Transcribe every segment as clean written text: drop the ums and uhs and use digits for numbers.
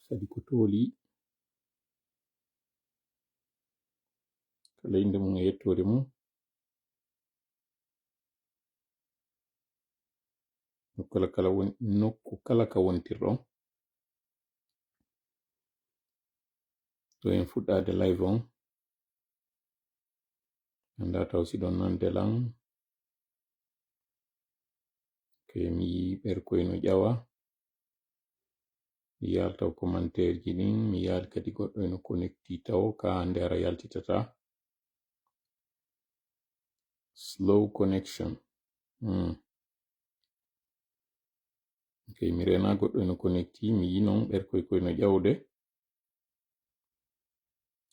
kadi ko tooli kala inde mum e yettode mum nokku kala ka wontirɗon to en fuɗɗade live on anda taw si ɗon nan delan ke mi yi ɓerkoyno ƴawa mi yaltaw commentaire ji ɗin mi yaali kadi goɗɗo eno connecti taw ka hande ara yaltitata slow connection ok mi rena goɗɗo eno connecti mi yi non ɓerkoy koyno ƴawde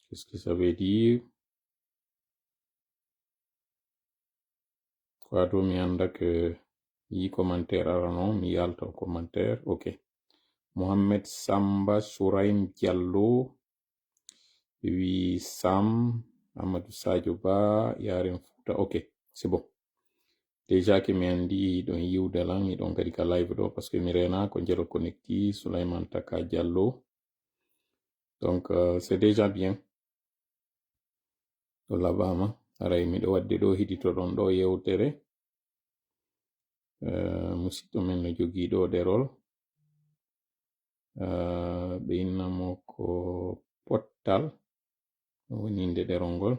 qu'est-ce que ça veut dire quoi do mi anda que mi yi commentaire ara non mi yaltaw commentaire ok Mohamed Samba Souraim Diallo wi Sam Amadou Sadio Ba Yaren Fouta ok c'est bon déjà que mi andi ɗon yiwde lan miɗon kadi ka live ɗo parce que mi rena ko jelo connecti Souleymane Taka Diallo donc c'est déjà bien ɗo labama aray miɗo wadde ɗo hiɗitoɗon ɗo yewtere musidɗo men no jogii ɗo ɗerol ɓe innamo ko pottal woni inde ɗerol ngol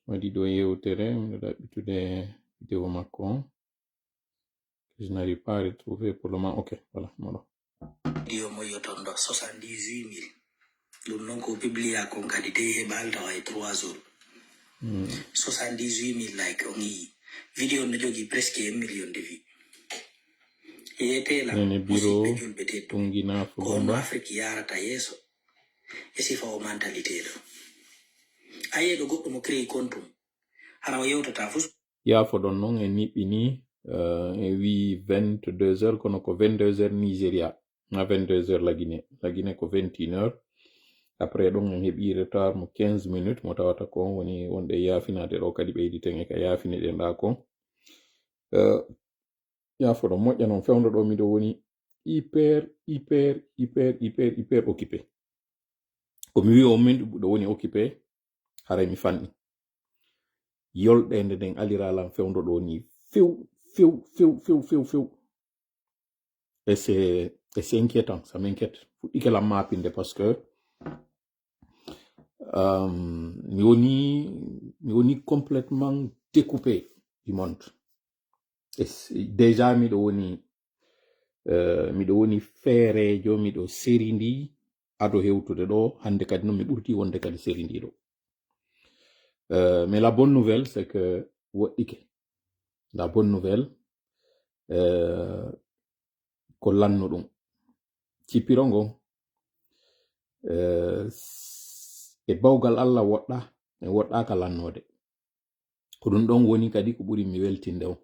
waɗi ɗo yewtere miɗo ɗaɓɓitude vidéo makko on je n'arrive pas à retrouver pour le moment ok voilà moɗo vidéo mo yoton ɗo 78 000 ɗum noon ko publia kon kadi de heɓal tawa e 3 jours 78 000 like on yi vidéo no jogii presque 1 million de vues yetela biro tungina fulumba Afrique yarata yeso e sifa o mentalité ɗo ayeɗo goɗɗo mo créé compte hara o yewtata fu yaafo ɗon noon en niɓɓini e wi 22h kono ko 22h Nigeria na 22h la Guinée ko 21h après ɗon en heɓi retard mo 15 minutes mo tawata ko woni wonɗe yaafinade ɗo kadi ɓeyditen e ka yaafine ɗen ɗa kon yaafo ɗon moƴƴa noon fewndo ɗo miɗo woni hyper occupé komi wi o min ɗo woni occupé haray mi fanni yolɗende nden aliralan fewndo ɗo ni few et c'est inquiétant, ça m'inquiète fuɗɗike lam mapinde parce que mi woni complètement découpé du monde et déjà miɗo woni feerejo miɗo série ndi ado hewtude ɗo hande kadi non mi ɓurti wonde kadi série ndi ɗo mais la bonne nouvelle c'est que woɗɗike la bonne nouvelle ko lanno ɗum cippiro ngon e bawgal Allah woɗɗa e woɗɗaka lannode ko ɗum ɗon woni kadi ko ɓuri mi weltinde on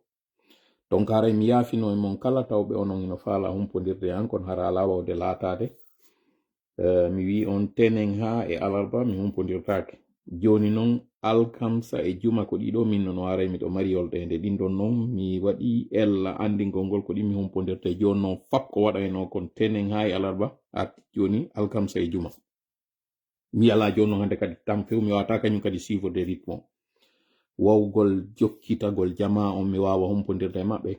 donc haray mi yaafino e mon kala tawɓe onon ino faala humpodirde an kono hara ala wawde laatade mi wi on tenen ha e alarba mi humpodirtake joni noon alkamsa e juma ko ɗiɗo min no aray miɗo mari yolɗende ɗin ɗon noon mi waɗi ella andingol ngol ko ɗi mi humpodirte joni noon fap ko waɗayno kon tenen ha e alarba arti joni alkamsa e juma mi ala joni noon hande kadi tam few mi wawata kañum kadi suivre de rythme wawgol jokkitagol jama on mi wawa humpodirde e maɓɓe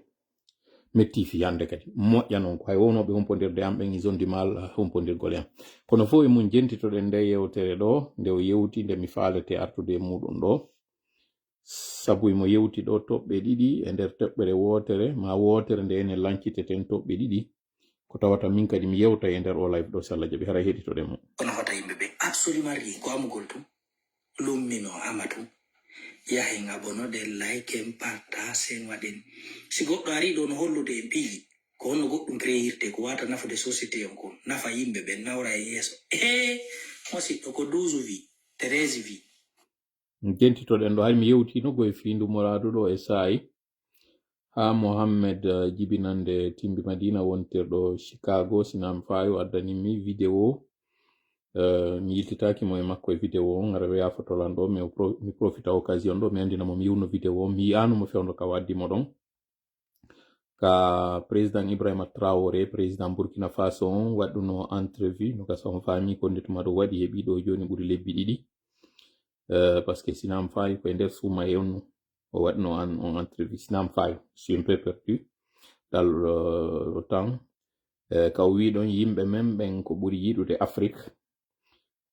metti fi hande kadi moƴƴa noon ko hay wownoɓe humpodirde am ɓen zone du mal humpodirgol yam kono fof e mun jentitoɗen nde yewtere ɗo nde o yewti nde mi faalete artude e muɗum ɗo sabu mo yewti ɗo toɓɓe ɗiɗi e nder toɓɓere wotere ma wotere nde enen lanciteten toɓɓe ɗiɗi ko tawata min kadi mi yewta e nder o live ɗo so Allah jaɓi hara heɗitoɗen mo kono hota yimɓeɓe absolument rien ko amugol tum lummino Amadou yahen abonode like en partage en waɗen si goɗɗo ari ɗo no hollude en piiji ko honno goɗɗum créirte ko wata nafude société en kon nafa yimɓe ɓe nawra e yeeso musidɗo ko 12 wi 13 wi jentitoɗen ɗo hay mi yewtino goye findu moradu ɗo e saayi ha Mohammed jibinande timbi Madina wontirɗo Chicago sinam fayo addanimi vidéo mi yiltitaki mo e makko e vidéo on ara yafotolan ɗo mi profita occasion ɗo mi andina mo mi yiwno vidéo mi yiyano mo fewndo ka waddimo ɗon ka président Ibrahima Traoré président Burkina Faso on waɗuno entrevue no gasa on faami ko ndetuma ɗo waɗi heɓi ɗo joni ɓuri lebbi ɗiɗi par ce que sinam fayi koye nder suuma yewnu o waɗno on entrevue sinam fayi suis un peu perdu dans le temps ka o wi ɗon yimɓe men ɓen ko ɓuri yiɗude Afrique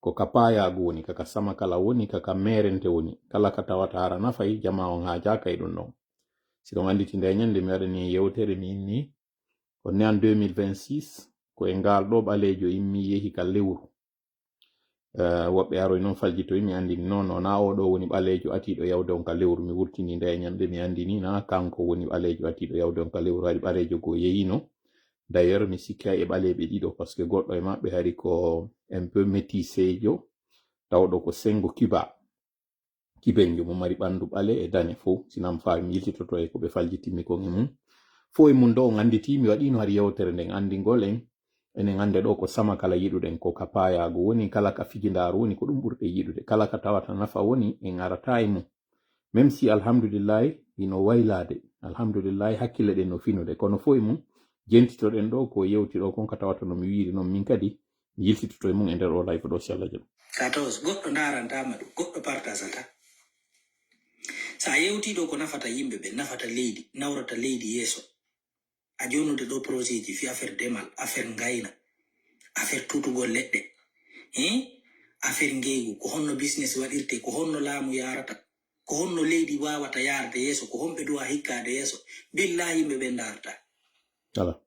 ko ka payago woni kaka sama kala woni kaka merente woni kala ka tawata hara nafay jama on ha jaka e ɗum ɗon siɗon anditi nde ñande mi waɗani yewtere mi inni ko ne en 2026 ko e ngal ɗo ɓalejo immi yehi ka lewru woɓɓe aroy noon faljitoy mi andini non na o ɗo woni ɓalejo atiɗo yawde on ka lewru mi wurtini nde ñande mi andini na kanko woni ɓalejo atiɗo yawde on ka lewru hari ɓalejo go yeyino d'ailleurs mi sikka e ɓaleɓe ɗiɗo par ce que goɗɗo e maɓɓe hari ko un peu métissejo tawɗo ko sengo cuba kibenjo mo mari ɓandu ɓale e dane fo sinam fawi mi yiltitoto e ko ɓe faljitimi kon e mum fo e mum ɗo on anditi mi waɗino hari yewtere nden andigol enen ande ɗo ko sama kala yiɗuɗen ko ka payago woni kala ka fijindaru woni ko ɗum ɓurɗe yiɗude kala ka tawata nafa woni en arata e mum même si alhamdulillahi ino waylade alhamdulillahi hakkille ɗen no finude kono fo e mum jentitoɗen ɗo ko yewtiɗo kon ka tawata no mi wiiri noon min kadi mi yiltitoto e mum e nder o live ɗo si Allah jaɓi ka tawas goɗɗo darantama ɗum goɗɗo partasata sa yewtiɗo ko nafata yimɓe ɓe nafata leydi nawrata leydi yeeso a jonude ɗo projet ji fi affaire demal affaire ngayna affaire tutugol leɗɗe affaire ngeygu ko honno business waɗirte ko honno laamu yarata ko honno leydi wawata yarde yeeso ko honɓe duwa hikkade yeeso billahi yimɓe ɓe darta ala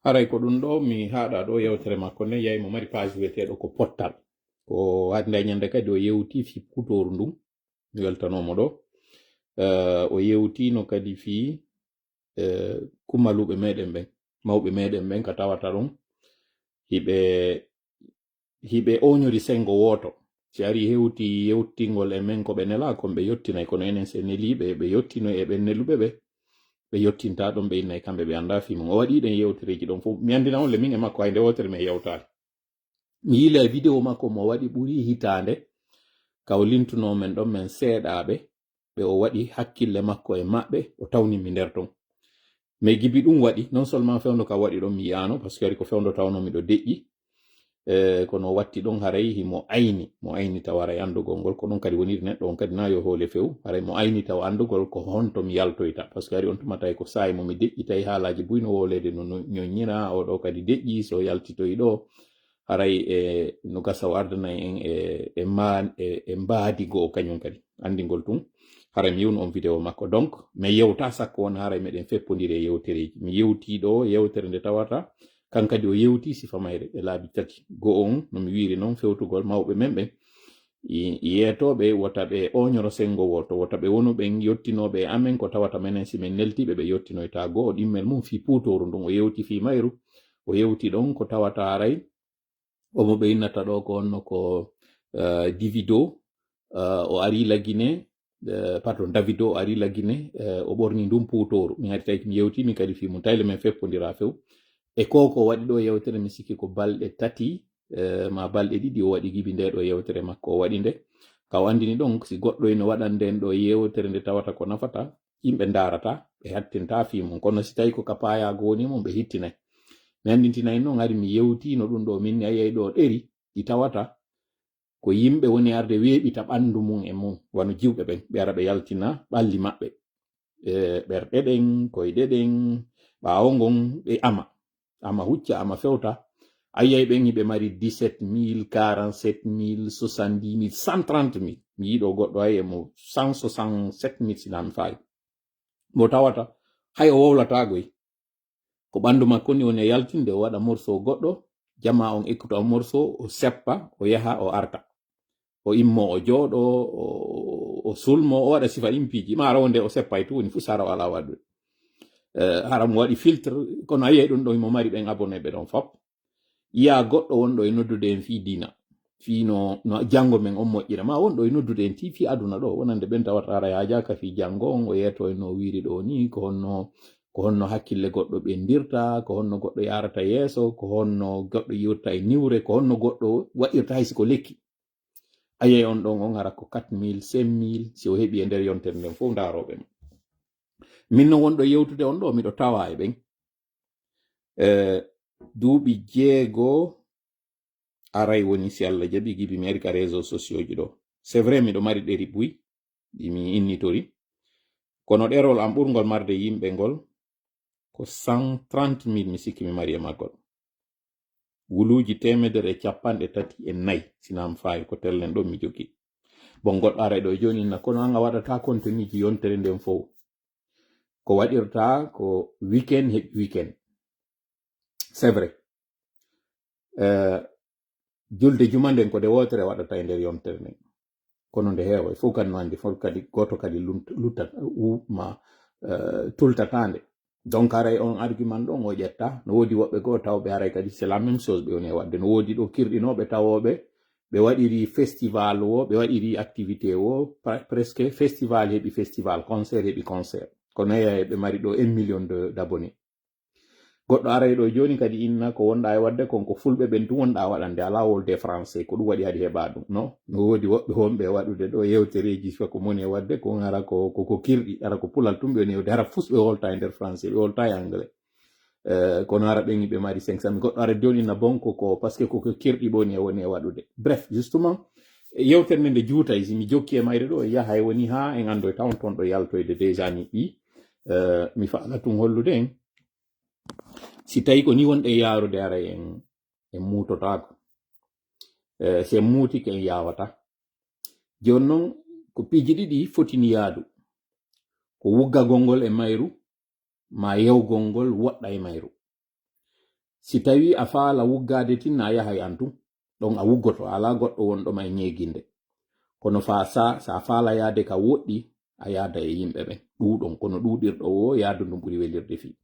haray ko ɗum ɗo mi haɗa ɗo yewtere makko ne yayi mo mari page wiyeteɗo ko pottal ko hande ñande kadi o yewti fi kutoru ndum mi weltanomo ɗo o yewtino kadi fi kumaluɓe meɗen ɓen mawɓe meɗen ɓen ka tawata ɗum hiɓe oñori sengo woto si ari hewti yewtingol e men ko ɓe nela kon ɓe yottinay kono enen se neliɓe ɓe yottino e ɓen neluɓe ɓe yottinta ɗon ɓe innay kamɓe ɓe anda fi mum o waɗi ɗen yewtereji ɗon fof mi andina on le min e makko hay nde wotere mi yewtare mi yila e vidéo makko mo waɗi ɓuri hitande ka o lintuno men ɗon men seeɗaɓe ɓe o waɗi hakkille makko e maɓɓe o tawnimi nder ton mais gibi ɗum waɗi non seulement fewndo ka waɗi ɗon mi yiyano par ce que ari ko fewndo tawno miɗo deƴƴi kono watti ɗon haray himo ayni taw haray andugol ngol ko ɗon kadi woniri neɗɗo on kadi na yo hoole few haray mo ayni taw andugol ko honto mi yaltoyta par ce que ari on tumata ko sayi mo mi deƴƴitay haalaji buyno wolede no ñoññina o ɗo kadi deƴƴi so yaltitoy ɗo haray no gasa o ardanay en e mbaadigo o kañum kadi andigol tun haray mi yiwno on vidéo makko donc mais yewta sakko won haray meɗen feppodiri e yewtereji mi yewti ɗo yewtere nde tawata kankadi o yewti sifa mayre e laabi tati go on no mi wiiri noon fewtugol mawɓe men ɓen yeetoɓe wota ɓe oñoro sengo woto wota ɓe wonu ɓen yottinoɓe amen ko tawata menen si men neltiɓe ɓe yottinoyta go o ɗimmel mum fi puutoru ndun o yewti fi mayru o yewti ɗon ko tawata haray omo ɓe innata ɗo ko honno ko divido o ari lagine pardon davido o ari lagine o ɓorni ndum puutoru mi hari tawi mi yewtimi kadi fi mum tayle men feppodira few e koko waɗi ɗo yewtere mi sikki ko balɗe tati ma balɗe ɗiɗi o waɗi gibi nde ɗo yewtere makko o waɗi nde ka o andini ɗon si goɗɗo ene waɗan nden ɗo yewtere nde tawata ko nafata yimɓe darata ɓe hattinta fi mum kono si tawi ko ka payago woni mum ɓe hittinay mi andintinayi noon hari mi yewtino ɗum ɗo minni ayiyay ɗo ɗeri ɗi tawata ko yimɓe woni arde weeɓita ɓandu mum e mum wano jiwɓe ɓen ɓe ara ɓe yaltina ɓalli maɓɓe ɓerɗe ɗen koyɗe ɗen ɓaawo ngon ɓe ama hucca ama fewta ayiyay ɓen hiɓe mari 17 000 47 000 70 000 130 000 mi yiɗo goɗɗo hay emo 167 000 sinami fayi mo tawata hay o wowlatagoy ko ɓandu makko ni woni yaltinde o waɗa morceau goɗɗo jama on ekkuta o morceau o seppa o yaha o arta o immo o jooɗo o sulmo o waɗa sifa impiji ma ara wonde o seppay to woni fu sara o ala waɗude hara mo waɗi filtre kono ayiyay ɗum ɗo mo mari ɓen abonné ɓe ɗon fop yiya goɗɗo wonɗo e noddude en fi dina fi no janngo men on moƴƴira ma wonɗo e noddude en ti fi aduna ɗo wonande ɓen tawata ara yajaka fi janngo on o yeeto no wiiri ɗo ni ko honno hakkille goɗɗo ɓendirta ko honno goɗɗo yarata yeeso ko honno goɗɗo yiwta e niwre ko honno goɗɗo waɗirta hay siko lekki ayiyay on ɗon on ara ko 4 000 5 000 si o heɓi e nder yontere nden fof ndaroɓe ma min no wonɗo yewtude on ɗo miɗo tawa e ɓen duuɓi 6 aray woni si Allah jaɓi gibi mi ari ka réseau sociaux ji ɗo c'est vrai miɗo mari ɗeri buy mi innitori kono ɗerol am ɓurgol marde yimɓe ngol ko 130.000 mi sikki mi mari e maggol wuluji 134 sinam fayi ko tellen ɗo mi jogi bon goɗɗo ara ɗo joni na kono anga waɗata contenu ji yontere nden fof ko waɗirta ko weekend heɓi weekend c'est vrai julde juma nden ko de wotere waɗata e nder yontere nden kono nde heewa fof kadi no andi fof kadi goto kadi tultatande donc aray on argument ɗon o ƴetta no woodi woɓɓe goo tawɓe aray kadi c'est la même chose ɓe woni e wadde no woodi ɗo kirɗinoɓe tawoɓe ɓe waɗiri festival o ɓe waɗiri activité o presque festival heɓi festival concert heɓi concert kono eya ɓe mari ɗo 1 million d'abonnés goɗɗo aray ɗo joni kadi inna ko wonɗa e wadde konko fulɓe ɓen tun wonɗa waɗande ala wolde français ko ɗum waɗi hadi heɓa ɗum non no woodi woɓɓe wonɓe waɗude ɗo yewtereji ko moni e wadde ko ara ko kirɗi ara ko pulal tum ɓe woni hara fus ɓe wolta e nder français ɓe wolta e anglais kono ara ɓen ɓe mari 500 goɗɗo ara joni na bonko ko parce que koko kirɗi ɓoni e woni e waɗude bref justement yewtere nde juutay si mi jokki e mayre ɗo yaha e woni ha en ando e tawn toon ɗo yaltoyde déjà ni ɓi mi faala tun hollude en si tawi ko ni wonɗe yaarude ara en muutotako se muutike en yawata joni noon ko piiji ɗiɗi fotini yaadu ko wuggagol ngol e mayru ma yewgol ngol woɗɗa e mayru si tawi a faala wuggade tinna a yaha e antum ɗon a wuggoto ala goɗɗo wonɗoma e ñeeginde kono sa faala yaade ka woɗɗi a yaada e yimɓe ɓen ɗuɗon kono ɗuɗirɗo o yaadu ndu ɓuri welirde fi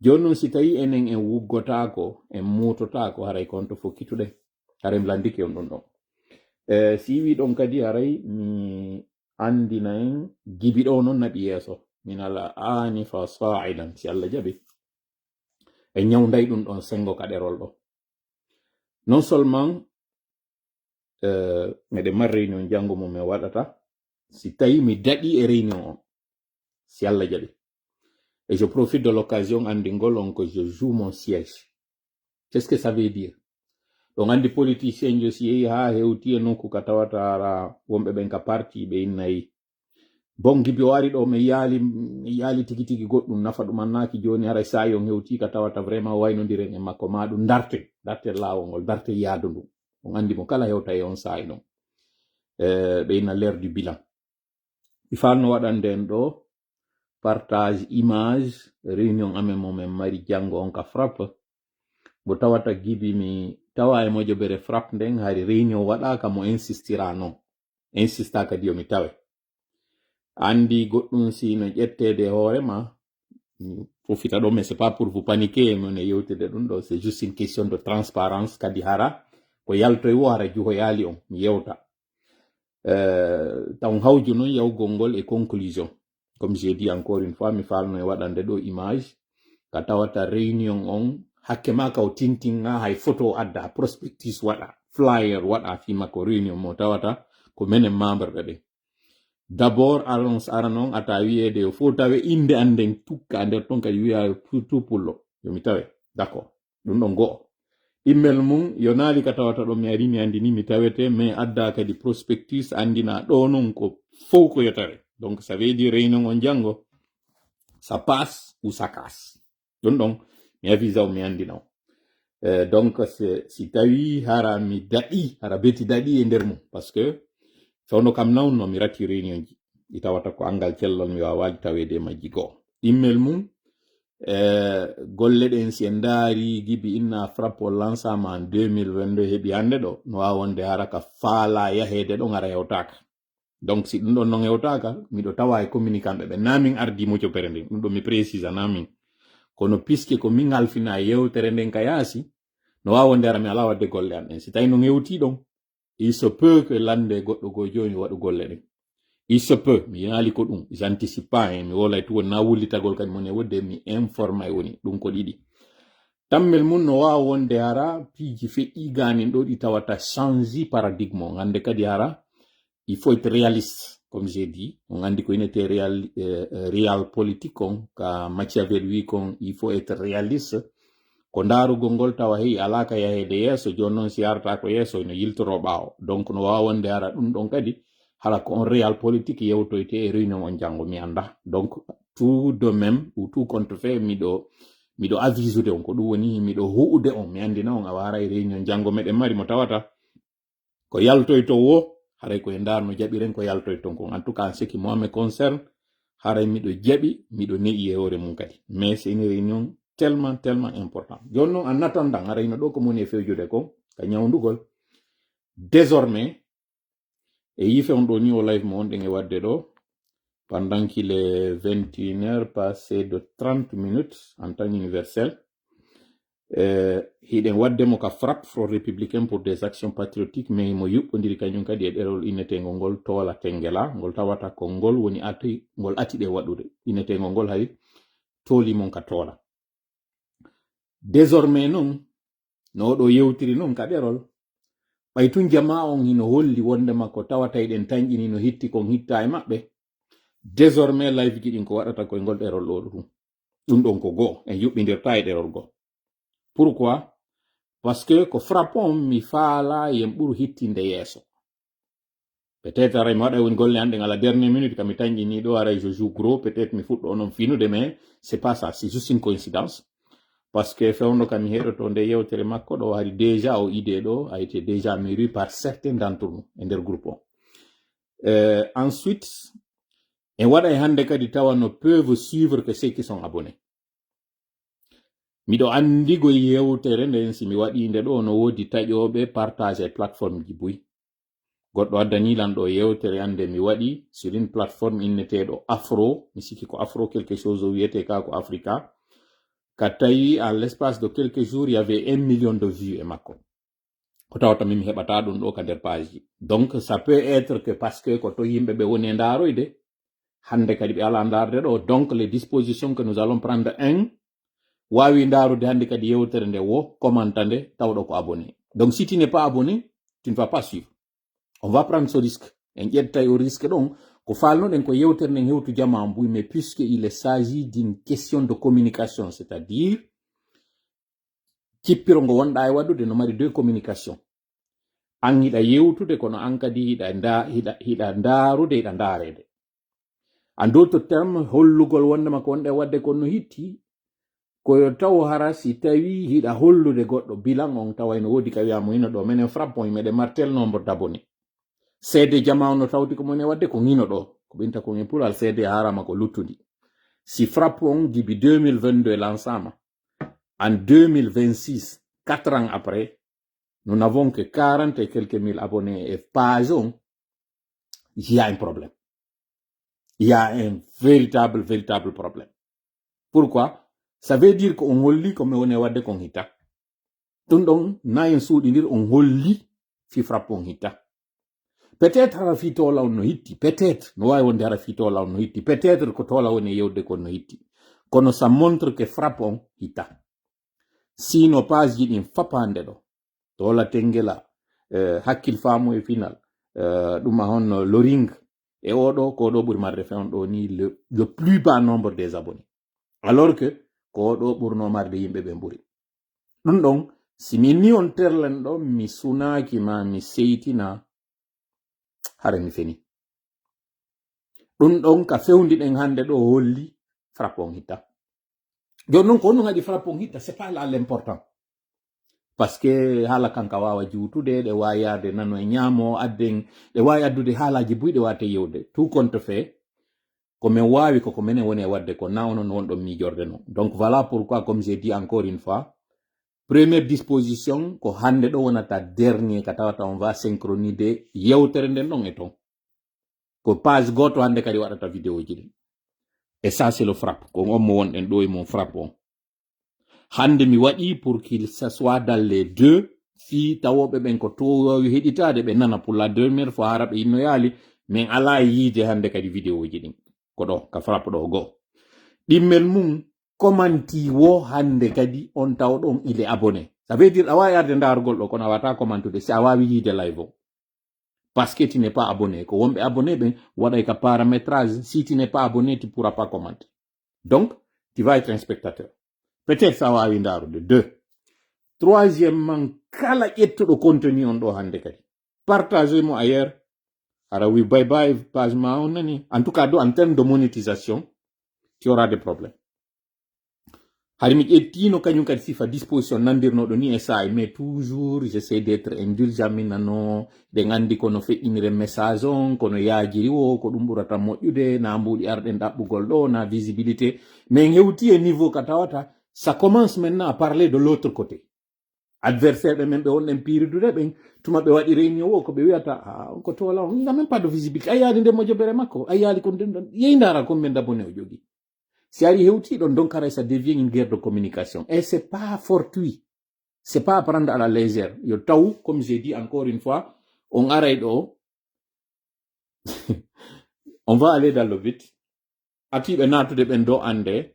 joni noon si tawi enen en wuggotako en mutotako haray konto fokkituɗen haray mi landike on ɗum ɗon si wi ɗon kadi haray mi andina en gibi ɗo noon naɓi yeeso min ala anifa sa'idan si Allah jaɓi e ñawday ɗum ɗon sengo ka ɗerol ɗo non seulement meɗen mari réunion janngo mo mi waɗata si tawi mi daɗi e réunion on si Allah jaɓi. Et je profite de l'occasion andingol on que je joue mon siège. Qu'est-ce que ça veut dire? Donc andi politicien jo si yehi ha hewti e nokku ka tawata ara wonɓe ɓen ka parti ɓe innayi bon gibi o ari ɗo mi yaali tigi tigi goɗɗum nafa ɗum annaki joni haray sa yon hewti ka tawata vraiment waynodiren e makko ma ɗum darte lawol ngol darte yaadu ndu on andi mo kala hewta e on sa'i ɗon ɓe inna l'heure du bilan mi falno waɗande en ɗo partage image réunion amen momen mari janngo on ka frappe bo tawata gibi mi tawa e mojobere frappe nden hari réunion waɗaka mo insistira non insista kadi yomi tawe andi goɗɗum si no ƴettede hoorema profita ɗo mais c'est pas pour vous paniquer mon yewtede ɗum ɗo c'est juste une question de transparence kadi hara ko yaltoy wo hara juho yaali on mi yewta taw hawju noon yawgol ngol e conclusion comme j'ai dit encore une fois mi falno e waɗande ɗo image ka tawata réunion on hakke ma kaw tintinga hay photo adda prospectus waɗa flyer waɗa fima ko réunion mo tawata ko menen membre ɓe d'abord alons ara noon ata wiyede o fo tawe inde anden tukka nder ton kadi wiya tout pullo yomi tawe d'accord ɗum ɗon go'o email mum yo naali ka tawata ɗo mi ari mi andini mi tawete mais adda kadi prospectus andina ɗo non ko fof ko yotawe donc ça veut dire réunion on janngo ça passe ou ça casse ɗum ɗon mi avisa o mi andina o donc si tawi hara mi daɗi hara beti daɗi e nder mum parce que fewno kam nawno mi rati réunion ji ɗi tawata ko angal cellal mi wawaji tawede majji go'o email mum golle ɗen si en daari gibi inna frappe o lancama en 2022 heɓi hande ɗo no wawa wonde hara ka faala yahede ɗon ara hewtaka donc si ɗum ɗon non hewtaka miɗo tawa e communicant ɓe namin ardi mojopere nden ɗum ɗo mi précise namin kono puisque ko min halfina yewtere nden ka yaasi no wawa wonde ara mi ala wadde golle an ɗen si tawi no hewti ɗon il se peut que lande goɗɗo go joni waɗu golle ɗen il se peut mi yaali ko ɗum j'anticipe pas mi wolay tu wonna wullitagol kadi mon e wodde mi informa e woni ɗum ko ɗiɗi tammel mum no wawa wonde hara piiji feƴƴi ganin ɗo ɗi tawata change paradigme o hande kadi hara il faut être réaliste comme j'ai dit on andi ko inete real politique on ka Machiavel wi kon il faut être réaliste ko ndarugo ngol tawa hey alaka yahede yeso joni noon si yarata ko yeso no yiltoro ɓaawo donc no wawonde ara ɗum ɗon kadi hala ko on réal politique yewtoyte e réunion on janngo mi anda donc tout de même ou tout contre fait miɗo avisude on ko ɗum woni miɗo huude on mi andina on a wara e réunion janngo meɗen mari mo tawata ko yaltoyto wo haray koye ndar no jaɓiren ko yaltoyton kon en tout cas en ce qui moi me concerne haray miɗo jaɓi miɗo neƴi e hoore mum kadi mais c'est une réunion tellement important joni noon en attendant arayno ɗo ko moni e fewjude ko ka ñawdugol désormais e yife on ɗo ni o live mo on ɗen e wadde ɗo pendant qu'il est 21h passé de 30 minutes en temps universel hiɗen waddemo ka frappe front républicain pour des actions patriotiques mais mo yuɓɓodiri kañum kadi e ɗerol innetego ngol toola tengela ngol tawata ko ngol woni ngol atiɗe waɗude innetego ngol hay toolimon ka toola désormais noon no oɗo yewtiri noon ka ɗerol ɓay tun jama on hino holli wondema ko tawata eɗen tañƴini no hitti kon hitta e maɓɓe désormais live ji ɗin ko waɗata koye ngol ɗerol ɗo ɗum ɗon ko goo en yuɓɓidirta e ɗerol goo pourquoi parce que ko frappon mi faala yen ɓuru hittinde yeeso peut-être aray mi waɗa woni golle an ɗen à la dernière minute kami tañƴini ɗo aray je joue gros peut-être mi fuɗɗo onon finude mais c'est pas ça c'est juste une coïncidence parce que fewno kam mi heɗoto nde yewtere makko ɗo hari déjà o idée ɗo a été déjà mûri par certains d'entre nous e nder groupe o ensuite en waɗa e hannde kadi tawa no peuvent suivre que ceux qui sont abonnés miɗo andigo yewtere nden si mi waɗinde ɗo no wodi taƴoɓe partage e plateforme ji buy goɗɗo addanilan ɗo yewtere ande mi waɗi sur une plateforme inneteɗo afro mi sikki ko afro quelque chose o wiyete ka ko africa ka tawi à l'espace de quelques jours il y avait 1 million de vues e makko ko tawata min mi heɓata ɗum ɗo ka nder page ji donc ça peut être que parce que ko to yimɓe ɓe woni e ndaroyde hande kadi ɓe ala ndarde ɗo donc les dispositions que nous allons prendre wawi ndarude hande kadi yewtere nde wo commentande tawɗo ko abonné donc si tu n'es pas abonné tu ne vas pas suivre on va prendre ce risque en ƴettay o risque ɗon ko falnoɗen ko yewtere nden hewtu jama mbuy mais puisque il s'agit d'une question de communication c'est-à-dire cippiro ngo wonɗa e waɗude no mari deux communication an hiɗa yewtude kono an kadi hiɗa ndarude hiɗa ndarede en d'autres termes hollugol wondema ko wonɗe wadde konno hitti koyo taw hara si tawi hiɗa hollude goɗɗo bilan on tawa no wodi ka wiyamo hino ɗo menen frappon meɗe martel nombre d'abonnés seede jama no tawti ko moni wadde ko hino ɗo ko ɓinta ko en pulal seede harama ko luttudi si frappon gibi 2022 lansama en 2026 4 ans après nous n'avons que 40 et quelques mille abonnés et page on il y a un problème il y a un véritable problème pourquoi ça veut dire qu'on holli comme on est wadde kon hita ɗum ɗon na en suuɗidir on holli fi frappon hita peut-être hara fi tola on no hitti peut-être no wawi wonde hara fi tola on no hitti peut-être ko tola woni yewde kon no hitti kono ça montre que frappon hita sino page ji ɗin fapande ɗo tola tengela hakkil faamu e final ɗuma hon loring e oɗo ko ɗo ɓuri marde fewn ɗo ni le plus bas nombre des abonnés alors que ko ɗo ɓurno marde yimɓe ɓe ɓuri ɗum ɗon si min ni on terlen ɗo mi sunaki ma mi seytina hare mi feni ɗum ɗon ka fewdiɗen hande ɗo holli frappon hitta joni noon ko honno haɗi frappon hitta c'est pas là l'important parce que haala kanka wawa jiwtude ɗe wawi yarde nano e ñaamo adden ɗe wawi addude haalaji buyɗe wate yewde tout compte fait ko men wawi koko menen woni e wadde ko na onon wonɗon miijorde non donc voilà pourquoi comme j'ai dit encore une fois première disposition ko hande ɗo wonata dernier ka tawata on va synchroniser yewtere nden ɗon e ton ko page goto hande kadi waɗata vidéo ji ɗin et ça c'est le frappe ko on mo wonɗen ɗo e mon frappe on hande mi waɗi pour qu'il soit dans les deux fi tawoɓe ɓen ko to wawi heɗitade ɓe nana pour la dernière fois hara ɓe inno yaali min ala yiide hande kadi vidéo ji ɗin ko ɗo ka frappe ɗo go ɗimmel mum commenti wo hande kadi on taw ɗon il est abonné ça veut dire a wawi arde ndarugol ɗo kono a wata commentude si a wawi yiide live o parce que tu n'es pas abonné. Ko wonbe abonné ben wada ka paramétrage, si tu n'es pas abonné tu pourras pas commenter. Donc tu vas être un spectateur. Peut-être ça va windaru de 2. Troisièmement, kala ettudo contenu on do hande kadi. Partagez-moi ailleurs. Alors oui, bye bye, page ma on nani. En tout cas, en termes de monétisation, tu auras des problèmes. Harimi ettino kanyum kadi sifa disposition nandirno do ni esa mais toujours j'essaie d'être indulgent minano de ngandi kono fe'inire message on kono yaajiri o ko dum burata moƴƴude na mbudi arden dabbugol do na visibilité mais ngewti e niveau katawata ça commence maintenant à parler de l'autre côté adversaire be men be wonen piridude ben tuma be wadi réunion o ko be wiata ko to wala on n'a même pas de visibilité ayali de mo jobere makko ayali ko den yeyndara ko men dabone o jogi. Si ari heuti donc ça devient une guerre de communication. Et c'est pas fortuit. C'est pas à prendre à la légère. Yo taw, comme j'ai dit encore une fois, on arrête on va aller dans le vite. Ati benatu de bendo ande.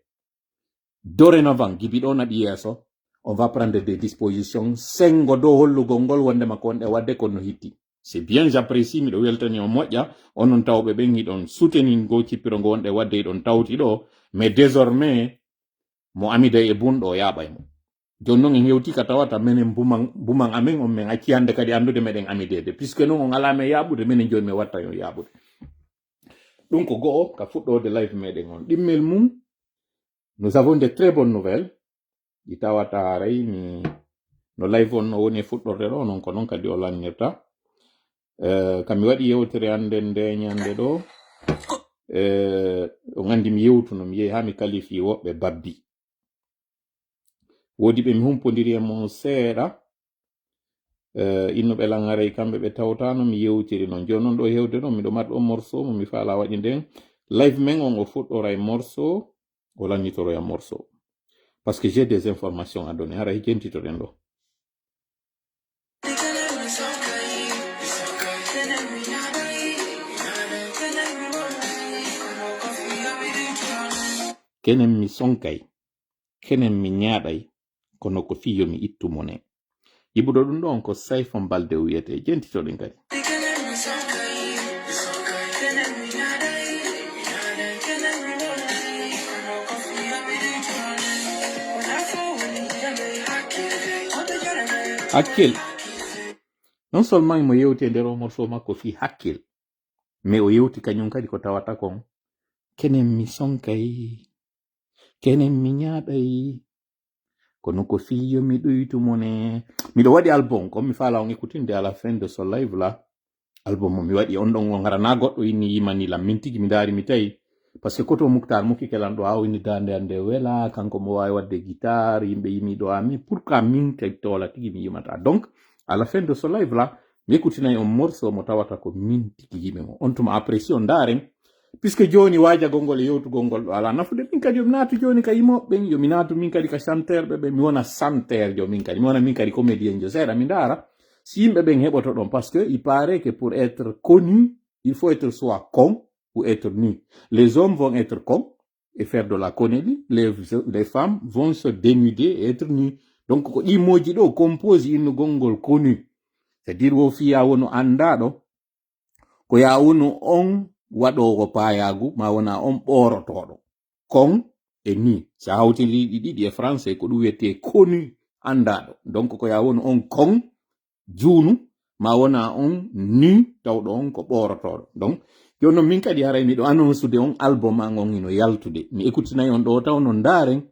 Dorénavant, gibido na bieso, on va prendre des dispositions. Sengo do hollu gongol wande makonde wadde kono hiti. C'est bien, j'apprécie, mi do weltani o moƴƴa, onon tawɓe ɓen hiɗon soutenir go cippirongo wonɗe wadde ɗon tawti ɗo, mais désormais mo amide e bunɗo yaɓay mo joni noon en hewti ka tawata minen buman amen on min acci hande kadi andude meɗen amidede puisque noon on alame yaɓude minen joni mi watta yo yaɓude ɗum ko go'o ka fuɗɗode live meɗen on ɗimmel mum nous avons de très bonnes nouvelles ɗi tawata ray mi no live on no woni fuɗɗorde ɗo non ko noon kadi o lannirta kami waɗi yewtere hande nde ñande ɗo o gandi mi yewtuno mi yehi ha mi kalifi woɓɓe babbi wodi ɓe mi humpodiri e mon seeɗa innuɓe langaray kamɓe ɓe tawtano mi yewtiri noon joni noon ɗo hewde ɗo miɗo marɗo morceau mo mi faala waɗi nden live men on o fuɗɗora e morceau o lannitoro e morceau parce que j'ai des informations à donner ara jentitoɗen ɗo kenen mi sonkay kenen mi ñaaɗay kono ko fiyo mi ittumo ne yiɓuɗo ɗum ɗo on ko Sayfon Balde wiyete jentitoɗen kadi hakkil non seulement mo yewti e nder o morceau makko fi hakkil mais o yewti kañum kadi ko tawata kon kenen mi sonkay kenen mi ñaaɗay kono ko fiyo mi ɗoytumo ne miɗo waɗi album comme mi faala on écoutinde à la fin de ce live là album mo mi waɗi on ɗon on garana goɗɗo inni yimanilam min tigi mi daari mi tawi par ce que koto Moukhtar mukki kelan ɗo awini dande ande wela kanko mo wawi wadde guitare yimɓe yimi ɗo ami pourquoi min kadi tola tigi mi yimata donc à la fin de ce live là mi écoutinayi on morceau mo tawata ko min tigi yimi mo on tuma apprécie on daren puisque joni wajagol ngol e yewtugol ngol ɗo ala nafude min kadi yomi naatu joni ka yimoɓeɓen yomi naatu min kadi ka chanteur ɓe mi wona chanteur jo min kadi mi wona min kadi comédien jo seeɗa mi daara si yimɓe ɓen heɓoto ɗon parce que il paraît que pour être connu il faut être soit con ou être nu les hommes vont être cons et faire de la comédie les femmes vont se dénuder et être nues donc ko ɗi moji ɗo compose innugol ngol connu c'est à dire wo fiya wono andaɗo ko ya wono on waɗowo payagu ma wona on ɓorotoɗo kon e ni sa hawti liɗi ɗiɗi e français ko ɗum wiyete connu andaɗo donc ko ya wono on kon juunu ma wona on nu tawɗo on ko ɓorotoɗo donc joni noon min kadi haray miɗo annonsude on album an on ino yaltude mi écoutinayi on ɗo taw no ndaren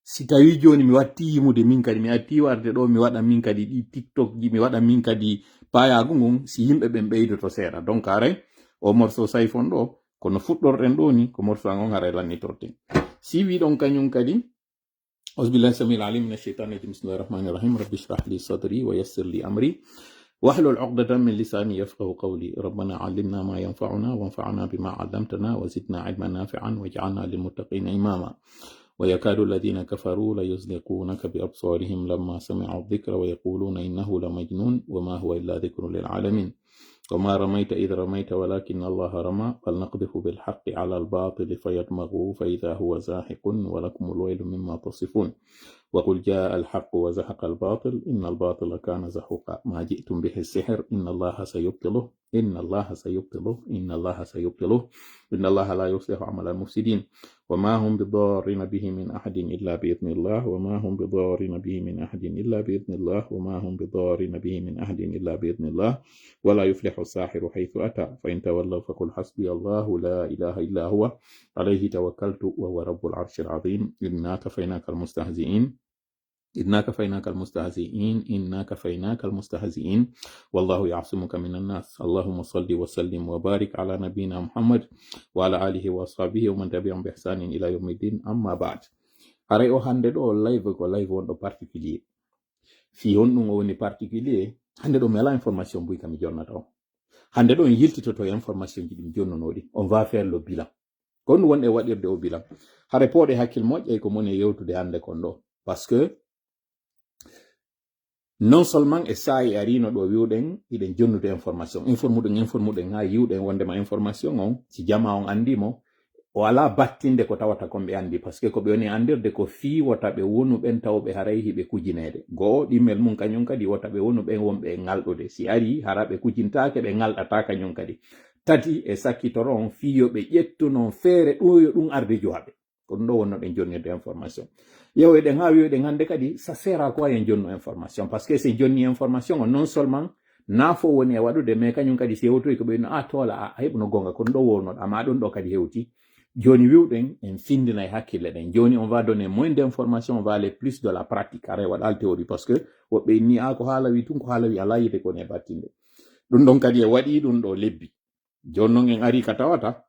si tawi joni mi watti yimude min kadi mi atti warde ɗo mi waɗa min kadi ɗi tiktok ji mi waɗa min kadi payagu ngon si yimɓe ɓen ɓeydoto seeɗa donc haray o morceau Sayfon ɗo kono fuɗɗorɗen ɗo ni ko morceau an on haray lannitorten si wiɗon kañum kadi ausbillahi samil alim min ashaitan rajim bismillahi rahmani rahim rabbi shrah li sadri wa yassir li amri واحلل عقدة من لساني يفقه قولي ربنا علمنا ما ينفعنا وانفعنا بما علمتنا وزدنا علما نافعا واجعلنا للمتقين إماما ويكاد الذين كفروا ليزلقونك بأبصارهم لما سمعوا الذكر ويقولون إنه لمجنون وما هو إلا ذكر للعالمين وما رميت إذ رميت ولكن الله رمى فلنقذف بالحق على الباطل فيدمغه فإذا هو زاهق ولكم الويل مما تصفون وقل جاء الحق وزهق الباطل إن الباطل كان زهوقا ما جئتم به السحر إن الله سيبطله إن الله سيبطله إن الله سيبطله إن الله لا يصلح عمل المفسدين وما هم بضارين به من أحد إلا بإذن الله وما هم بضارين به من أحد إلا بإذن الله وما هم بضارين به من أحد إلا بإذن الله ولا يفلح الساحر حيث أتى فإن تولوا فقل حسبي الله لا إله إلا هو عليه توكلت وهو رب العرش العظيم إنا كفيناك المستهزئين إنا كفيناك المستهزئين إنا كفيناك المستهزئين والله يعصمك من الناس اللهم صل وسلم وبارك على نبينا محمد وعلى آله وأصحابه ومن تبعهم بإحسان إلى يوم الدين أما بعد هاري أو هاندي دو لايف كو لايف وندو particulier fi honɗum o woni particulier hande ɗo mela information buy kam jonna taw hande ɗo en yiltitoto information ji ɗum jonnonoɗi on va faire le bilan kon wonɗe waɗirde o bilan hare pooɗe hakkil moƴƴay ko moni yewtude hande kon ɗo parce que non seulement e sa'i arino ɗo wiwɗen iɗen jonnude information ha yiwɗen wondema information on si jama on andimo o ala battinde ko tawata konɓe andi parce que ko ɓe woni andirde ko fiwota ɓe wonuɓen tawɓe haray hiɓe kujinede goo ɗimmel mum kañum kadi wota ɓe wonuɓen wonɓe ngalɗude si ari hara ɓe kujintake ɓe ngalɗata kañum kadi tati e sakkitoro on fiyoɓe ƴettunon feere ɗoyo ɗum arde jowaɓe ko ɗum ɗo wonno ɓen jonnirde information yewoyɗen ha wiyoɗen hande kadi ça sert à quoi en jonno information parce que c'est jonni information non seulement nafo woni e waɗude mais kañum kadi si hewtoyi ko ɓeyno a tola a heɓno gonga kono ɗo wownoɗa ma ɗum ɗo kadi hewti joni wiwɗen en findina e hakkille ɗen joni on va donner moins d'information on va aller plus de la pratique ara waɗal théorie parce que woɓɓe inni a ko haala wi tun ko haala wi ala yide kone battinde ɗum ɗon kadi e waɗi ɗum ɗo lebbi joni noon en ari ka tawata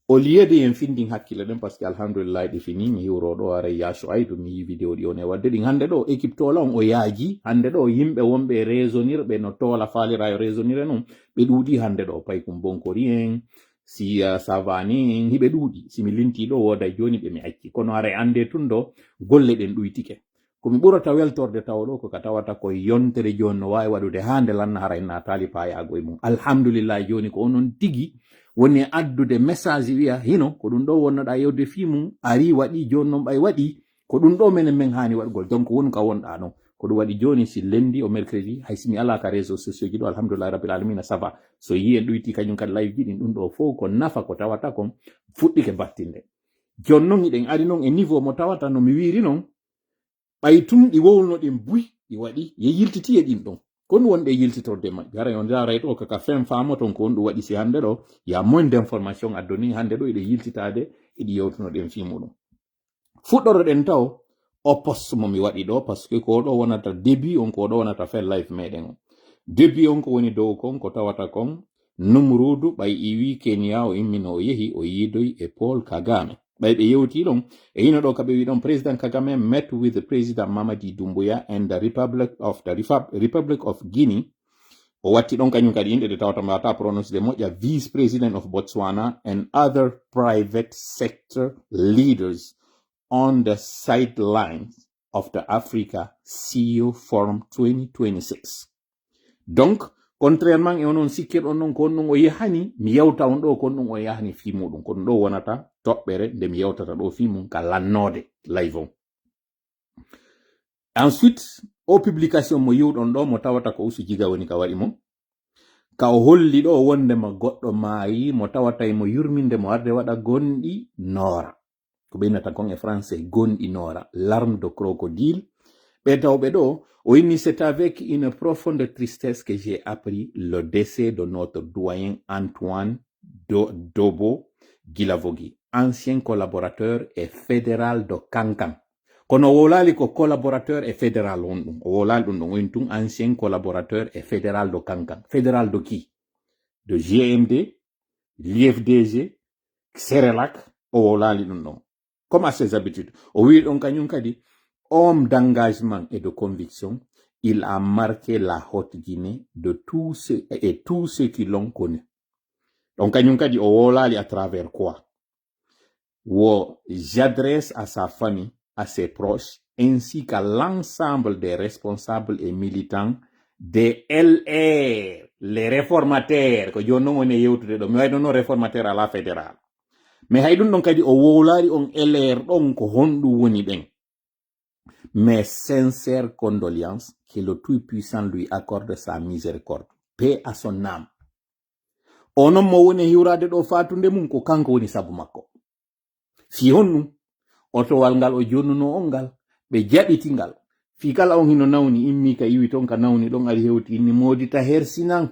au lieu de en findin hakkille ɗen parce que alhamdulillah ɗi fini mi hiwroɗo ara yaso aydu mi yi vidéo ɗi on e wadde ɗin hande ɗo équipe tola on o yaaji hande ɗo yimɓe wonɓe raisonnirɓe no tola falira e raisonnire noon ɓe ɗuuɗi hande ɗo paykum bonkori en si savani en hiɓe ɗuuɗi simi linti ɗo woda joni ɓe mi acci kono ara ande tun ɗo golle ɗen ɗuytike komi ɓurata weltorde taw ɗo ko ka tawata ko yontere joni no wawi waɗude hande lanna hara en natali payago e mum alhamdulillah joni ko onon tigi woni addude message wiya hino ko ɗum ɗo wonnoɗa yewde fimum ari waɗi joni noon ɓay waɗi ko ɗum ɗo menen men hani waɗgol donc woni ka wonɗa ɗon ko ɗum waɗi joni si lendi o mercredi haysimi ala ka réseau sociaux ji ɗo alhamdulillah rabbil alamina ça va so yi en ɗoyti kañum kadi live ji ɗin ɗum ɗo fof ko nafa ko tawata kon fuɗɗike battinde joni noon iɗen ari noon e niveau mo tawata no mi wiri noon ɓay tun ɗi wowno ɗin buy ɗi waɗi ye yiltiti e ɗin ɗon kon wonɗe yiltitorde maɓɓe hara on jaray ɗo kaka fen famo ton ko on ɗum waɗi si hande ɗo ya moins d'information addoni hande ɗo eɗe yiltitade eɗi yewtunoɗen fimuɗum fuɗɗoroɗen taw o poste momi waɗi ɗo par ce que ko ɗo wonata début on ko ɗo wonata fen live meɗen o début on ko woni dow kon ko tawata kon numrudu ɓay iwi Kenya o immino o yehi o yiidoy e Paul Kagame ɓay ɓe yewti ɗon e hino ɗo kaɓe wi ɗon président Kagame met with the president Mamadi Doumbouya and the Republic of Guinea o watti ɗon kañum kadi inɗe ɗe tawata mbata prononce de moƴƴa vice president of Botswana and other private sector leaders on the sidelines of the Africa CEO Forum 2026 donc contrairement e onon sikkirɗon noon ko on ɗum o yahani mi yewta on ɗo kon ɗum o yahani fi muɗum ko ɗum ɗo wonata toɓɓere nde mi yewtata ɗo fi mum ka lannode live on ensuite o publication mo yiwɗon ɗo mo tawata ko usu jiga woni ka waɗi mo ka o holli ɗo wondema goɗɗo maayi mo tawata mo yurminde mo arde waɗa gonɗi noora ko ɓeynata kon e français gonɗi noora larme de crocodile ɓe tawɓe ɗo o inni c'est avec une profonde tristesse que j'ai appris le décès de notre doyen Antoine Dobo Guilavogui, ancien collaborateur et fédéral de Kankan. Kono wolali ko collaborateur et fédéral on ɗum o wolali ɗum ɗon woni tun ancien collaborateur et fédéral de Kankan. Fédéral de qui? De GMD, l'IFDG, Serelac o wolali ɗum ɗon. Comme à ses habitudes. O wi ɗon kañum kadi homme d'engagement et de conviction, il a marqué la Haute-Guinée de tous ceux qui l'ont connu. Donc, kadi o wolali à travers quoi? J'adresse à sa famille, à ses proches, ainsi qu'à l'ensemble des responsables et militants des LR, les réformateurs, que yo non on est yewtude ɗo, mi way non réformateur à la fédérale. Mais hay ɗum ɗon kadi o wolali on LR ɗon ko honɗum woni ɓen. Mes sincères condoléances, que le Tout-Puissant lui accorde sa miséricorde. Paix à son âme. onon mo woni hiwrade ɗo fatunde mum ko kanko woni sabu makko. fi honnu otowal ngal o jonnuno on ngal ɓe jaɓiti ngal fi kala on hino nawni immi ka iwi ton ka nawni ɗon ari hewti inni modita hersinan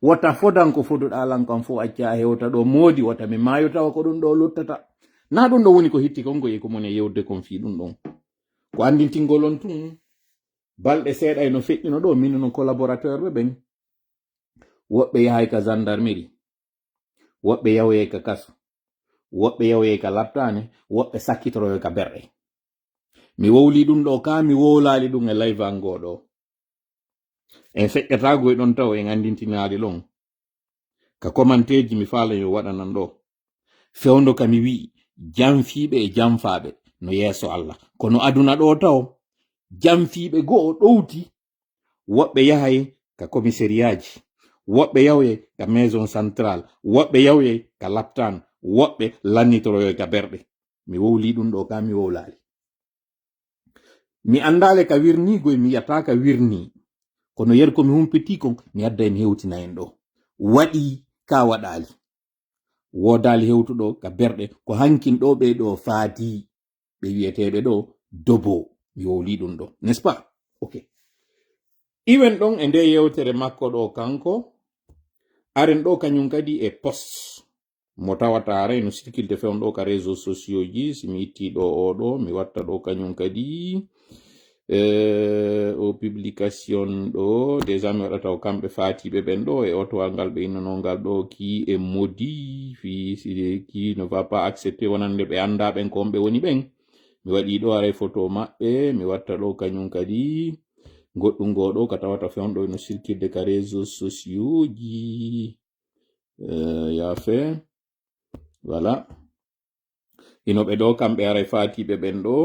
wata fodan ko foduɗa alan kam fo acca hewta ɗo modi wata mi mayo tawa ko ɗum ɗo luttata na ɗum ɗo woni ko hitti kongo e ko mon e yewde kon fi ɗum ɗon ko andintingol on tun balɗe seeɗa no feƴƴino ɗo min no collaborateur ɓe ɓen woɓɓe yahay ka gendarmerie woɓɓe yawoye ka kaso woɓɓe yawoye ka laptane woɓɓe sakkitoroyo ka berɗe mi wowli ɗum ɗo ka mi wowlali ɗum e live angoɗo en feƴƴatago e ɗon taw en andintinali ɗon ka commenteji mi faala yo waɗanan ɗo fewndo kami wi jamfiɓe e jamfaɓe no yeeso Allah kono aduna ɗo taw jamfiɓe go'o ɗowti woɓɓe yahay ka commissariaji woɓɓe yawye ka maison centrale woɓɓe yawye ka laptan woɓɓe lannitoroyo ka berɗe mi wowli ɗum ɗo ka mi wowlali mi andale ka wirnigoy mi yata ka wirni kono yer ko mi humpiti kon mi adda en hewtina en ɗo waɗi ka waɗali wodali hewtuɗo ka berɗe ko hankin ɗo ɓe ɗo faati ɓe wiyeteɓe ɗo dobo mi wowli ɗum ɗo n'est ce pas ok iwen ɗon e nde yewtere makko ɗo kanko aren ɗo kañum kadi e post mo tawata aray no circulte fewn ɗo ka réseaux sociaux ji simi itti ɗo oɗo mi watta ɗo kañum kadi o publication ɗo déjà mi waɗata o kamɓe fatiɓe ɓen ɗo e otowal ngal ɓe innanongal ɗo qui est maudit fi qui ne va pas accepter wonande ɓe anda ɓen ko ɓe woni ɓen mi waɗi ɗo aray photo maɓɓe mi watta ɗo kañum kadi goɗɗum goɗo ka tawata fewnɗo no circude ka réseaux sociaux ji ya fait voilà inoɓe ɗo kamɓe aray fatiɓe ɓen ɗo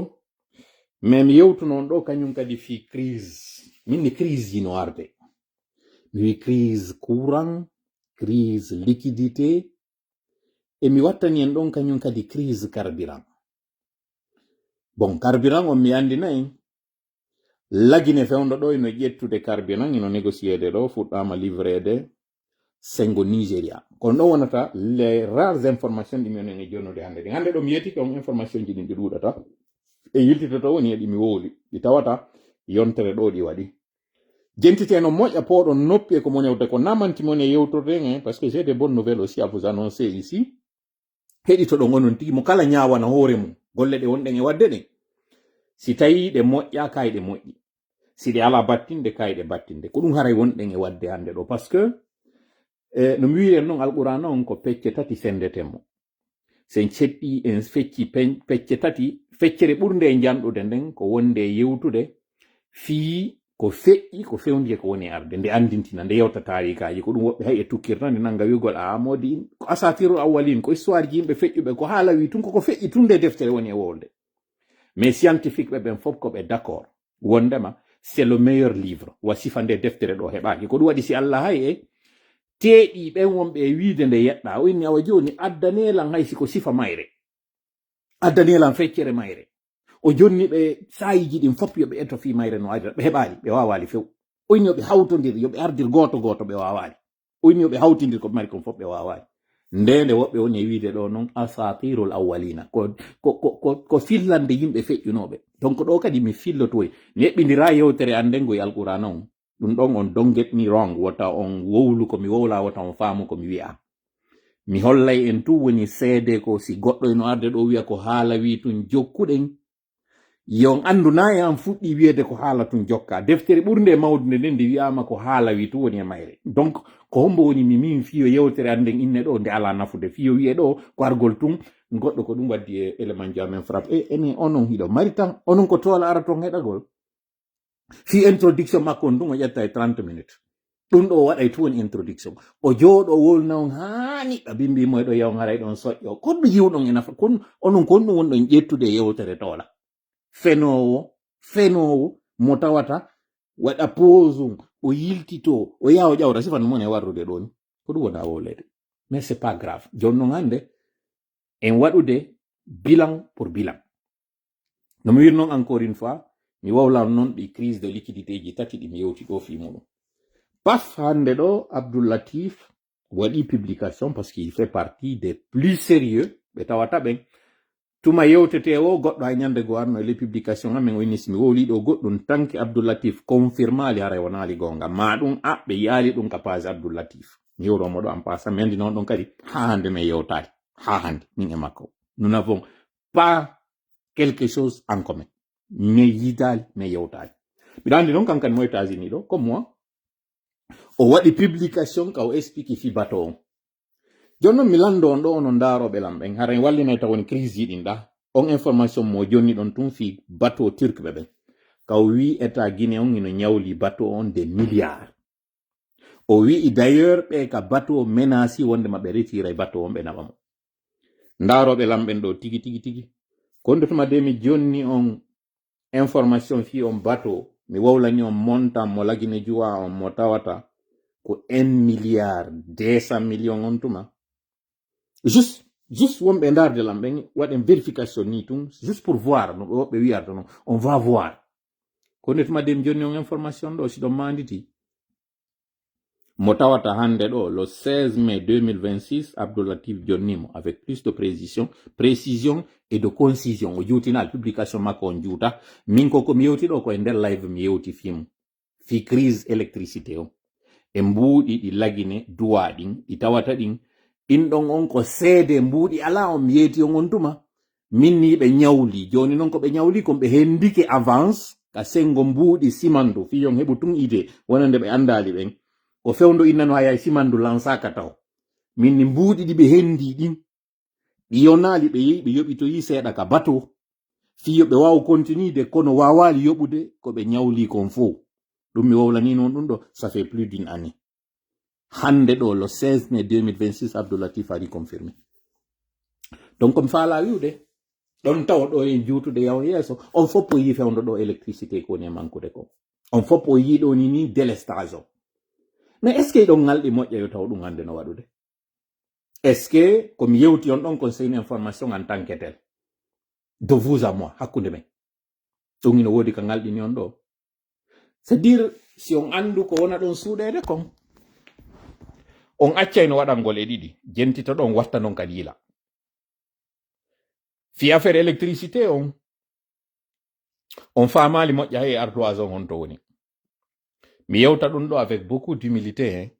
mais mi yewtu noon ɗo kañum kadi fi crise minni crise ji no arde mi wi crise courant crise liquidité e mi wattani en ɗon kañum kadi crise carburant bon carburant on mi andina en lagine fewnɗo ɗo ino ƴettude carburant ino négociede ɗo fuɗɗama livrede sengo Nigeria kono ɗon wonata les rares informations ɗi minen e jonnude hannde ɗi hannde ɗo mi yeti on information ji ɗin ɗi ɗuɗata e yiltitoto woni e ɗi mi wowli ɗi tawata yontere ɗo ɗi waɗi jentiteno moƴƴa poɗon noppi e ko moñewte ko namantimoon e yewtorde parce que j'ai des bonnes nouvelles aussi à vous annoncer ici heɗitoɗon onon tigi mo kala ñawana hoore mum golle ɗe wonɗen e wadde ɗen si tawi ɗe moƴƴa kayɗe moƴƴi si ɗe ala battinde kayɗe battinde ko ɗum haray wonɗen e wadde hannde ɗo par ce que no mi wiren noon alqurana on ko pecce tati sendetemo sen ceɗɗi en fecci pecce tati feccere ɓurde e janɗude nden ko wonde e yewtude fii ko feƴƴi ko fewndi ko woni arde nde andintina nde yewta tarikaji ko ɗum woɓɓe hay e tukkirta nde nanga wigol a modi ko asatirul awwalin ko histoire ji yimɓe feƴƴuɓe ko haala wi tun koko feƴƴi tun nde deftere woni e wolde mais scientifique ɓe ɓen fof ko ɓe d'accord wondema c'est le meilleur livre wasifa nde deftere ɗo heɓaki ko ɗum waɗi si Allah hay e teeɗi ɓen wonɓe e wiide nde yeɗɗa o inni awa joni addanelan hay siko sifa mayre addanelan feccere mayre o jonni ɓe sayiji ɗin fof yoɓe etto fi mayre no adira ɓe heɓali ɓe wawali few o inni yoɓe hawtodir yoɓe ardir goto goto ɓe wawali o inni yoɓe hawtidir ko mari kon fof ɓe wawali ndende woɓɓe woni e wiide ɗo noon asatirul awwalina ko fillande yimɓe feƴƴunoɓe donc ɗo kadi mi fillotoy neɓɓidira yewtere anden goye alqurana on ɗum ɗon on don't get me wrong wota on wowlu ko mi wowla wota on faamu ko mi wi'a mi hollay en tu woni seede ko si goɗɗo no arde ɗo wi'a ko haala wi tun jokkuɗen yon andu na e an fuɗɗi wiyede ko haala tun jokka deftere ɓurde mawdude nden nde wiyama ko haala wi tu woni e mayre donc ko hombo woni mi min fiyo yewtere anden inne ɗo nde ala nafude fiyo wiye ɗo ko argol tun goɗɗo ko ɗum waddi e élément jamen frappe e ene onon hiɗo mari tan onon ko toola ara ton heɗagol fi introduction makko on ɗum o ƴetta e 30 minutes ɗum ɗo waɗay tu woni introduction o jooɗo wolna on haani ɗa bimbimo ɗo yaw haray ɗon soƴƴo konɗo yiwɗon e nafa kon onon kon ɗum wonɗon ƴettude yewtere toola fenowo mo tawata waɗa pause o yiltito o yaha o ƴawra sifan mon e warrude ɗo ni ko ɗum wona wolede mais c'est pas grave joni noon hannde en waɗude bilan pour bilan no mi wir noon encore une fois mi wowlan noon ɗi crise de liquidité ji tati ɗi mi yewti ɗo fi muɗum paf hannde ɗo Abdoul Latif waɗi publication parce qu'il fait partie des plus sérieux ɓe tawata ɓen tuma yewtete o goɗɗo hay ñande go arno les publication amen o inismi woli ɗo goɗɗum tanki Abdoulatif confirma ali haray wonali gonga ma ɗum ɓe yaali ɗum ka page Abdoulatif mi yewromo ɗo en passant mi andi noon ɗon kadi ha hande min yewtali ha hande min e makko nous n'avons pas quelque chose en commun mi yidali mi yewtali mbiɗa andi noon kankani mo États-Unis ɗo comme moi o waɗi publication ka o explique fi bateau on joni noon mi lando on ɗo ono ndaroɓe lam ɓen haren wallinay taw woni crise yiɗin ɗa on information mo jonni ɗon tun fi bateau turc ɓe ɓen ka o wi état Guinée on ino ñawli bateau on des milliards o wi d'ailleurs ɓe ka bateau menasi wonde maɓe retira bateau on ɓe naɓamo ndaroɓe lam ɓen ɗo tigi tigi tigi kondotuma de mi jonni on information fi on bateau mi wowlani on montant mo lagine juwa on mo tawata ko 1 milliard 200 millions on tuma juste wonɓe ndarde lam ɓen waɗen vérification ni tun juste pour voir no woɓɓe wiyarta non on va voir kono tuma de mi jonni on information ɗo si ɗon manditi mo tawata hande ɗo le 16 mai 2026 Abdoulatif jonnimo avec plus de précision et de concision o juutinal publication makko on juuta min ko mi yewti ɗo koye nder live mi yewti film fi crise électricité o e mbuuɗi ɗi lagine duwa ɗin ɗi tawata ɗin ɗinɗon on ko seede mbuuɗi ala on mi yeeti on tuma min ni ɓe ñawli joni noon ko ɓe ñawli kon ɓe hendike avance ka sengo mbuuɗi simandu fiyon heɓu tun ide wonande ɓe andali ɓen o fewndo innano hayay simandu lansaka taw min ni mbuuɗi ɗi ɓe hendi ɗin ɗi yonali ɓe yehi ɓe yoɓitoyi seeɗa ka bateau fiyo ɓe wawa continuide kono wawali yoɓude ko ɓe ñawli kon fo ɗum mi wowlani noon ɗum ɗo ça fait plus d'une année hande ɗo le 16 mai 2026 Abdoulatif ari confirmé donc comme faala wiwde ɗon tawa ɗo en juutude yaw yeeso on fof o yi fewndo ɗo électricité ko woni e mankude ko on fof o yi ɗo ni délestage o mais est ce que ɗon ngalɗi moƴƴa yo taw ɗum hande no waɗude est ce que komi yewti on ɗon conseil une information en tant que tel de vous à moi hakkunde men ɗum ino woodi ka ngalɗini on ɗo c'est à dire si on andu ko wona ɗon suuɗede kon on accay no waɗangol e ɗiɗi jentita ɗon watta non kadi yila fi affaire électricité on famali moƴƴa e ardoise on to woni mi yewta ɗum ɗo avec beaucoup d'humilité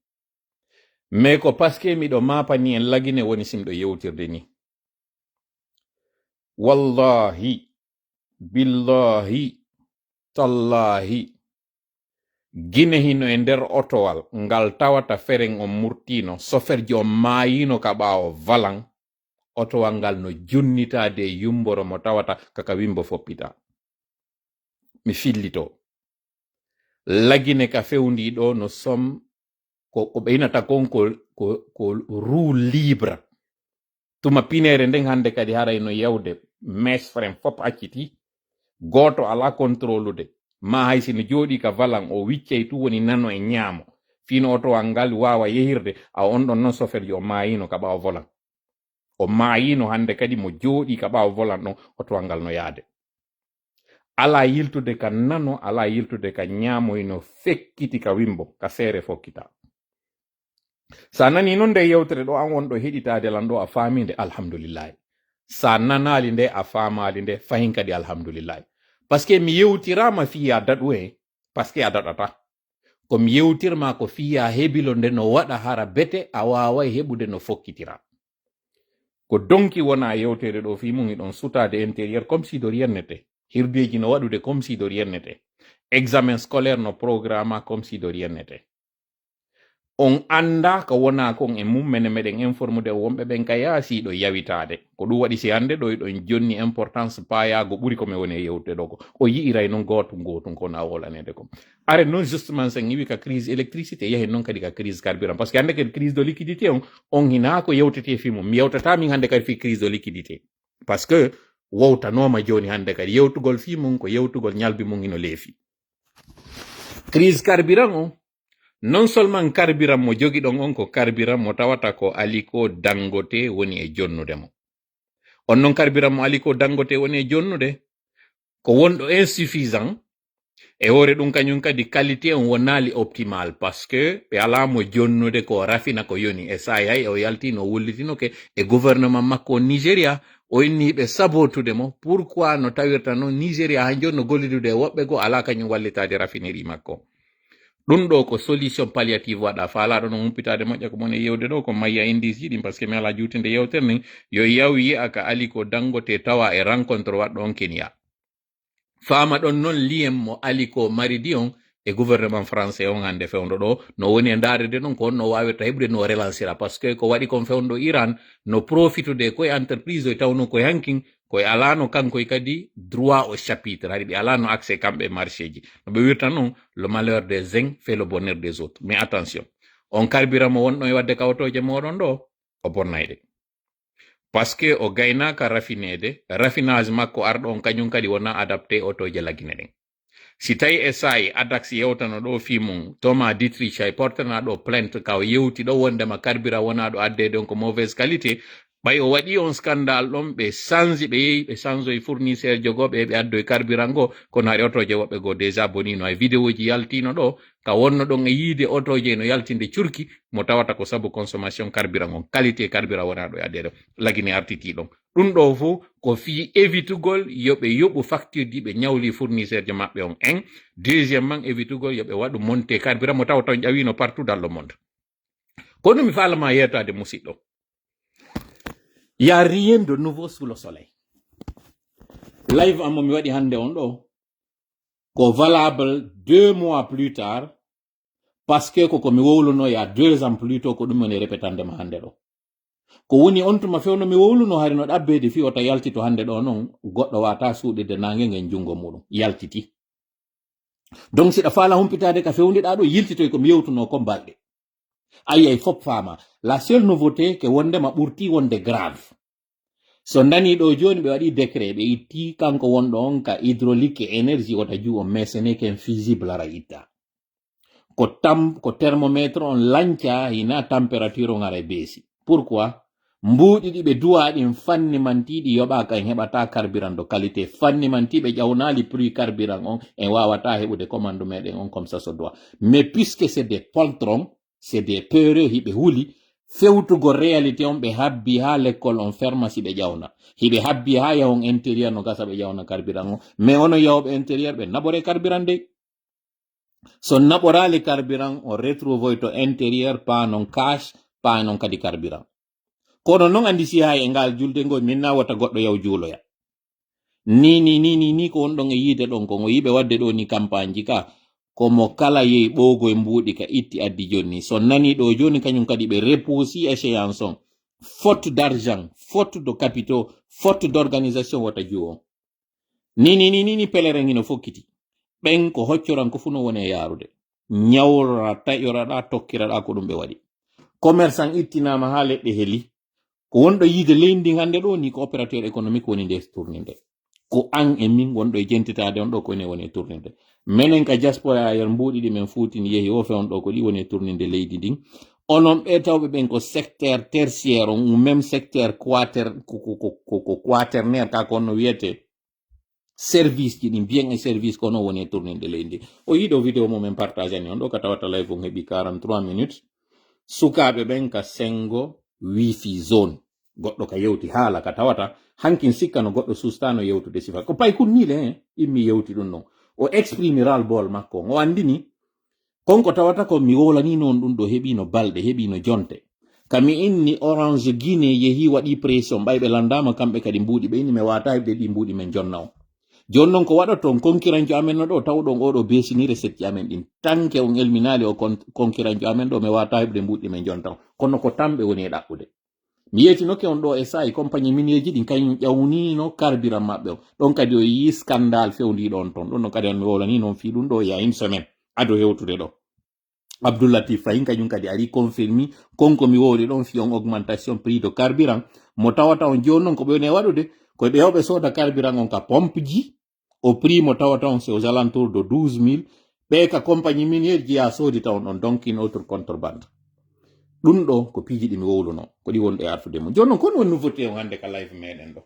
mais ko parce que miɗo mapani en lagine woni simɗo yewtirde ni wallahi billahi tallahi Guinée hino e nder otowal ngal tawata feren on murtino soferji on maayino ka ɓaawo valan otowal ngal no junnitade yumboro mo tawata kaka wimbo foppita mi fillito lagine ka fewndi ɗo no som ko ɓeynata kon ko roue libre tuma pinere nden hande kadi haray no yewde mes frem fop acciti goto ala contrôlude ma hay sino jooɗi ka valan o wiccey tu woni nano e ñaamo fino otowal ngal wawa yehirde a on ɗon noon soferji o maayino ka ɓaawo volan o maayino hande kadi mo jooɗi ka ɓaawo volan ɗon otowal ngal no yaade ala yiltude ka nano ala yiltude ka ñaamo ino fekkiti ka wimbo ka seere fokkita sa nani noon nde yewtere ɗo an wonɗo heɗitade lan ɗo a faaminde alhamdulillahi sa nanali nde a faamali nde fayin kadi alhamdulillahi par ce que mi yewtirama fiya daɗu he par ce que a daɗata ko mi yewtirma ko fiya heɓilo nde no waɗa hara bete a wawai heɓude no fokkitira ko donki wona yewtere ɗo fi mum iɗon sutade intérieur comme si de rien n'était hirdeji no waɗude comme si de rien n'était examen scolaire no programme comme si de rien n'était on anda ko wona kon e mummene meɗen informude wonɓe ɓen ka yaasi ɗo yawitade ko ɗum waɗi si hande ɗo ɗon jonni importance payago ɓuri komi woni e yewtude ɗo ko o yi'iray noon gotum ko na wolanede kom are noon justement sen iwi ka crise électricité yahen noon kadi ka crise carburant par ce que hande kadi crise de liquidité on hina ko yewtete fi mum mi yewtata min hande kadi fi crise de liquidité par ce que wowtanoma joni hande kadi yewtugol fi mum ko yewtugol ñalbi mum ino leefi crise carburant non seulement carburant mo jogi ɗon on ko carburant mo tawata ko Aliko Dangote woni e jonnude mo on non carburant mo Aliko Dangote woni e jonnude ko wonɗo insuffisant e wore ɗum kañum kadi qualité on wonali optimal parce que ɓe alamo jonnude ko rafina ko yoni e sa hay o yaltino wullitino ke e gouvernement makko Nigeria o inni ɓe sabotude mo pourquoi no tawirta noon Nigeria ha joni no gollidude e woɓɓe go ala kañum wallitade raffinerie makko ɗum ɗo ko solution palliative waɗa faalaɗo no humpitade moƴƴa ko mon e yewde ɗo ko mayya indice jiɗi par ce que mi ala jutinde yewtere nden yo yaw yi'a ka aliko dangote tawa e rencontre waɗɗo on Kenya fama ɗon noon liyem mo aliko maridi on e gouvernement français on hande fewndo ɗo no woni e ndaarede ɗon ko on no wawirta heɓude no relancera par ce que ko waɗi kon fewndo Iran no profitude koye entreprise o tawno koye hankin koye alano kankoye kadi droit au chapitre haɗi ɓe alano accès kamɓe marché ji no ɓe wirta noon le malheur des uns fait le bonheur des autres mais attention on carburant mo wonɗon e wadde kawtoje moɗon ɗo o bonnayɗe parce que o gaynaka raffinede raffinage makko arɗo on kañum kadi wona adapté otoje lagine ɗen si tawi e sayi adax yewtano ɗo fimum Thomas Dietrich ay portana ɗo plainte ka o yewti ɗo wondema carburant wona ɗo addede on ko mauvaise qualité ɓay o waɗi on scandale ɗon ɓe change ɓe yehi ɓe change e fournisseur jogoɓe ɓe addo e carburant go kono haɗi otoje woɓɓe go déjà bonino e vidéo ji yaltino ɗo ka wonno ɗon e yiide otoje no yaltinde curki mo tawata ko sabu consommation carburant on qualité carburant wona ɗo e addede lagine artiti ɗon ɗum ɗo fo ko fi évitugol yoɓe yoɓu facture ji ɓe ñawli fournisseur je maɓɓe on en deuxièmement évitugol yoɓe waɗu monté carburant mo tawa ton ƴawino partout dans le monde kono mi falama yettade musidɗo y a rien de nouveau sous le soleil live amo mi waɗi hande on ɗo ko valable 2 mois plus tard parce que koko mi wowluno ya 2 ans plus tôt ko ɗum woni répétandema hande ɗo ko woni on tuma fewno mi wowluno hari no ɗabbede fi ota yaltito hande ɗo noon goɗɗo wata suuɗide nangue ngen jungo muɗum yaltiti donc siɗa faala humpitade ka fewndiɗa ɗo yiltitoy komi yewtuno ko balɗe ayay fop fama la seule nouveauté ke wondema ɓurti wonde grave so dani ɗo joni ɓe waɗi décret ɓe itti kanko wonɗo on ka hydraulique et énergie wota ju on mais ce n'est qu'un fusible ara itta ko thermométre on lanca hina température on ara beesi pourquoi mbuuɗi ɗi ɓe duwaɗin fannimantiɗi yoɓaka en heɓata carburant de qualité fannimantiɓe ƴawnali prix carburant on en wawata heɓude commande meɗen on comme ça so doit mais puisque c'est des poltrons c'est des peureux hiɓe huuli fewtugo réalité on ɓe habbi ha l'école on pharmacie ɓe ƴawna hiɓe habbi ha yahon intérieur no gasa ɓe ƴawna carburant on mais ono yawɓe intérieur ɓe naɓore carburant de so naɓorali carburant on retrouve to intérieur pa non cash pa non kadi carburant kono non andi si hay e ngal julde ngol min na wata goɗɗo yaw juuloya ni ko on ɗon e yiide ɗon ko o yiɓe wadde ɗo ni campagne ji ka komo kala yehi ɓoogo e mbuuɗi ka itti addi jonni so nani ɗo joni kañum kadi ɓe repoussi échéance on faute d'argent faute de capitaux faute d'organisation wata juu on ni pelerin hino fokkiti ɓen ko hoccoran ko fu no woni e yaarude ñawrora taƴoraɗa tokkiraɗa ko ɗum ɓe waɗi commerçant ittinama ha leɗɗe heli ko wonɗo yiide leydi hande ɗo ni ko opérateur économique woni nde tourninde ko an e min wonɗo e jentitade on ɗo ko ene woni e tourninde menen ka diaspora yer mbuuɗi ɗi men fuutini yehi o fewn ɗo ko ɗi woni e tourninde leydi ndin onon ɓe tawɓe ɓen ko secteur tertiaire on ou même secteur ko quaternaire ka ko no wiyete service ji ɗi mbiyen e service kono woni e tourninde leydi o yiɗo vidéo momen partage ani on ɗo ka tawata live on heɓi 43 minutes sukaɓe ɓen ka sengo wifi zone goɗɗo ka yewti haala ka tawata hankin sikka no goɗɗo sustano yewtude sifa ko pay kunnile immi yewti ɗum non o exprimiral bol makko o andini konko tawata ko mi wolani noon ɗum ɗo heɓino balɗe heɓino jonte kami inni Orange Guinée yehi waɗi pression ɓayɓe landama kamɓe kadi mbuuɗi ɓe inni mi wata heɓde ɗi mbuuɗi men jonna o joni noon ko waɗata on konkiranjo amen no ɗo tawɗon oɗo besini recette ji amen ɗin tanke on elminali o konkiranjo amen ɗo mi wata heɓde mbuuɗi men jonta o kono ko tamɓe woni e ɗaɓɓude mi yetinoke on ɗo e sayi compagnie minieji ɗin kañum ƴawnino carburant maɓɓe o ɗon kadi o yi scandale fewdiɗo on toon ɗon no kadi on mi wolani noon fi ɗum ɗo ya une semaine ado hewtude ɗo Abdoulatif Fayin kañum kadi ari confirmi konko mi wowli ɗon fi on augmentation prix de carburant mo tawata on joni noon ko ɓe woni e waɗude koye ɓe hewɓe soda carburant on ka pompe ji au prix mo tawata on c'est aux alentours de 12 000 ɓe ka compagnie minière ji ya soodi taw on donc une autre contrebande ɗum ɗo ko piiji ɗi mi wowluno ko ɗi wonɗe artude mum joni noon kono woni nouveauté on hande ka live meɗen ɗo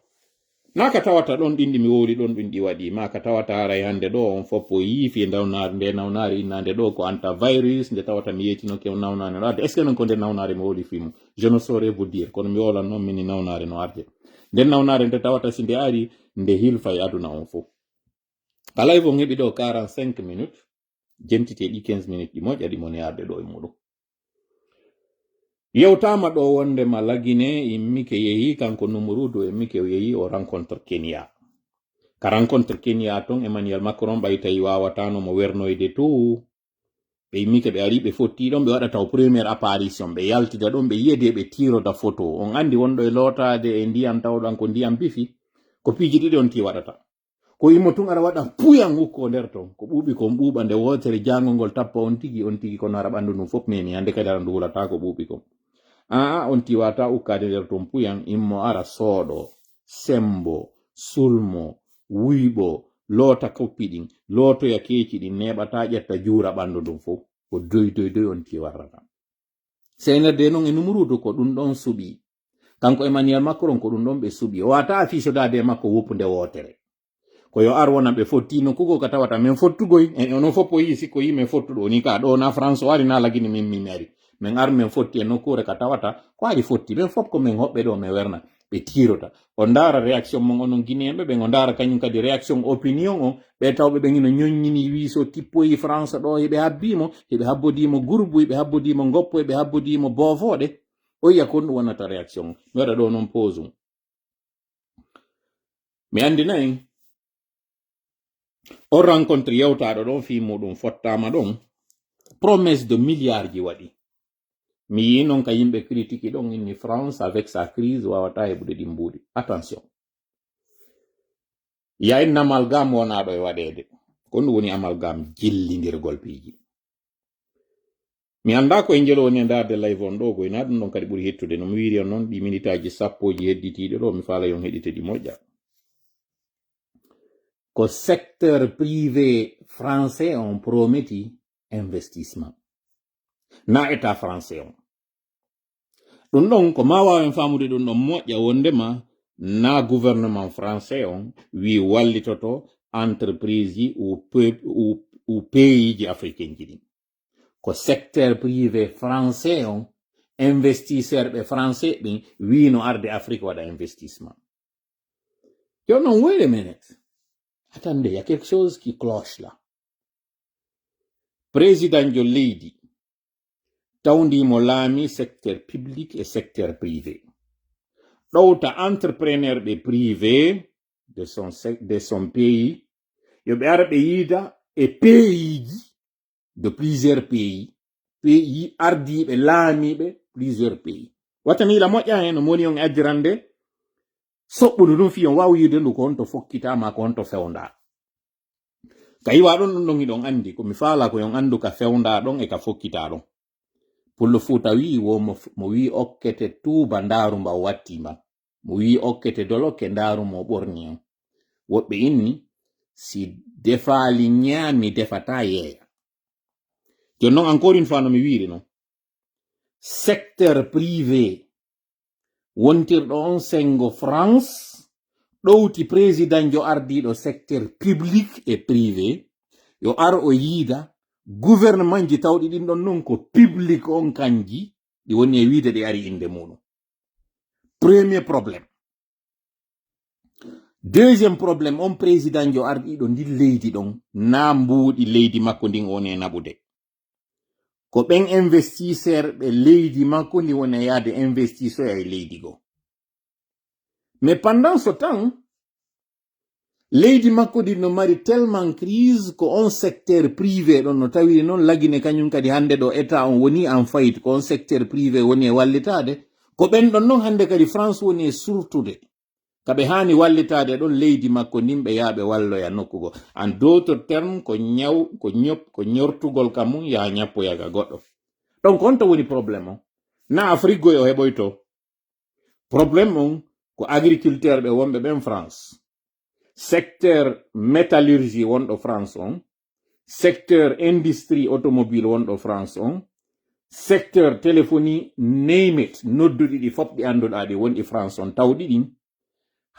na ka tawata ɗon ɗin ɗi mi wowli ɗon ɗin ɗi waɗi ma ka tawata haray hande ɗo on foppo yiifi nawnare nde nawnare innande ɗo ko antavirus nde tawata mi yetinoke nawnare no arde est ce que non ko nde nawnare mi wowli fimo je ne saurais vous dire kono mi wolan noon mini nawnare no arde nden nawnare nde tawata si nde ari nde hilfa e aduna on fof kala e fo heɓi ɗo 45 minutes jentite ɗi 15 minutes ɗi moƴƴa ɗi moni arde ɗo e muɗum yewtama ɗo wonde ma lagine immike yehi kanko numurudu immike yehi o rencontre Kenya ka rencontre Kenya ton Emmanuel Macron ɓay tawi wawatano mo wernoyde to ɓe immike ɓe ari ɓe fotti ɗon ɓe waɗa taw premiére apparition ɓe yaltida ɗon ɓe yiyede ɓe tiroda photo on andi wonɗo e lotade e ndiyam tawɗan ko ndiyam bifi ko piiji ɗiɗi on ti waɗata ko immo tun ara waɗa puyan hukko nder ton ko ɓuuɓi kon ɓuuɓa nde wotere jangol ngol tappa on tigi kono ara ɓandu ɗum fof memi hande kadi ara ndu wulata ko ɓuuɓi kon on tiwata ukkade nder ton puyan immo ara sooɗo sembo sulmo wuyɓo loota koppi ɗin lootoya keeci ɗin neɓata ƴetta juura ɓandu ɗum fof ko doy on tiwarrata seynerde noon e numurudu ko ɗum ɗon suɓi kanko Emmanuel Macron ko ɗum ɗon ɓe suɓi o wata affichodade makko woppude wotere ko yo ar wona ɓe fottino kugo ka tawata min fottugoy en onon fof o yi sikko yi min fottuɗo ni ka ɗo na France o ari na lagini min ari min ar min fotti e nokkure ka tawata ko ari fotti ɓen fof ko min hoɓɓe ɗo min werna ɓe tirota o ndara réaction mon onon guinéenɓe ɓen o ndara kañum kadi réaction opinion o ɓe tawɓe ɓen ino ñoññini wiiso tippoyi France ɗo heɓe habbimo heɓe habbodimo gurbu heɓe habbodimo goppo heɓe habbodimo bofoɗe o yiya kon ɗum wonata réaction mi waɗa ɗo noon pause mi andinayi on rencontre yewtaɗo ɗon fi muɗum fottama ɗon promesse de milliards ji waɗi mi yi noon ka yimɓe critique ɗon inni France avec sa crise wawata heɓude ɗi mbuuɗi attention yayin amalgame wonaɗo e waɗede ko ɗum woni amalgame jillidirgol piiji mi anda ko e jelo woni e darde live on ɗo goyna ɗum ɗon kadi ɓuuri hettude no mi wiri on noon ɗi minitaji sappoji hedditiɗe ɗo mi faala yon heɗite ɗi moƴƴa ko secteur privé français on prometi investissement na état français on ɗum ɗon ko ma wawen famude ɗum ɗon moƴƴa wondema na gouvernement français on wi wallitoto entreprise ji ou pays ji africain ji ɗin ko secteur privé français on investisseur ɓe français ɓin wi no arde Afrique waɗa investissement yo non wait a minute attendez, il y a quelque chose qui cloche là. Président jo leydi tawndimo laami secteur public et secteur privé ɗowta entrepreneur ɓe privé de son pays yo ɓe ara ɓe yiida e pays ji de plusieurs pays ardiɓe laamiɓe plusieurs pays wataniila moƴƴa hen no moni on ajjirande soɓɓudu ɗum fi on wawi yiide ndu ko honto fokkitama ko honto fewnda ka yiwa ɗon ɗum ɗon iɗon andi komi faala ko yon andu ka fewnda ɗon e ka fokkita ɗon pullo fuuta wi mo wi okkete tuuba ndaaru mba o wattima mo wi okkete dolokke ndaaru mo ɓorni on woɓɓe inni si defaali ñaami defata yeeya jon noon encore une fois no mi wiiri noon secteur privé wontirɗo on sengo France ɗowti président jo ardiɗo secteur public et privé yo ar o yiida gouvernement ji tawɗi ɗin ɗon non ko public on kanji ɗi woni e wiide ɗi ari inde muɗum premier problème deuxième problème on président jo ardiɗo ndin leydi ɗon na mbuuɗi leydi makko ndin woni e naɓude ko ɓen investisseur ɓe leydi makko ndi woni e yaade investisseur e leydi go mais pendant ce temps leydi makko ndi no mari tellement crise ko on secteur privé ɗon no tawiri noon lagine kañum kadi hande ɗo état on woni en faillite ko on secteur privé woni e wallitade ko ɓen ɗon noon hande kadi France woni e surtude kaɓe hani wallitade ɗon leydi makko ndin ɓe yaaɓe walloya nokkugo en d'autres termes ko ñortugol kam mum ya ñappoyaga goɗɗo donc on to woni probléme o na Afrique goy o heɓoyto probléme on ko agriculteur ɓe wonɓe ɓen France secteur métallurgie wonɗo France on secteur industrie automobile wonɗo France on secteur téléphonie name it nodduɗi ɗi fof ɗi annduɗa ɗi wonɗi France on tawɗi ɗin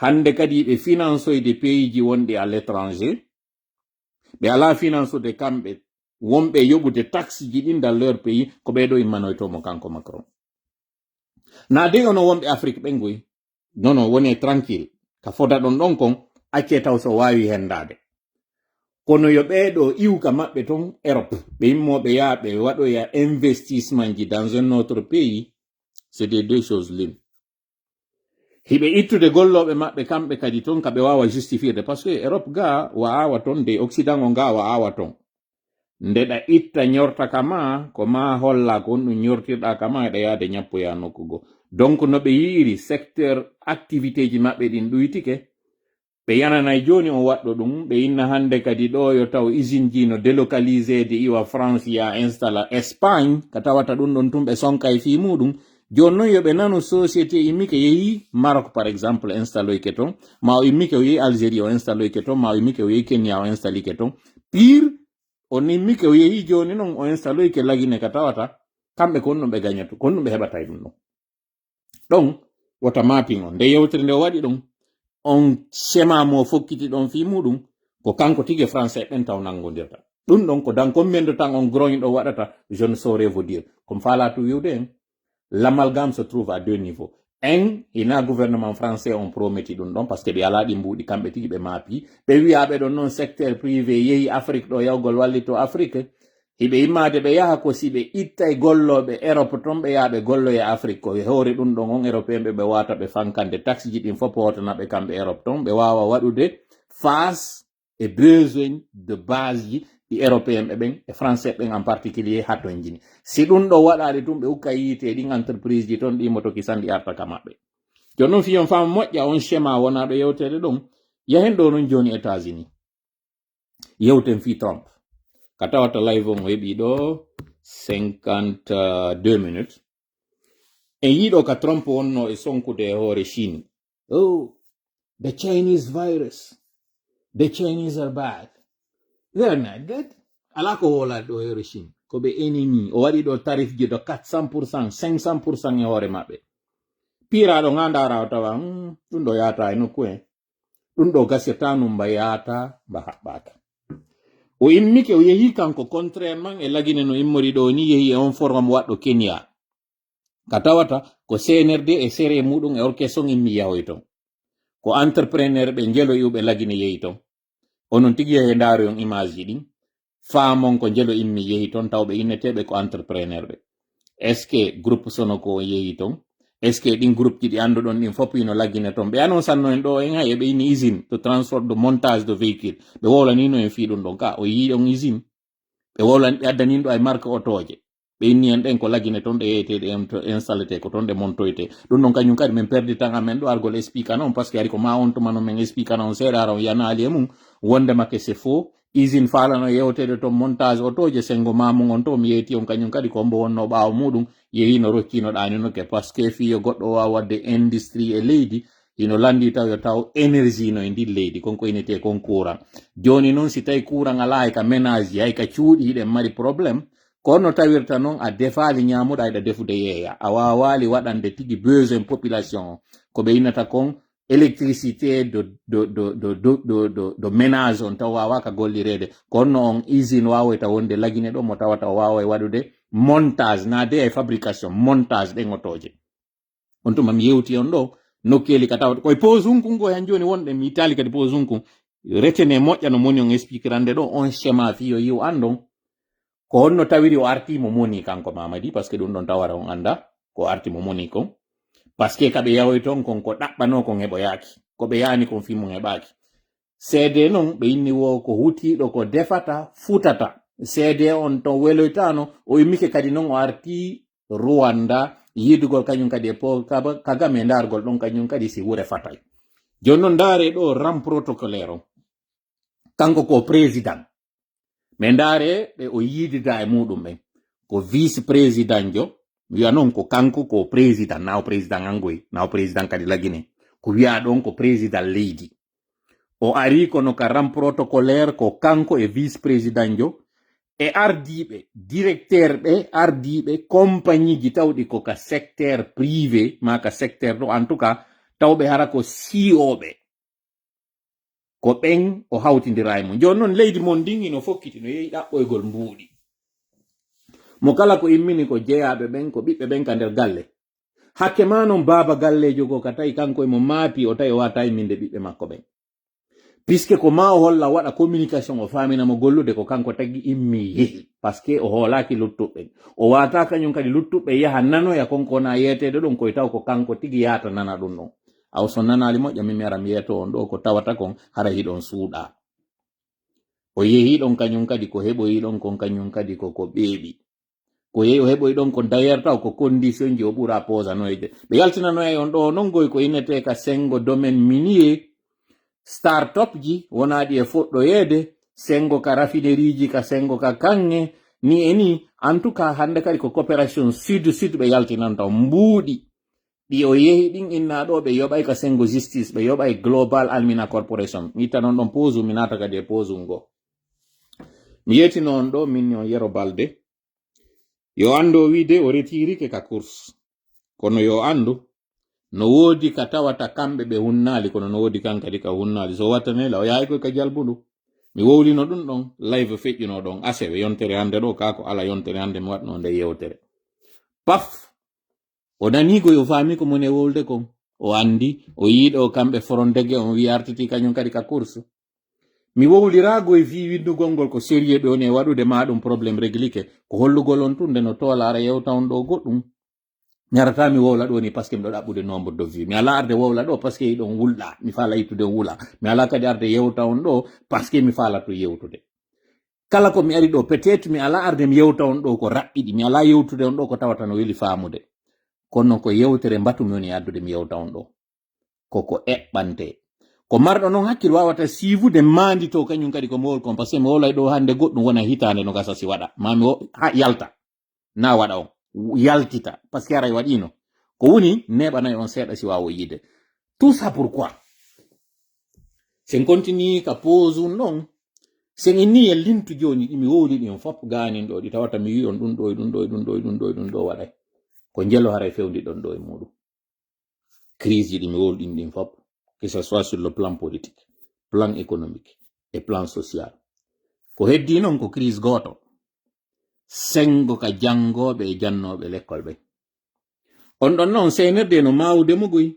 hande kadi ɓe finançoyde pays ji wonɗe à l'étranger ɓe ala finançude kamɓe wonɓe yoɓude taxe ji ɗin dans leur pays ko ɓeɗo immanoytomo kanko Macron na de ono wonɓe Afrique ɓe ngoy non woni tranquille ka foda ɗon kon acce taw so wawi hendade kono yo ɓeɗo iwka maɓɓe ton Europe ɓe immoɓe yaa ɓe waɗoya investissement ji dans un autre pays c'est des deux choses l'une hiɓe ittude golloɓe maɓɓe kamɓe kadi ton kaɓe wawa justifierde parce que Europe ga wa awa ton de Occident o nga wa awa ton ndeɗa itta ñorta kama ko ma holla ko on ɗum ñortirɗa kama eɗa yaade ñappoya nokkugo donc no ɓe yiiri secteur activité ji maɓɓe ɗin ɗuytike ɓe yananay joni on waɗɗo ɗum ɓe inna hande kadi ɗo yo taw usine ji no délocalisé de iwa France ya installa Espagne ka tawata ɗum ɗon tum ɓe sonka e fi muɗum joni noon yoɓe nanu société immike yeehi Maroc par exemple installoyke ton ma o immike o yeehi Algérie o installoyke ton ma o immike o yeehi Kenya o installike ton pire on immike o yeehi joni noon o installoyke lagine ka tawata kamɓe kon ɗum ɓe gagnatu kon ɗum ɓe heɓatay ɗum ɗon ɗon wota mapping on nde yewtere nde o waɗi ɗon on schéma mo fokkiti ɗon fi muɗum ko kanko tige français ɓen taw nangodirta ɗum ɗon ko dan combien tan on grogne ɗo waɗata je ne saurais vous dire comme fala to wiwde en l'amalgame se trouve à deux niveaux ina gouvernement français on prometi ɗum ɗon parce que ɓe ala ɗi mbuɗi kamɓe tigi ɓe maapi ɓe wiyaɓe ɗon noon secteur privé yehi Afrique ɗo yawgol wallito Afrique hiɓe immade ɓe yaha ko si ɓe ittay golloɓe Europe ton ɓe yaha ɓe golloye Afrique ko hoore ɗum ɗon on européen ɓe wata ɓe fankande taxe ji ɗin fof hotanaɓe kamɓe Europe ton ɓe wawa waɗude face et besoin de base ji ɗi européen ɓe ɓen e français ɓen en particulier ha ton jini si ɗum ɗo waɗade tum ɓe hukka yiite ɗin entreprise ji ton ɗimo to kisan ɗi arta ka maɓɓe joni noon fiyon fama moƴƴa on schéma wonaɗo yewtede ɗon yahen ɗo noon joni États-Unis yewten fi Trump ka tawata live on o heɓi ɗo 52 minutes en yiɗo ka Trump wonno e sonkude e hoore Chine the Chinese virus the Chinese are bad they're not good ala ko wolade ɗo hoore Chine ko ɓe ennemi o waɗi ɗo tarif ji ɗo 400% 500% e hoore maɓɓe piraɗo nga ndara o tawa ɗum ɗo yata e nokku en ɗum ɗo gasirta num mba yata mba haɓɓata o immike o yehi kanko contrairement e lagine no immori ɗo ni yehi e on forum waɗɗo Kenya ka tawata ko CNRD e sere muɗum e orchestre immi yahoy ton ko entrepreneur ɓe jelo iwɓe lagine yehi ton onon tigi yehe ndaaro yon image ji ɗin faamon ko jelo immi yehi ton tawɓe inneteɓe ko entrepreneur ɓe est ce que groupe Sonoko o yehi ton est ce que ɗin groupe ji ɗi anduɗon ɗin fof ino laggine ton ɓe anon sanno en ɗo en hay ɓe inni usine de transport de montage de véhicule ɓe wowlanino en fi ɗum ɗon ka o yi ɗon usine ɓe wowlan ɓe addanin ɗo ay marque otoje ɓe inni en ɗen ko laggine ton ɗe yeyeteɗe installete ko ton ɗe montoyte ɗum ɗon kañum kadi min perdi tan amen ɗo argol explique non par ce que ari ko ma on tuma non min explique non seeɗa ara on yanaali e mum wondema que c'est faux usine falano yewtede ton montage otoje sengo mamum on to mi yeyti on kañum kadi ko mbo wonno ɓaawo muɗum yehino rokkino ɗaninoke par ce que fiyo goɗɗo wawa wadde industrie e leydi ino landi taw yo taw énergie no e ndin leydi konko inete kon courant joni noon si tawi courant ala e ka ménage hay ka cuuɗi hiɗen mari probléme kono tawirta noon a defali ñamuɗa eɗa defude yeeya a wawali waɗande tigi besoin population o ko ɓe innata kon électricité do ménage on taw wawaka gollirede kono on usine wawoyta wonde lagine ɗo mo tawata o wawa waɗude montage na de e fabrication montage ɗen otoje on tuma mi yewti on ɗo nokkeli ka tawata koye pose unkungo hen joni wonɗe mi itali kadi pose unku retene moƴƴa no moni on expliquerande ɗo on schéma fiyo yiw andon ko honno tawiri o arti mo moni kanko Mamadi parce que ɗum ɗon tawara on anda ko arti mo moni kon parce que kaɓe yahoy ton kon ko ɗaɓɓano kon heɓoyaki ko ɓe yani kon fi mum heɓaki seede noon ɓe inni wo ko hutiɗo ko defata futata seede on ton weloytano o immike kadi noon o arti Rwanda yidugol kañum kadi e Paul Kagame ndargol ɗon kañum kadi si wure fatay joni noon ndaare ɗo ram protocolaire o kanko ko président mais ndaare ɓe o yidida e muɗum ɓen ko vice président jo wiya noon ko kanko ko président naw président angoy naw président kadi lagine ko wiya ɗon ko président leydi o ari kono ka ram protocolaire ko kanko e vice président jo e ardiɓe directeur ɓe ardiɓe compagnie ji tawɗi ko ka secteur privé ma ka secteur ɗo en tout cas tawɓe hara ko siyoɓe ko ɓen o hawtindira e mum. Joni noon leydi mon ndin ino fokkiti no yehi ɗaɓɓoygol mbuuɗi. Mo kala ko immini ko jeyaɓe ɓen ko ɓiɓɓe ɓen ka nder galle. Hakke ma noon baaba gallejo go ka tawi kanko emo maapi o tawi o wata imminde ɓiɓɓe makko ɓen. Puisque ko ma o holla waɗa communication o faminamo gollude ko kanko tagi immi yehi. Parce que o hoolaki luttuɓɓen. O wata kañum kadi luttuɓɓe yaha nanoya konkona yetede ɗon koye taw ko kanko tigi yata nana ɗum ɗon. Aw so nanali moƴƴa mi ara mi yeeto on ɗo ko tawata kon hara hiɗon suuɗa. O yehiɗon kañum kadi ko heɓoyiɗon kon kañum kadi koko ɓeeɓi. Ko yehi o heɓoyiɗon ko dayertaw ko condition ji o ɓura posanoyde. Ɓe yaltinanoya on ɗo non goy ko innete ka sengo domaine minier startup ji wonaɗi e foɗɗoyede sengo ka raffinerie ji ka sengo ka kange ni e ni en tout cas hande kadi ko coopération sud ɓe yaltinanta mbuuɗi ɗi o yehi ɗin inna ɗo ɓe yoɓay ka sengo justice ɓe yoɓay global almina corporation mi itta noon ɗon pose mi nata kadi e pose ngo mi yetino on ɗo min on Yero Balde yo ando wide o retirike ka course kono yo andu no woodi ka tawata kamɓe ɓe hunnali kono no woodi kan kadi ka hunnali so wattanela o yahay koy ka jalbundu mi wowlino ɗum ɗon live feƴƴino ɗon asewe yontere hande ɗo kako ala yontere hande mi waɗno nde yewtere paf o nanigo yo faami ko mone wolde kon o andi o yiiɗo kamɓe forondege on wi artiti kañum kadi ka course mi wowlirago e fi windugol ngol ko sérieux ɓe woni e waɗude ma ɗum probléme réglike ko hollugol on tunde no toolara yewta on ɗo goɗɗum mi arata mi wowla ɗo ni par ce que miɗo ɗaɓɓude nombre de vie mi ala arde wowla ɗo par ce que yiɗon wulɗa mi faala yittude wula mi ala kadi arde yewta on ɗo par ce que mi faala to yewtude kala ko mi ari ɗo peut être mi ala arde mi yewta on ɗo ko raɓɓiɗi mi ala yewtude on ɗo ko tawata no weli faamude kono ko yewtere mbatumi woni addude mi yewta on ɗo koko eɓɓante ko marɗo noon hakkil wawata siivude mandito kañum kadi ko mowol kon par ce que mi wolay ɗo hande goɗɗum wona hitande no gasa si waɗa mami ha yalta na waɗa on yaltita par ce que aray waɗino ko woni neɓanayi on seeɗa si wawo yide tout ça pourquoi sen continue ka pose un ɗon sen inni e lintu joni ɗi mi wowli ɗin fop ganin ɗo ɗi tawata mi wi on ɗum ɗo e ɗum ɗo e ɗum ɗo e ɗum ɗo e ɗum ɗo waɗay ko jelo haray fewndi ɗon ɗo e muɗum crise ji ɗi mi wowliɗin ɗin fop que ce soit sur le plan politique plan économique et plan social ko heddi noon ko crise goto sengo ka jangoɓe e jannoɓe l'école ɓe on ɗon noon seenirde no mawudemo goy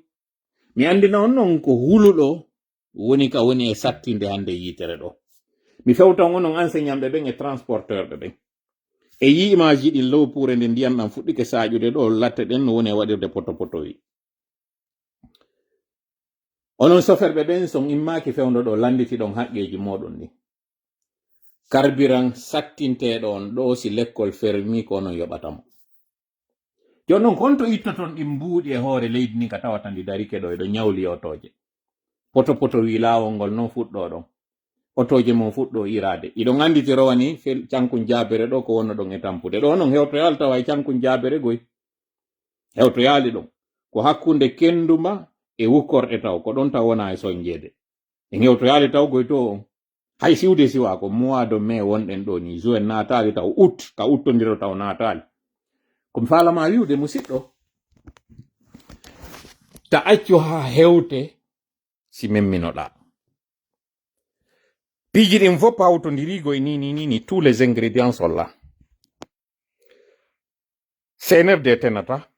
mi andina on noon ko huluɗo woni ka woni e sattinde hande yitere ɗo mi fewtan onon enseignant ɓe ɓen e transporteur ɓe ɓen e yi image ji ɗin low pour nde ndiyam ɗam fuɗɗike saƴude ɗo latte ɗen no woni e waɗirde poto onon soferɓe ɓen son immaki fewndo ɗo landiti ɗon haqqeji moɗon ni carburant sattinteɗo on ɗo si l'école fermi ko onon yoɓatamo joni noon konto ittoton ɗin mbuuɗi e hoore leydi ni ka tawata ndi darike ɗo eɗo ñawli otoje poto wi lawol ngol non fuɗɗo ɗon otoje mon fuɗɗo irade iɗon anditi rowani cankun jabere ɗo ko wonno ɗon e tampude ɗo noon hewtoyal tawa e cankun jabere goy hewtoyali ɗon ko hakkunde kenduma e wukkorɗe taw ko ɗon taw wona e soñjede e hewtoyali taw goy to on hay siwde siwa ko mois de mai wonɗen ɗo ni juin natali taw août ka uttodiro taw natali komi falama wiwde musidɗo ta accu ha hewte si memminoɗa piji ɗin fof hawtodirigo e ni tous les ingrédients sont là CNRD tenata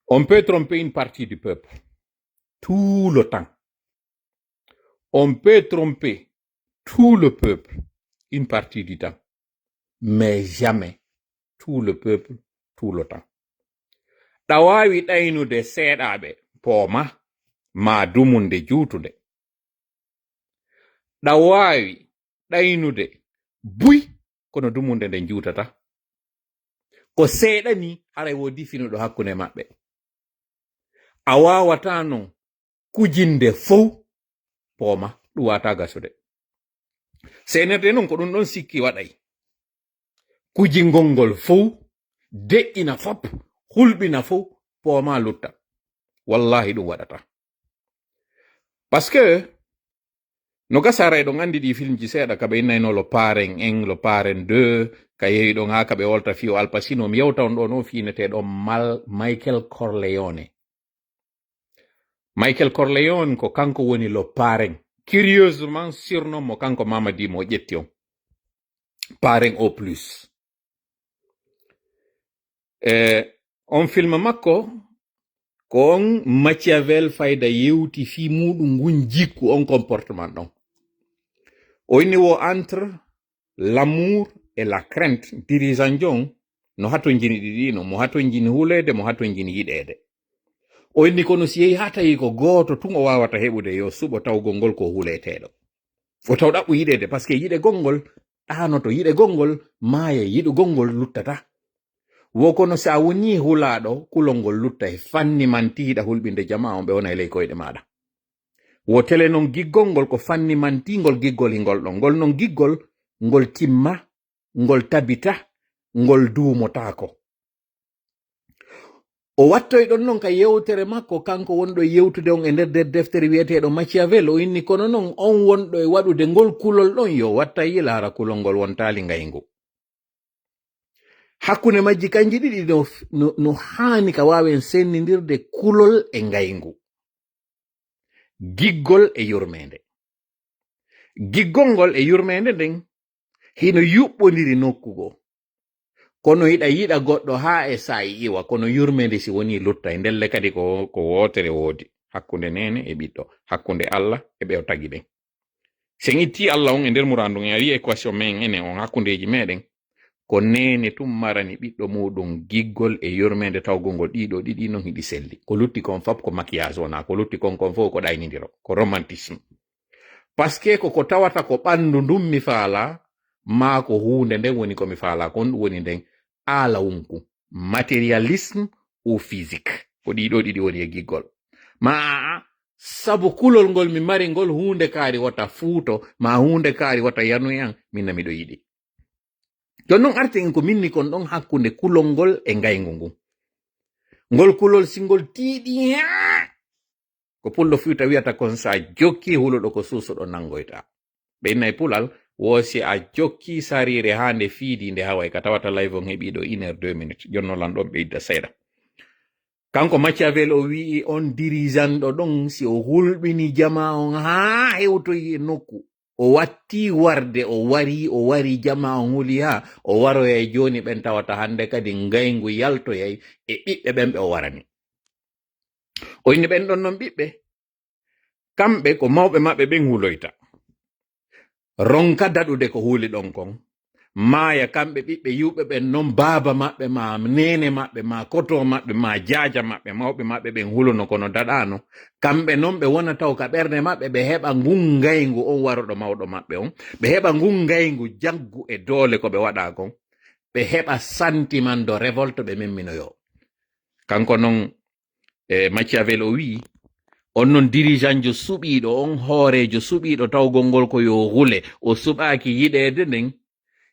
on peut tromper une partie du peuple tout le temps on peut tromper tout le peuple une partie du temps mais jamais tout le peuple tout le temps ɗa wawi ɗaynude seeɗaɓe pooma ma dumunde juutude ɗa wawi ɗaynude buy kono dumunde nde juutata ko seeɗa ni haray wodi finuɗo hakkunde maɓɓe a wawata non kujinde fow pooma ɗum wata gasude CNRD noon ko ɗum ɗon sikki waɗay kujingol ngol fow de'ina fop hulɓina fow pooma lutta wallahi ɗum waɗata parce que no gasara eɗon andi ɗi film ji seeɗa kaɓe innayno le parrain 1 le parrain 2 ka yehi ɗon ha kaɓe wolta fiyo Al Pacino mi yewta on ɗo no fineteɗo Michael Corleone Michael Corleone ko kanko woni lo parrain. Curieusement surnom mo kanko Mamadi mo ƴetti on. Parrain au plus. On film makko ko on Machiavel fayda yewti fi muɗum ngun jikku on comportement ɗon. O inni wo entre l'amour et la crainte dirigeant jon no hato jini ɗiɗino mo hato jini hulede mo hato jini yiɗede. O inni kono si yehi ha tawi ko goto tun o wawata heɓude yo suɓo tawgol ngol ko huleteɗo. O taw ɗaɓɓu yiɗede par ce que yiɗe gongol ɗanoto yiɗe gongol maaye yiɗugol ngol luttata. Wo kono sa woni hulaɗo kulol ngol lutta e fanni man tiiɗa hulɓinde jama on ɓe wona e ley koyɗe maɗa. Wo tele non giggol ngol ko fanni man tigol giggol hingol ɗon ngol non giggol ngol timma ngol tabita ngol duumotako. O wattoy ɗon non ka yewtere makko kanko wonɗo yewtude on e nder deftere wiyeteɗo Machiavel. O inni kono non on wonɗo e waɗude ngol kulol ɗon yo watta yilara kulol ngol wontali ngaygu. Hakkunde majji kanji ɗiɗi no hani ka wawen sennidirde kulol e ngaygu. Giggol e yurmede. Giggol ngol e yurmede nden hino yuɓɓodiri nokkugo. Kono yiɗa goɗɗo ha e sa iwa kono yurmede si woni lutta e ndelle kadi ko wotere woodi hakkunde nene e ɓiɗɗo, hakkunde Allah e ɓe o tagi ɓen. Sen itti Allah on e nder murandu en ari équation men ene on hakkundeji meɗen ko nene tum marani ɓiɗɗo muɗum giggol e yurmede tawgol ngol ɗiɗo ɗiɗi non hiɗi selli. Ko lutti kon fab ko maquillage wona ko lutti kon fof ko ɗaynidiro ko romantisme. Parce que ko tawata ko ɓandu ndum mi faala ma ko hunde nden woni ko mi faala kon ɗum woni nden ala wonku matérialisme ou physique ko ɗiɗo ɗiɗi woni e giggol. Ma sabu kulol ngol mi mari ngol hunde kaari wata fuuto ma hunde kaari wata yanuyan minna miɗo yiɗi. Jon non arti en ko minni kon ɗon hakkunde kulol ngol e ngaygu ngu. Ngol kulol singol tiiɗi ko pullo fuuta wiyata kon sa jokki huluɗo ko suusuɗo nangoyta. Ɓe inna e pulal wosi a jokki sarire ha nde fiidi nde haway ka tawata live on heɓiɗo 1 heure 2 minutes jonno lan ɗon ɓeyda seeɗa. Kanko Machiavel o wi'i on dirigeant ɗo ɗon si o hulɓini jama on ha hewtoyi e nokku o watti warde o wari jama on huli ha o waroyay joni ɓen tawata hande kadi ngaygu yaltoyay e ɓiɓɓe ɓen ɓe o warani. O inni ɓen ɗon non ɓiɓɓe kamɓe ko mawɓe maɓɓe ɓen huloyta ronka daɗude ko huuli ɗon kon maaya kamɓe ɓiɓɓe yuɓɓe ɓen non baaba maɓɓe ma nene maɓɓe ma koto maɓɓe ma jaaja maɓɓe mawɓe maɓɓe ɓen hulono kono daɗano kamɓe non ɓe wona taw ka ɓernde maɓɓe ɓe heɓa ngun ngaygu on waroɗo mawɗo maɓɓe on ɓe heɓa ngun ngaygu jaggu e doole ko ɓe waɗa kon ɓe heɓa sentiment de révolte ɓe memminoyo. Kanko non Machiavel o wi on non dirigeant jo suɓiɗo on hoorejo suɓiɗo tawgol ngol ko yo hule o suɓaki yiɗede nden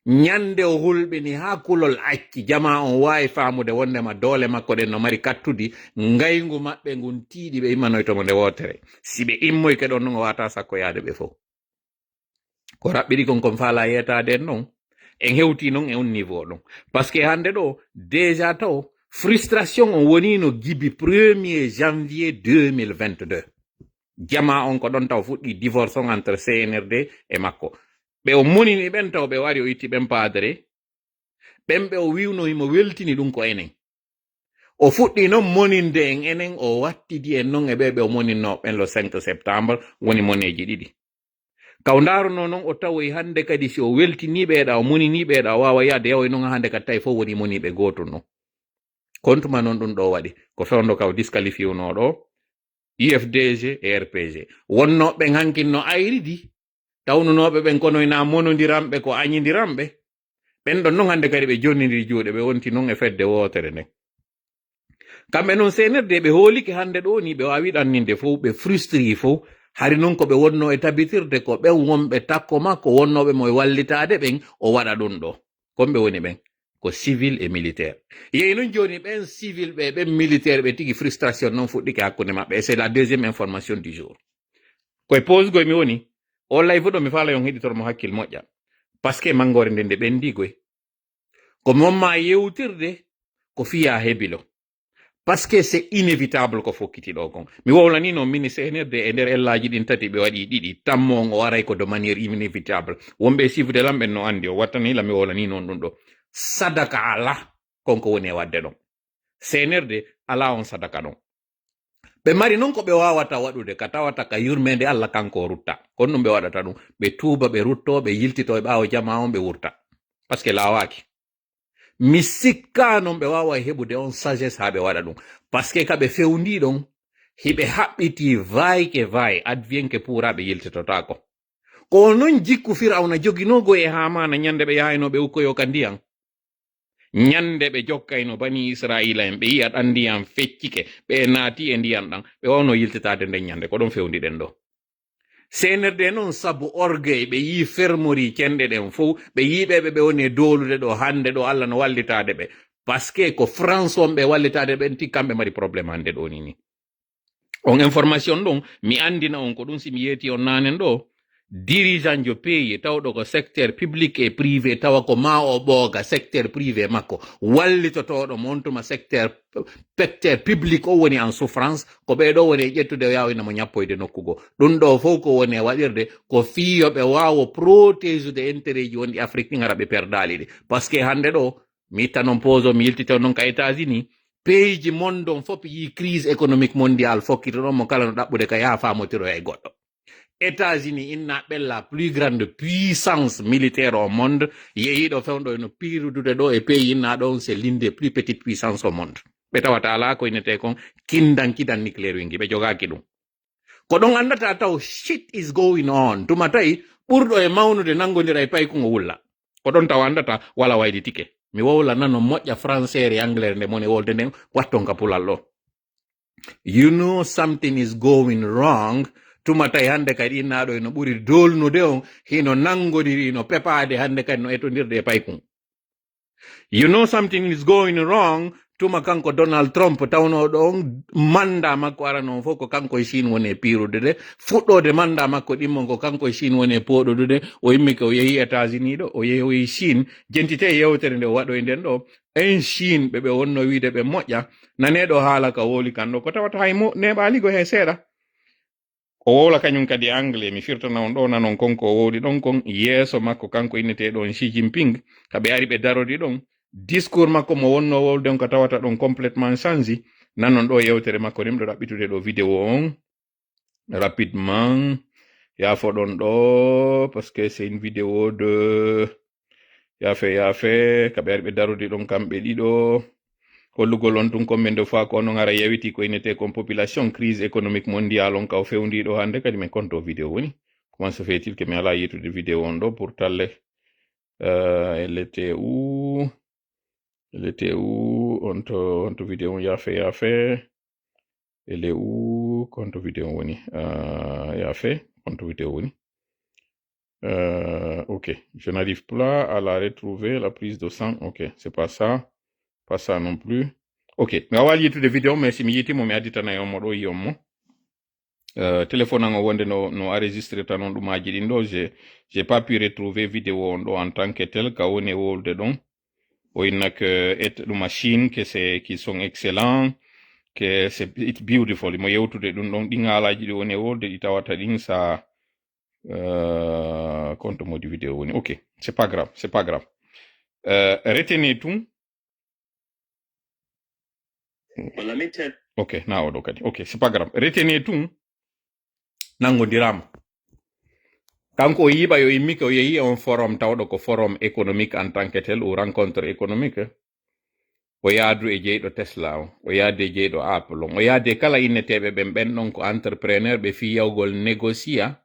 ñande o hulɓini ha kulol acci jama on wawi famude wondema doole makko ɗen no mari kattudi ngaygu maɓɓe ngun tiiɗi ɓe immanoytomo nde wotere si ɓe immoyke ɗon non o wata sakko yaade ɓe fof ko raɓɓiɗi kon faala yetade en non en hewti non e on niveau ɗon par ce que hande ɗo déjà taw frustration on woni no gibi 1er janvier 2022 jama on ko ɗon taw fuɗɗi divorce on entre CNRD e makko ɓe o monini ɓen taw ɓe wari o itti ɓen padre ɓen ɓe o wiwno himo weltini ɗum ko enen o fuɗɗi noon moninde en enen o wattidi en noon e ɓe o moninno ɓen le 5 septembre woni moneji ɗiɗi kaw ndaruno noon o tawoy hande kadi si o weltiniɓeɗa o moniniɓeɗa o wawa yaade yawoy noon hande kadi tawi fof woni moniɓe goto non kontuma noon ɗum ɗo waɗi ko fewndo kaw disqualifié unoɗo UFDG e RPG wonnoɓe hankinno ayridi tawnunoɓe ɓen kono ina monodiranɓe ko añidiranɓe ɓen ɗon noon hande kadi ɓe jonnidiri juuɗe ɓe wonti noon e fedde wotere nden kamɓe noon senerde ɓe hooliki hande ɗo ni ɓe wawi ɗanninde fof ɓe frustri fof hari noon ko ɓe wonno e tabitirde ko ɓen wonɓe takko makko wonnoɓe mo e wallitade ɓen o waɗa ɗum ɗo komɓe woni ɓen ko civil et militaire yeyi noon joni ɓen civil ɓe ɓen militaire ɓe tigi frustration noon fuɗɗike hakkunde maɓɓe et c'est la deuxième information du jour koye pose goye mi woni o live ɗo mi faala yon heɗitormo hakkil moƴƴa par ce que mangore nde nde ɓendigoy ko momma yewtirde ko fiya hebilo parce que c'est inévitable ko fokkitiɗo kon mi wowlani noon mini cnrd e nder ellaji ɗin tati ɓe waɗi ɗiɗi tammo o waray ko de manière inévitable wonɓe sifde lam ɓen no andi o wattanila mi wowlani noon ɗum ɗo sadaka ala konko woni e wadde ɗon cnrd ala on sadaka ɗon ɓe mari noon ko ɓe wawata waɗude ka tawata ka yurmede allah kanko rutta kono ɗum ɓe waɗata ɗum ɓe tuuba ɓe rutto ɓe yiltito e ɓaawo jama on ɓe wurta par ce que lawaki mi sikka non ɓe wawa heɓude on sagesse ha ɓe waɗa ɗum par ce que kaɓe fewndi ɗon hiɓe haɓɓiti vaye ke vaye advien ke pourra ɓe yiltitotako ko non jikku firawna joginogo e hamana ñande ɓe yahayno ɓe ukkoyo ka ndiyam ñande ɓe jokkayno bani israila en ɓe yiya ɗan ndiyam feccike ɓe naati e ndiyam ɗan ɓe wawno yiltitade nden ñande ko ɗon fewndiɗen ɗo cnrd noon sabu orgueil ɓe yi fermori cenɗe ɗen fof ɓe yiɓeɓe ɓe woni dolude ɗo hande ɗo allah no wallitade ɓe par ce que ko france on ɓe wallitade ɓen ti kamɓe mari probléme hande ɗo nini on information ɗon mi andina on ko ɗum si mi yeeti on nanen ɗo dirigeant jo pays tawɗo ko secteur public et privé tawa ko ma o ɓooga secteur privé makko wallitotoɗo montuma secteur public o woni en souffrance ko ɓeɗo woni e ƴettude yawinamo ñappoyde nokkugo ɗum ɗo fof ko woni e waɗirde ko fiyoɓe wawo protége de intérêt ji wonɗi afrique ɗi gara ɓe perdali ɗi par ce que hande ɗo mi itta noon pose mi yiltito noon ka états-unis pays ji mondon fof yi crise économique mondial fokkito ɗon mo kala no ɗaɓɓude ka yafamotiro e goɗɗo États-Unis inna la plus grande puissance militaire au monde yehiɗo fewɗo no pirudude ɗo e pays inna ɗon c'est l'une des plus petites puissances au monde ɓe tawata ala ko inete kon kidan nucléaire wingi ɓe jogaki ɗum ko ɗon andata taw shit is going on tuma tawi ɓurɗo e mawnude nangodira e paykugo wulla ko ɗon taw andata wala wayditike mi wowla nano moƴƴa français e anglais nde mone wolde nden watton ka pulal ɗo you know something is going wrong tuma tawi hande kadi innaɗo eno ɓuri dolnude on hino nangodiri no pepade hande kadi no etondirde e paykun you know something is going wrong tuma kanko Donald Trump tawnoɗo on manda makko arano fof ko kanko e Chine woni e pirude de fuɗɗode manda makko ɗimmon ko kanko e Chine woni e poɗude de o yimmi ko o yehi États-Unis ɗo o yehi Chine jentite yewtere nde o waɗo e nden ɗo en Chine ɓe wonno wiide ɓe moƴƴa naneɗo haala ka woli kanɗo ko tawata hay neɓaligo he seeɗa o wowla kañum kadi anglais mi firtana on ɗo nanon konko o wowli ɗon kon yeeso makko kanko inneteɗon Xi Jinping kaɓe ari ɓe darodi ɗon discours makko mo wonno wolde on ko tawata ɗon complètement changi nanon ɗo yewtere makko nimɗo ɗaɓɓitude ɗo vidéo on rapidement yaafo ɗon ɗo parce que c'est une vidéo de yaafe kaɓe ari ɓe darodi ɗon kamɓe ɗiɗo hollugol on tun komɓe nde fois ko onon ara yewiti ko inete kon population crise économique mondial on kaw fewndiɗo hande kadi min konto vidéo woni comment se fait-il que mi ala yettude vidéo on ɗo pour talle elle était où onto vidéo on yaafe elle est où konto vidéo woni yaafe konto vidéo woni ok je n'arrive pas à la retrouver la prise de sang ok c'est pas ça non plus ok mi wawa yittude vidéo mais si mi yitimo mi additana on mo ɗo yi on mo téléphone an o wonde no enregistré tan on ɗumaji ɗin ɗo j'ai pas pu retrouver vidéo on ɗo en tant que tel ka woni wolde ɗon o inna que ɗum machine que c'est qui sont excellents que c'est it's beautiful mo yewtude ɗum ɗon ɗin haalaji ɗi woni wolde ɗi tawata ɗin sa compte modi vidéo woni ok c'est pas grave retenez tout ok na oɗo kadi ok c'est pas grave retenez tout nangodirama kanko o yiɓa yo immike o yehi on forum tawɗo ko forum économique en tant que tel ou rencontre économique o yaadu e jeyɗo Tesla o yaade e jeyɗo Apple o yaade kala inneteɓe ɓen ɗon ko entrepreneur ɓe fi yawgol négocia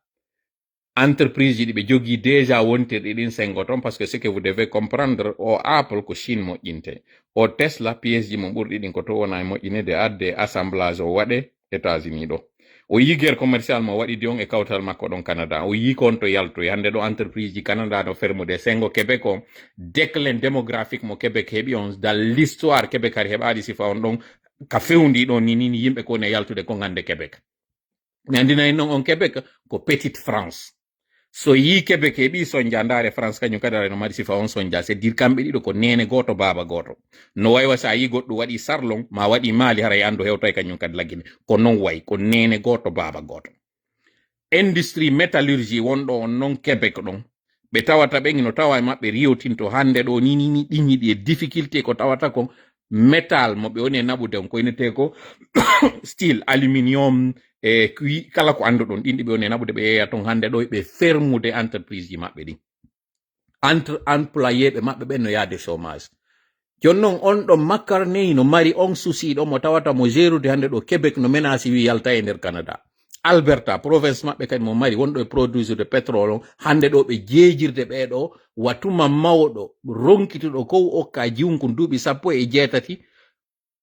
entreprise ji ɗi ɓe jogii déjà wontirɗi ɗin sengo ton parce que ce que vous devez comprendre o Apple ko Chine moƴƴinte o Tesla pièce ji mo ɓurɗi ɗin ko to wona e moƴƴinede adde assemblage o waɗe États-Unis ɗo o yi guerre commercial mo waɗi di on e kawtal makko ɗon Canada o yi kon to yaltoy hande ɗo entreprise ji Canada no fermude sengo Québec o déclin démographique mo Québec heɓi on dans l'histoire Québec ari heɓaɗi sifa on ɗon ka fewndi ɗon ni yimɓe ko ne yaltude ko gande Québec mi andinayi noon on Québec ko petite France so yi kebe keɓi sonjandare france kañum kadi ara no mari sifa on sonja c'est dire kamɓe ɗiɗo ko nene goto baba goto no waywa sa yi goɗɗo waɗi sarlon ma waɗi maali haray andu hewtoy kañum kadi laggine ko non way ko nene goto baba goto industrie métallurgie wonɗo on non québec ɗon ɓe tawata ɓen no tawa e maɓɓe riyotinto hande ɗo ni ɗiñiɗi e difficulté ko tawata ko métal mo ɓe woni e naɓude on koynete ko style aluminium e kala ko anduɗon ɗinɗi ɓe woni e naɓude ɓe yeeya ton hande ɗo ɓe fermude entreprise ji maɓɓe ɗin entre employé ɓe maɓɓe ɓen no yaade chômage jon non on ɗo macarney no mari on souci ɗo mo tawata mo gérude hande ɗo québec no menasi wi yalta e nder canada alberta province maɓɓe kadi mo mari wonɗo e produise de pétrole on hande ɗo ɓe jeejirde ɓeɗo watuma mawɗo ronkituɗo kow okka jiwnkun duuɓi 17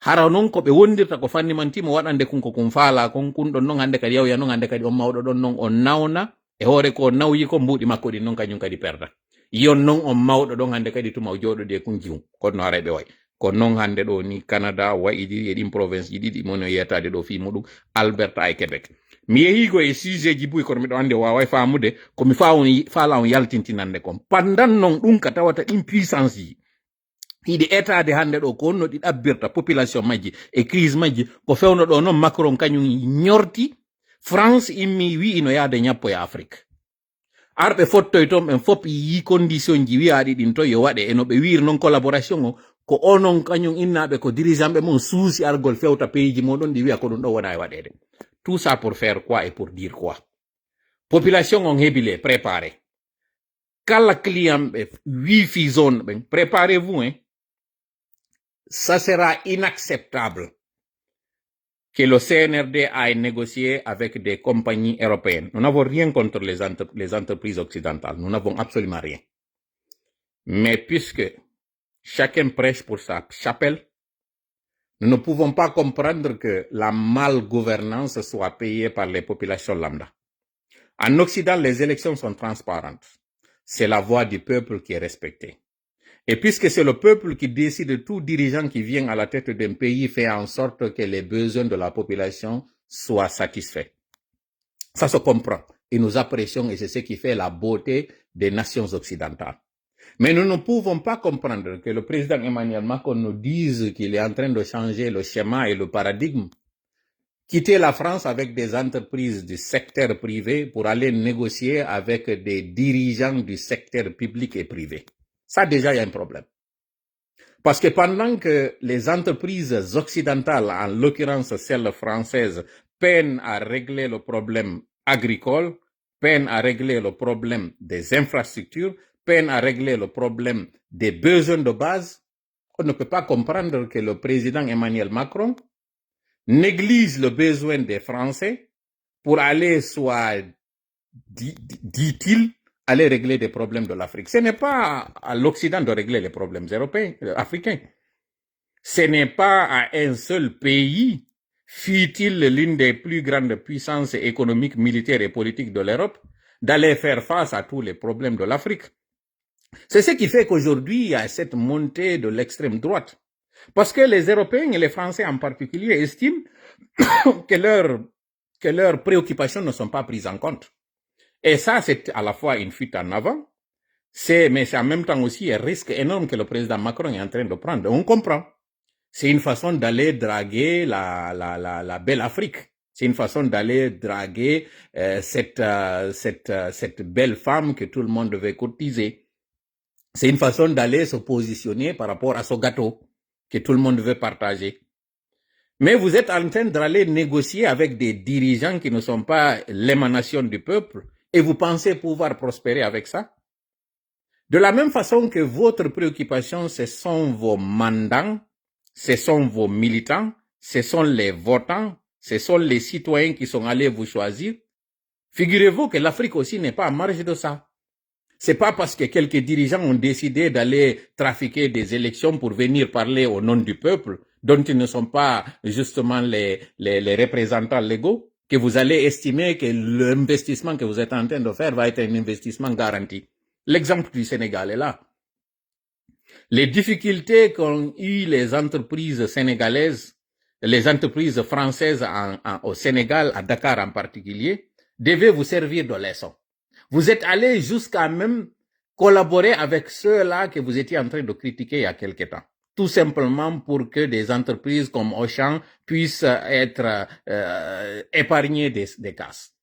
hara non ko ɓe wondirta ko fanni man timo waɗande kun ko kun faala kon kun ɗon non hande kadi yawya non hande kadi on mawɗo ɗon non on nawna e hoore ko nawyi ko mbuuɗi makko ɗin non kañum kadi perda yon non on mawɗo ɗon hande kadi tuma o jooɗode kun jiwum kono no haraɓe way ko non hande ɗo ni canada wayiɗi e ɗin province ji ɗiɗi mono yetade ɗo fi muɗum alberta e québec mi yehigo e sujet ji buy kono miɗo andi o waway famude komi faala on yaltintinande kon pandan non ɗum ka tawata ɗin puissance ji hiɗi etade hande ɗo ko honno ɗi ɗabbirta population majji e crise majji ko fewno ɗo noon macron kañum ñorti france immi wi'i no yaade ñappo e afrique arɓe fottoy toon ɓen fop yi condition ji wiyaɗi ɗin to yo waɗe eno ɓe wiiri noon collaboration o ko onon kañum innaɓe ko dirigeant ɓe mon suusi argol fewta pays ji moɗon ɗi wiya ko ɗum ɗo wona e waɗede tout ça pour faire quoi et pour dire quoi population on heɓile préparé kala client ɓe wifi zone ɓen préparez-vous hein ça sera inacceptable que le CNRD aille négocier avec des compagnies européennes. Nous n'avons rien contre les entreprises occidentales. Nous n'avons absolument rien. Mais puisque chacun prêche pour sa chapelle, nous ne pouvons pas comprendre que la malgouvernance soit payée par les populations lambda. En Occident, les élections sont transparentes. C'est la voix du peuple qui est respectée. Et puisque c'est le peuple qui décide, tout dirigeant qui vient à la tête d'un pays fait en sorte que les besoins de la population soient satisfaits. Ça se comprend. Et nous apprécions, et c'est ce qui fait la beauté des nations occidentales. Mais nous ne pouvons pas comprendre que le président Emmanuel Macron nous dise qu'il est en train de changer le schéma et le paradigme. Quitter la France avec des entreprises du secteur privé pour aller négocier avec des dirigeants du secteur public et privé. Ça, déjà, il y a un problème. Parce que pendant que les entreprises occidentales, en l'occurrence celles françaises, peinent à régler le problème agricole, peinent à régler le problème des infrastructures, peinent à régler le problème des besoins de base, on ne peut pas comprendre que le président Emmanuel Macron néglige le besoin des Français pour aller, soit, dit-il, aller régler des problèmes de l'Afrique. Ce n'est pas à l'Occident de régler les problèmes africains. Ce n'est pas à un seul pays, fût-il l'une des plus grandes puissances économiques, militaires et politiques de l'Europe, d'aller faire face à tous les problèmes de l'Afrique. C'est ce qui fait qu'aujourd'hui, il y a cette montée de l'extrême droite. Parce que les Européens et les Français en particulier estiment que leurs préoccupations ne sont pas prises en compte. Et ça, c'est à la fois une fuite en avant, mais c'est en même temps aussi un risque énorme que le président Macron est en train de prendre. On comprend. C'est une façon d'aller draguer la belle Afrique. C'est une façon d'aller draguer cette belle femme que tout le monde veut courtiser. C'est une façon d'aller se positionner par rapport à ce gâteau que tout le monde veut partager. Mais vous êtes en train d'aller négocier avec des dirigeants qui ne sont pas l'émanation du peuple et vous pensez pouvoir prospérer avec ça? De la même façon que votre préoccupation, ce sont vos mandants, ce sont vos militants, ce sont les votants, ce sont les citoyens qui sont allés vous choisir. Figurez-vous que l'Afrique aussi n'est pas à marge de ça. C'est pas parce que quelques dirigeants ont décidé d'aller trafiquer des élections pour venir parler au nom du peuple, dont ils ne sont pas justement les représentants légaux, que vous allez estimer que l'investissement que vous êtes en train de faire va être un investissement garanti. L'exemple du Sénégal est là. Les difficultés qu'ont eu les entreprises sénégalaises, les entreprises françaises au Sénégal, à Dakar en particulier, devaient vous servir de leçon. Vous êtes allé jusqu'à même collaborer avec ceux-là que vous étiez en train de critiquer il y a quelque temps. Tout simplement pour que des entreprises comme Auchan puissent être épargnées des casses.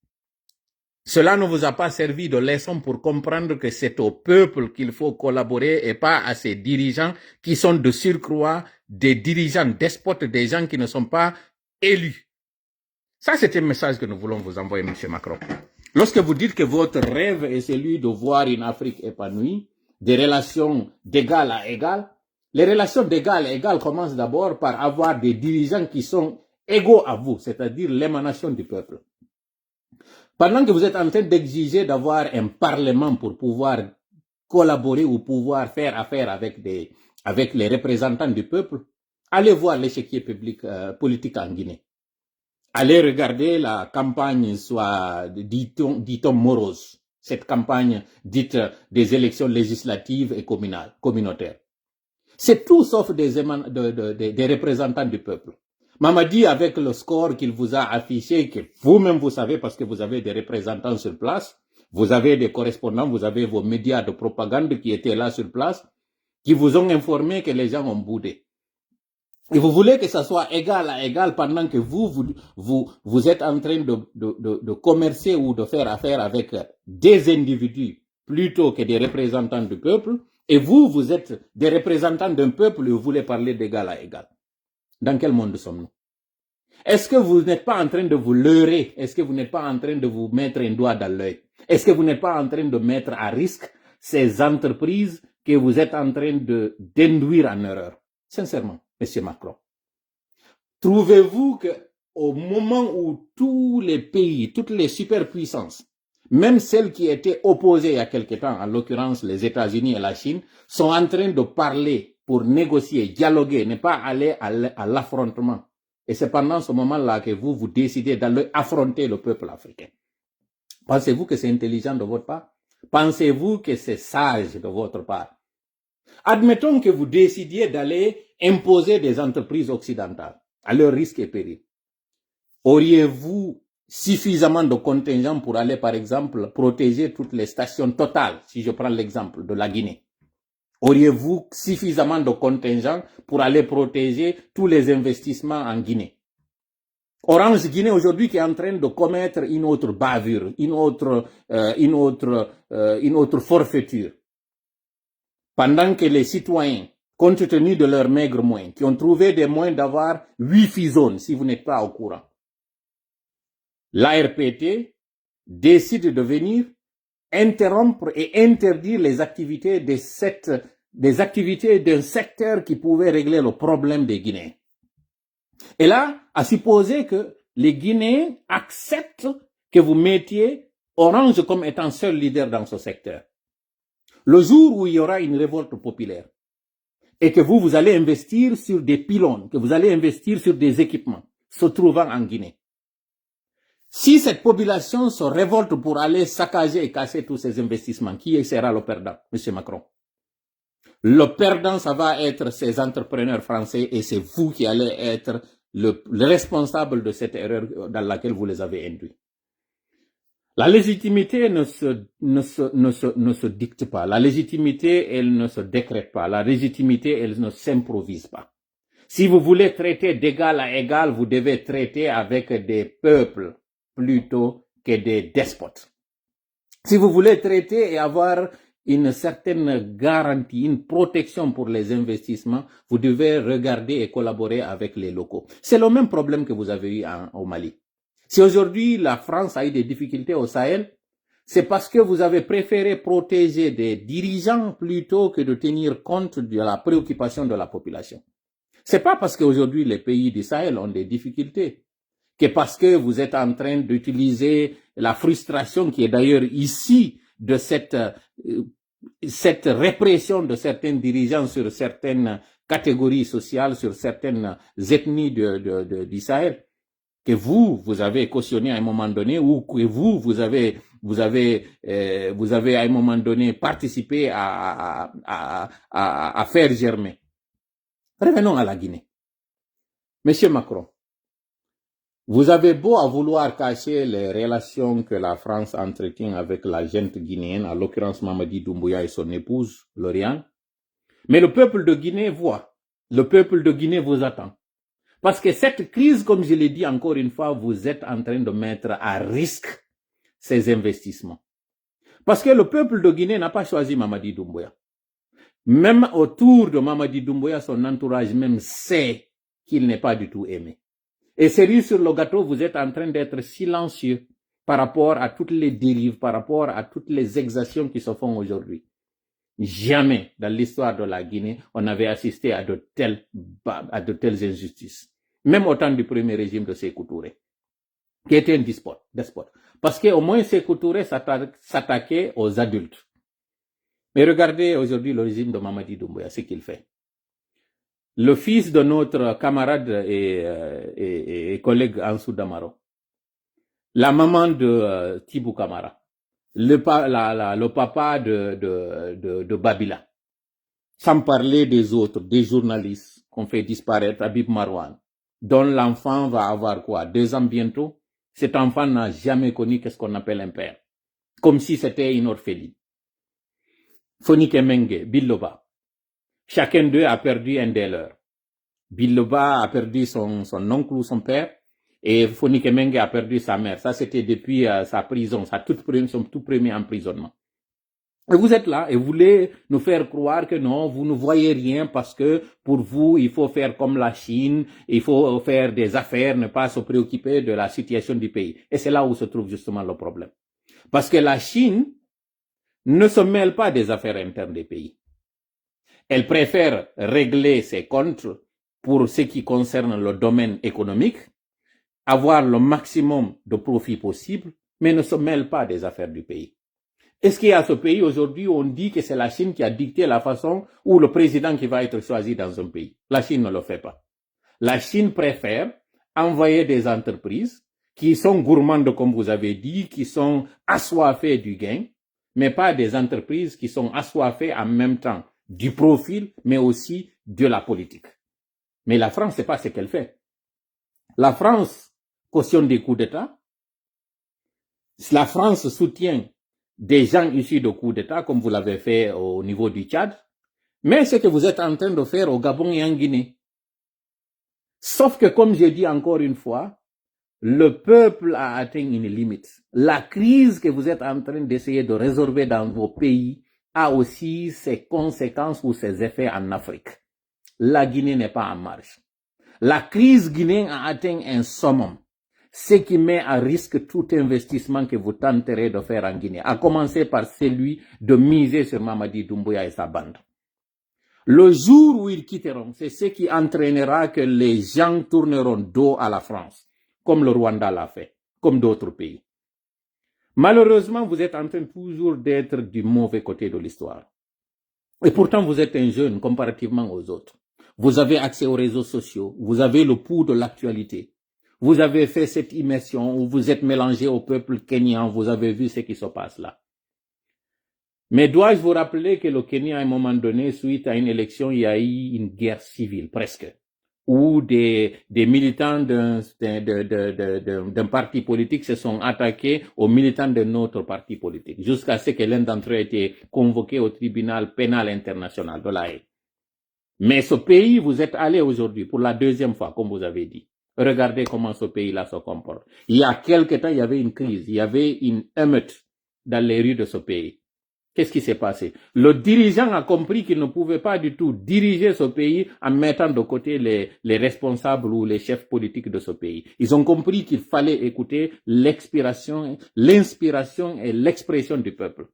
Cela ne vous a pas servi de leçon pour comprendre que c'est au peuple qu'il faut collaborer et pas à ces dirigeants qui sont de surcroît des dirigeants despotes, des gens qui ne sont pas élus. Ça, c'est un message que nous voulons vous envoyer, M. Macron. Lorsque vous dites que votre rêve est celui de voir une Afrique épanouie, des relations d'égal à égal, les relations d'égal à égal commencent d'abord par avoir des dirigeants qui sont égaux à vous, c'est-à-dire l'émanation du peuple. Pendant que vous êtes en train d'exiger d'avoir un parlement pour pouvoir collaborer ou pouvoir faire affaire avec les représentants du peuple, allez voir l'échiquier public politique en Guinée. Allez regarder la campagne, soit dit-on morose, cette campagne dite des élections législatives et communautaires. C'est tout sauf des représentants du peuple. Mamadi, avec le score qu'il vous a affiché, que vous-même vous savez parce que vous avez des représentants sur place, vous avez des correspondants, vous avez vos médias de propagande qui étaient là sur place, qui vous ont informé que les gens ont boudé. Et vous voulez que ça soit égal à égal pendant que vous êtes en train de commercer ou de faire affaire avec des individus plutôt que des représentants du peuple. Et vous êtes des représentants d'un peuple et vous voulez parler d'égal à égal. Dans quel monde sommes-nous? Est-ce que vous n'êtes pas en train de vous leurrer? Est-ce que vous n'êtes pas en train de vous mettre un doigt dans l'œil? Est-ce que vous n'êtes pas en train de mettre à risque ces entreprises que vous êtes en train d'induire en erreur? Sincèrement, M. Macron. Trouvez-vous qu'au moment où tous les pays, toutes les superpuissances, même celles qui étaient opposées il y a quelque temps, en l'occurrence les États-Unis et la Chine, sont en train de parler pour négocier, dialoguer, ne pas aller à l'affrontement. Et c'est pendant ce moment-là que vous décidez d'aller affronter le peuple africain. Pensez-vous que c'est intelligent de votre part? Pensez-vous que c'est sage de votre part? Admettons que vous décidiez d'aller imposer des entreprises occidentales à leur risque et péril. Auriez-vous suffisamment de contingents pour aller, par exemple, protéger toutes les stations Total, si je prends l'exemple de la Guinée? Auriez-vous suffisamment de contingents pour aller protéger tous les investissements en Guinée? Orange Guinée aujourd'hui qui est en train de commettre une autre bavure, une autre forfaiture. Pendant que les citoyens, compte tenu de leurs maigres moyens, qui ont trouvé des moyens d'avoir Wi-Fi zone, si vous n'êtes pas au courant, l'ARPT décide de venir interrompre et interdire les activités d'un secteur qui pouvait régler le problème des Guinéens. Et là, à supposer que les Guinéens acceptent que vous mettiez Orange comme étant seul leader dans ce secteur. Le jour où il y aura une révolte populaire et que vous allez investir sur des pylônes, que vous allez investir sur des équipements se trouvant en Guinée, si cette population se révolte pour aller saccager et casser tous ces investissements, qui sera le perdant, M. Macron? Le perdant, ça va être ces entrepreneurs français et c'est vous qui allez être le responsable de cette erreur dans laquelle vous les avez induits. La légitimité ne se dicte pas. La légitimité, elle ne se décrète pas. La légitimité, elle ne s'improvise pas. Si vous voulez traiter d'égal à égal, vous devez traiter avec des peuples plutôt que des despotes. Si vous voulez traiter et avoir une certaine garantie, une protection pour les investissements, vous devez regarder et collaborer avec les locaux. C'est le même problème que vous avez eu au Mali. Si aujourd'hui la France a eu des difficultés au Sahel, c'est parce que vous avez préféré protéger des dirigeants plutôt que de tenir compte de la préoccupation de la population. C'est pas parce qu'aujourd'hui les pays du Sahel ont des difficultés que parce que vous êtes en train d'utiliser la frustration qui est d'ailleurs ici de cette répression de certains dirigeants sur certaines catégories sociales, sur certaines ethnies du Sahel, que vous avez cautionné à un moment donné, ou que vous avez à un moment donné participé à faire germer. Revenons à la Guinée. Monsieur Macron, Vous avez beau à vouloir cacher les relations que la France entretient avec la gente guinéenne, à l'occurrence Mamadi Doumbouya et son épouse, Lauriane, mais le peuple de Guinée voit, le peuple de Guinée vous attend. Parce que cette crise, comme je l'ai dit encore une fois, vous êtes en train de mettre à risque ces investissements. Parce que le peuple de Guinée n'a pas choisi Mamadi Doumbouya. Même autour de Mamadi Doumbouya, son entourage même sait qu'il n'est pas du tout aimé. Et cerise sur le gâteau, vous êtes en train d'être silencieux par rapport à toutes les dérives, par rapport à toutes les exactions qui se font aujourd'hui. Jamais dans l'histoire de la Guinée, on avait assisté à de telles injustices. Même au temps du premier régime de Sékou Touré, qui était un despote. Parce qu'au moins Sékou Touré s'attaquait aux adultes. Mais regardez aujourd'hui le régime de Mamadi Doumbouya, ce qu'il fait. Le fils de notre camarade et collègue Ansou Damaro, la maman de Tibou Kamara, le papa de Babila, sans parler des autres, des journalistes qu'on fait disparaître, Habib Marwan, dont l'enfant va avoir quoi, 2 ans bientôt. Cet enfant n'a jamais connu ce qu'on appelle un père, comme si c'était une orpheline. Fonike Menge, Biloba, chacun d'eux a perdu un des leurs. Biloba a perdu son oncle ou son père, et Fonike Menge a perdu sa mère. Ça, c'était depuis sa prison, son tout premier emprisonnement. Et vous êtes là et vous voulez nous faire croire que non, vous ne voyez rien parce que pour vous, il faut faire comme la Chine, il faut faire des affaires, ne pas se préoccuper de la situation du pays. Et c'est là où se trouve justement le problème. Parce que la Chine ne se mêle pas des affaires internes des pays. Elle préfère régler ses comptes pour ce qui concerne le domaine économique, avoir le maximum de profit possible, mais ne se mêle pas des affaires du pays. Est-ce qu'il y a ce pays aujourd'hui où on dit que c'est la Chine qui a dicté la façon où le président qui va être choisi dans un pays? La Chine ne le fait pas. La Chine préfère envoyer des entreprises qui sont gourmandes, comme vous avez dit, qui sont assoiffées du gain, mais pas des entreprises qui sont assoiffées en même temps du profil, mais aussi de la politique. Mais la France, c'est pas ce qu'elle fait. La France cautionne des coups d'État. La France soutient des gens issus de coups d'État, comme vous l'avez fait au niveau du Tchad. Mais ce que vous êtes en train de faire au Gabon et en Guinée. Sauf que, comme j'ai dit encore une fois, le peuple a atteint une limite. La crise que vous êtes en train d'essayer de résorber dans vos pays a aussi ses conséquences ou ses effets en Afrique. La Guinée n'est pas en marche. La crise guinéenne a atteint un summum, ce qui met à risque tout investissement que vous tenterez de faire en Guinée, à commencer par celui de miser sur Mamadi Doumbouya et sa bande. Le jour où ils quitteront, c'est ce qui entraînera que les gens tourneront dos à la France, comme le Rwanda l'a fait, comme d'autres pays. Malheureusement, vous êtes en train toujours d'être du mauvais côté de l'histoire. Et pourtant, vous êtes un jeune comparativement aux autres. Vous avez accès aux réseaux sociaux, vous avez le pouls de l'actualité. Vous avez fait cette immersion où vous êtes mélangé au peuple kenyan, vous avez vu ce qui se passe là. Mais dois-je vous rappeler que le Kenya, à un moment donné, suite à une élection, il y a eu une guerre civile, presque, où des militants d'un parti politique se sont attaqués aux militants d'un autre parti politique, jusqu'à ce que l'un d'entre eux ait été convoqué au tribunal pénal international de La Haye. Mais ce pays, vous êtes allé aujourd'hui pour la 2e fois, comme vous avez dit. Regardez comment ce pays-là se comporte. Il y a quelque temps, il y avait une crise, il y avait une émeute dans les rues de ce pays. Qu'est-ce qui s'est passé? Le dirigeant a compris qu'il ne pouvait pas du tout diriger ce pays en mettant de côté les responsables ou les chefs politiques de ce pays. Ils ont compris qu'il fallait écouter l'inspiration et l'expression du peuple.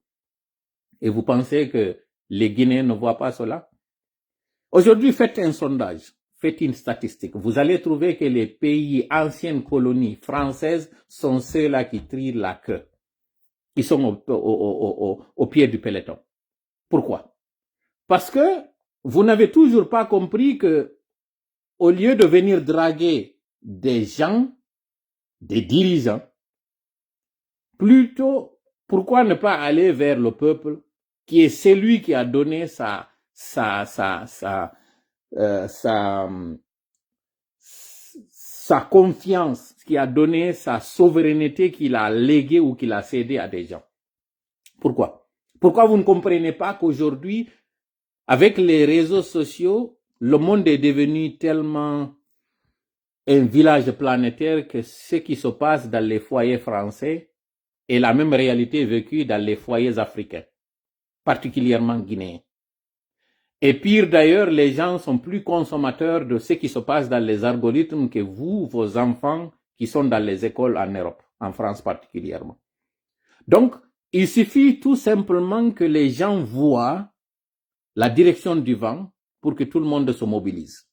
Et vous pensez que les Guinéens ne voient pas cela? Aujourd'hui, faites un sondage, faites une statistique. Vous allez trouver que les pays anciennes colonies françaises sont ceux-là qui trient la queue. Ils sont au pied du peloton. Pourquoi? Parce que vous n'avez toujours pas compris que, au lieu de venir draguer des gens, des dirigeants, plutôt, pourquoi ne pas aller vers le peuple qui est celui qui a donné sa confiance, qui a donné sa souveraineté qu'il a léguée ou qu'il a cédée à des gens. Pourquoi? Pourquoi vous ne comprenez pas qu'aujourd'hui, avec les réseaux sociaux, le monde est devenu tellement un village planétaire que ce qui se passe dans les foyers français est la même réalité vécue dans les foyers africains, particulièrement guinéens. Et pire d'ailleurs, les gens sont plus consommateurs de ce qui se passe dans les algorithmes que vous, vos enfants, qui sont dans les écoles en Europe, en France particulièrement. Donc, il suffit tout simplement que les gens voient la direction du vent pour que tout le monde se mobilise.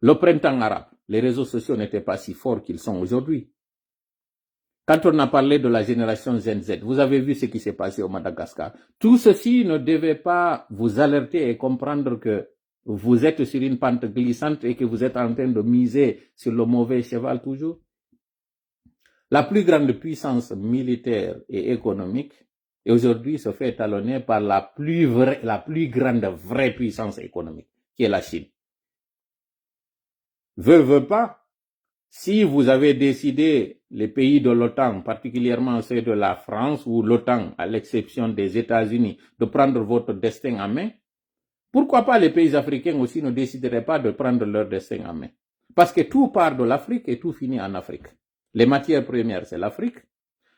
Le printemps arabe, les réseaux sociaux n'étaient pas si forts qu'ils sont aujourd'hui. Quand on a parlé de la génération Gen Z, vous avez vu ce qui s'est passé au Madagascar. Tout ceci ne devait pas vous alerter et comprendre que vous êtes sur une pente glissante et que vous êtes en train de miser sur le mauvais cheval toujours. La plus grande puissance militaire et économique aujourd'hui se fait étalonner par la plus grande vraie puissance économique, qui est la Chine. Veut pas, si vous avez décidé, les pays de l'OTAN, particulièrement ceux de la France ou l'OTAN, à l'exception des États-Unis, de prendre votre destin en main, pourquoi pas les pays africains aussi ne décideraient pas de prendre leur destin en main? Parce que tout part de l'Afrique et tout finit en Afrique. Les matières premières, c'est l'Afrique.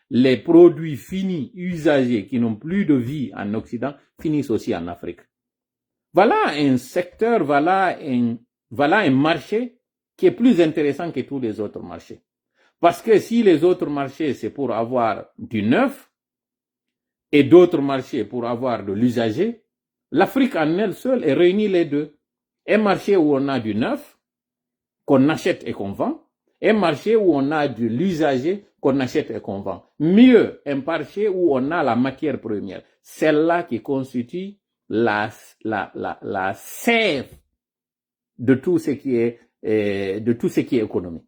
Les produits finis, usagés, qui n'ont plus de vie en Occident, finissent aussi en Afrique. Voilà un secteur, voilà un marché qui est plus intéressant que tous les autres marchés. Parce que si les autres marchés, c'est pour avoir du neuf, et d'autres marchés pour avoir de l'usager, l'Afrique en elle seule est réunie les deux. Un marché où on a du neuf, qu'on achète et qu'on vend, un marché où on a de l'usager qu'on achète et qu'on vend. Mieux, un marché où on a la matière première, celle-là qui constitue la sève de tout ce qui est économie.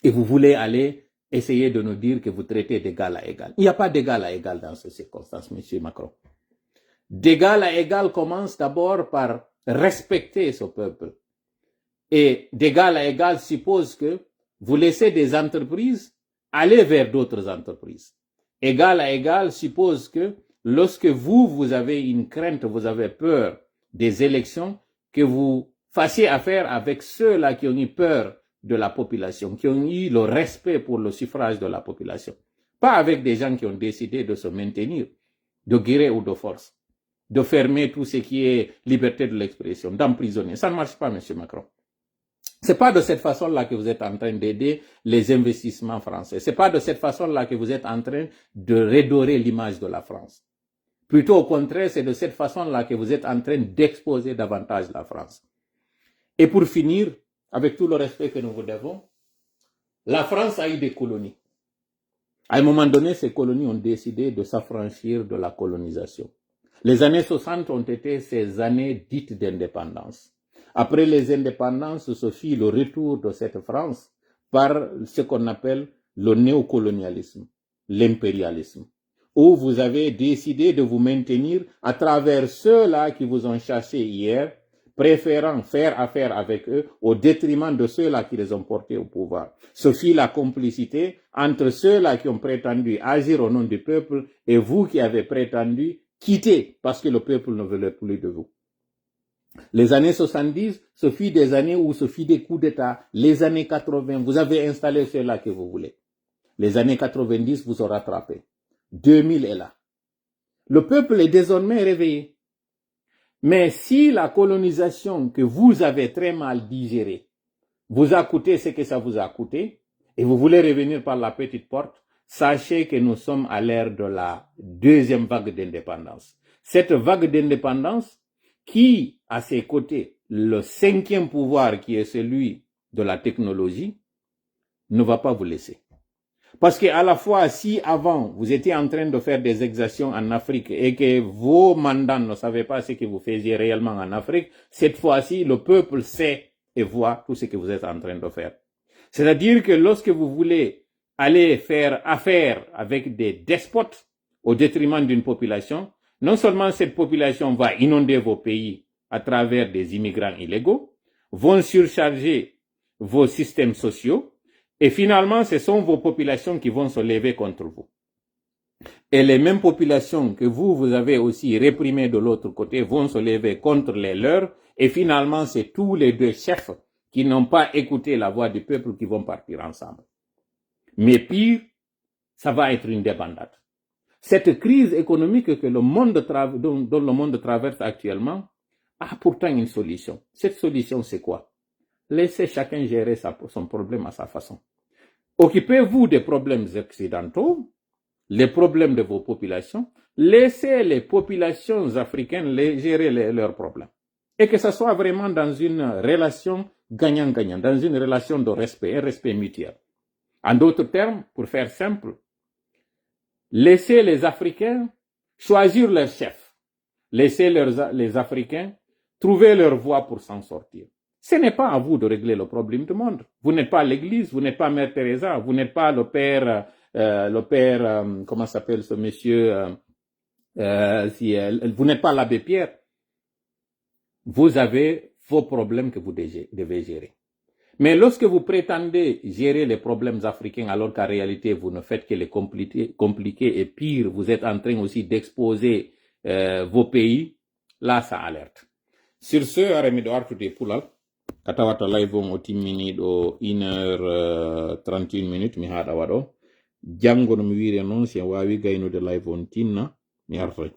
Et vous voulez aller essayer de nous dire que vous traitez d'égal à égal. Il n'y a pas d'égal à égal dans ces circonstances, M. Macron. D'égal à égal commence d'abord par respecter ce peuple. Et d'égal à égal suppose que vous laissez des entreprises aller vers d'autres entreprises. Égal à égal suppose que lorsque vous avez une crainte, vous avez peur des élections, que vous fassiez affaire avec ceux-là qui ont eu peur de la population, qui ont eu le respect pour le suffrage de la population. Pas avec des gens qui ont décidé de se maintenir, de gré ou de force, de fermer tout ce qui est liberté de l'expression, d'emprisonner. Ça ne marche pas, M. Macron. C'est pas de cette façon-là que vous êtes en train d'aider les investissements français. C'est pas de cette façon-là que vous êtes en train de redorer l'image de la France. Plutôt au contraire, c'est de cette façon-là que vous êtes en train d'exposer davantage la France. Et pour finir, avec tout le respect que nous vous devons, la France a eu des colonies. À un moment donné, ces colonies ont décidé de s'affranchir de la colonisation. Les années 60 ont été ces années dites d'indépendance. Après les indépendances, se fit le retour de cette France par ce qu'on appelle le néocolonialisme, l'impérialisme, où vous avez décidé de vous maintenir à travers ceux-là qui vous ont chassé hier, préférant faire affaire avec eux au détriment de ceux-là qui les ont portés au pouvoir. Ce fit la complicité entre ceux-là qui ont prétendu agir au nom du peuple et vous qui avez prétendu quitter parce que le peuple ne voulait plus de vous. Les années 70, ce fut des années où ce fut des coups d'État. Les années 80, vous avez installé ceux-là que vous voulez. Les années 90 vous ont rattrapé. 2000 est là. Le peuple est désormais réveillé. Mais si la colonisation que vous avez très mal digérée vous a coûté ce que ça vous a coûté, et vous voulez revenir par la petite porte, sachez que nous sommes à l'ère de la deuxième vague d'indépendance. Cette vague d'indépendance qui, à ses côtés, le cinquième pouvoir qui est celui de la technologie, ne va pas vous laisser. Parce qu'à la fois, si avant, vous étiez en train de faire des exactions en Afrique et que vos mandants ne savaient pas ce que vous faisiez réellement en Afrique, cette fois-ci, le peuple sait et voit tout ce que vous êtes en train de faire. C'est-à-dire que lorsque vous voulez aller faire affaire avec des despotes au détriment d'une population, non seulement cette population va inonder vos pays à travers des immigrants illégaux, vont surcharger vos systèmes sociaux Et finalement, ce sont vos populations qui vont se lever contre vous. Et les mêmes populations que vous avez aussi réprimées de l'autre côté vont se lever contre les leurs. Et finalement, c'est tous les deux chefs qui n'ont pas écouté la voix du peuple qui vont partir ensemble. Mais pire, ça va être une débandade. Cette crise économique que le monde dont le monde traverse actuellement a pourtant une solution. Cette solution, c'est quoi? Laissez chacun gérer son problème à sa façon. Occupez-vous des problèmes occidentaux, les problèmes de vos populations, laissez les populations africaines gérer leurs problèmes. Et que ce soit vraiment dans une relation gagnant-gagnant, dans une relation de respect, un respect mutuel. En d'autres termes, pour faire simple, laissez les Africains choisir leur chef. Laissez les Africains trouver leur voie pour s'en sortir. Ce n'est pas à vous de régler le problème du monde. Vous n'êtes pas l'église, vous n'êtes pas Mère Teresa, vous n'êtes pas le père, comment s'appelle ce monsieur, vous n'êtes pas l'abbé Pierre. Vous avez vos problèmes que vous devez gérer. Mais lorsque vous prétendez gérer les problèmes africains alors qu'en réalité vous ne faites que les compliquer et pire, vous êtes en train aussi d'exposer vos pays, là ça alerte. Sur ce, aremi do artude pulal, katawata live on o timmini do 1h31 minutes mi haɗa waɗo. Jango no mi wiri non si en wawi gaynude live on tinna mi artoy.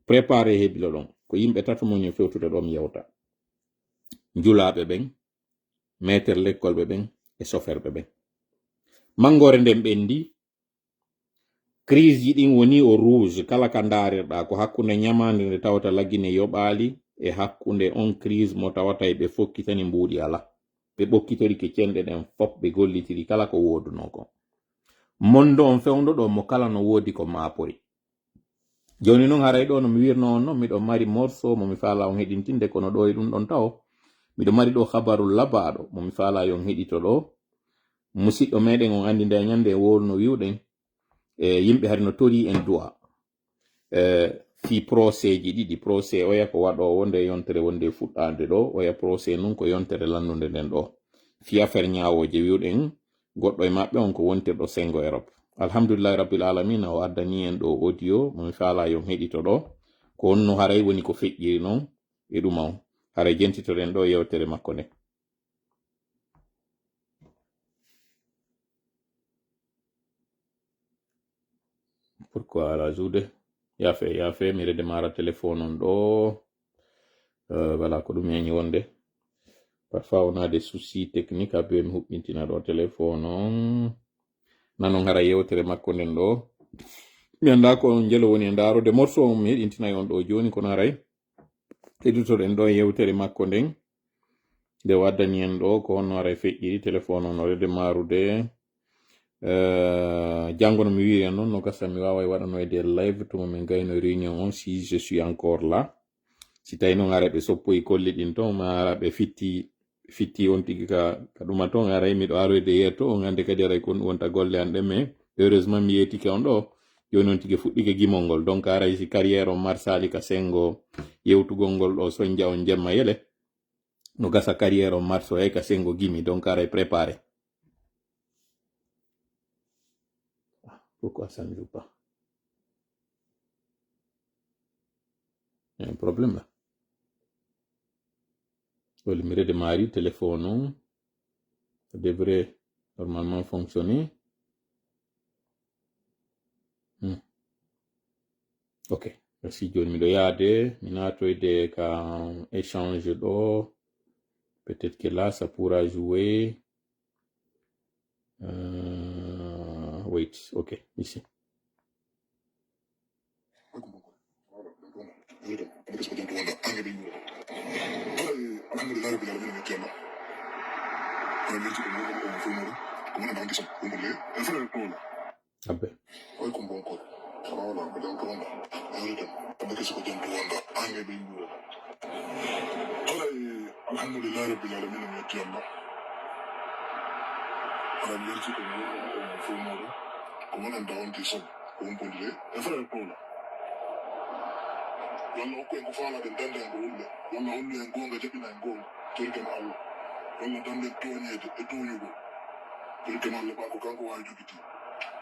Préparé hebilo ɗon ko yimɓe tato moño fewtude ɗo mi yewta. Njulaɓe ɓen, maître lekkolɓe ɓen e soferɓe ɓen. Mangore nden ɓendi, crise ji ɗin woni o rouge kala ka ndarirɗa ko hakkunde ñamande nde tawata laggine yoɓali e hakkunde on crise mo tawata ɓe fokkitani mbuuɗi ala ɓe ɓokkitori ke cenɗe ɗen fop ɓe gollitiri kala ko woduno ko mondo on fewndo ɗo mo kala no wodi ko maapori. Joni noon haray ɗo no mi wirno on no miɗo mari morceau mo mi faala on heɗintinde kono ɗo e ɗum ɗon taw miɗo mari ɗo habaru labaɗo mo mi faala yon heɗito ɗo musidɗo meɗen on andi nde ñande e wolno wiwɗen yimɓe hari no tori en du'a fi procès ji ɗiɗi procès oya ko waɗo wonde yontere wonde fuɗɗade ɗo oya procès nun ko yontere landude nden ɗo fi affaire ñawoje wiwɗen goɗɗo e maɓɓe on ko wontirɗo sengo Europe. Alhamdulillahi rabbil alamina o addani en ɗo audio momi faala yon heɗito ɗo ko wonno haray woni ko feƴƴiri noon e ɗuma on haray jentitoɗen ɗo yewtere makko nde. Pourquoi la jude yafe mi redémarra téléphone on ɗo voilà ko ɗum yañi wonde parfois on a des soucis techniques abe mi huɓɓintina ɗo téléphone on nanon hara yewtere makko nden ɗo mi anda ko jelo woni e ndarude morceau on mi heɗintinayi on ɗo joni kono haray heɗitoɗen ɗo yewtere makko nden nde waddani en ɗo ko honno haray feƴƴiri téléphone on o redémarrude jango no mi wiri en noon no gasa mi wawa waɗano e nder live to min gayno réunion on si je suis encore là si tawi noon ara ɓe soppoyi kolli ɗin ton ma ara ɓe fitti on tigi ka ɗuma ton aray miɗo aroyde yeeto on hande kadi aray kon wonta golle an ɗe mais heureusement mi yeetike on ɗo joni on tigi fuɗɗike gimol ngol donc aray si carrière on marsali ka sengo yewtugol ngol ɗo soñdia on jemma yele no gasa carrière on marso ay ka sengo gimi donc aray préparé. Pourquoi ça ne joue pas? Il y a un problème là. Le numéro de mari, téléphone, ça devrait normalement fonctionner. Ok, merci John Miloyade. Minatoide quand échange d'eau. Peut-être que là, ça pourra jouer. Wait, ok, ici. Vabbè. Welke man ba ko kanko wa jogiti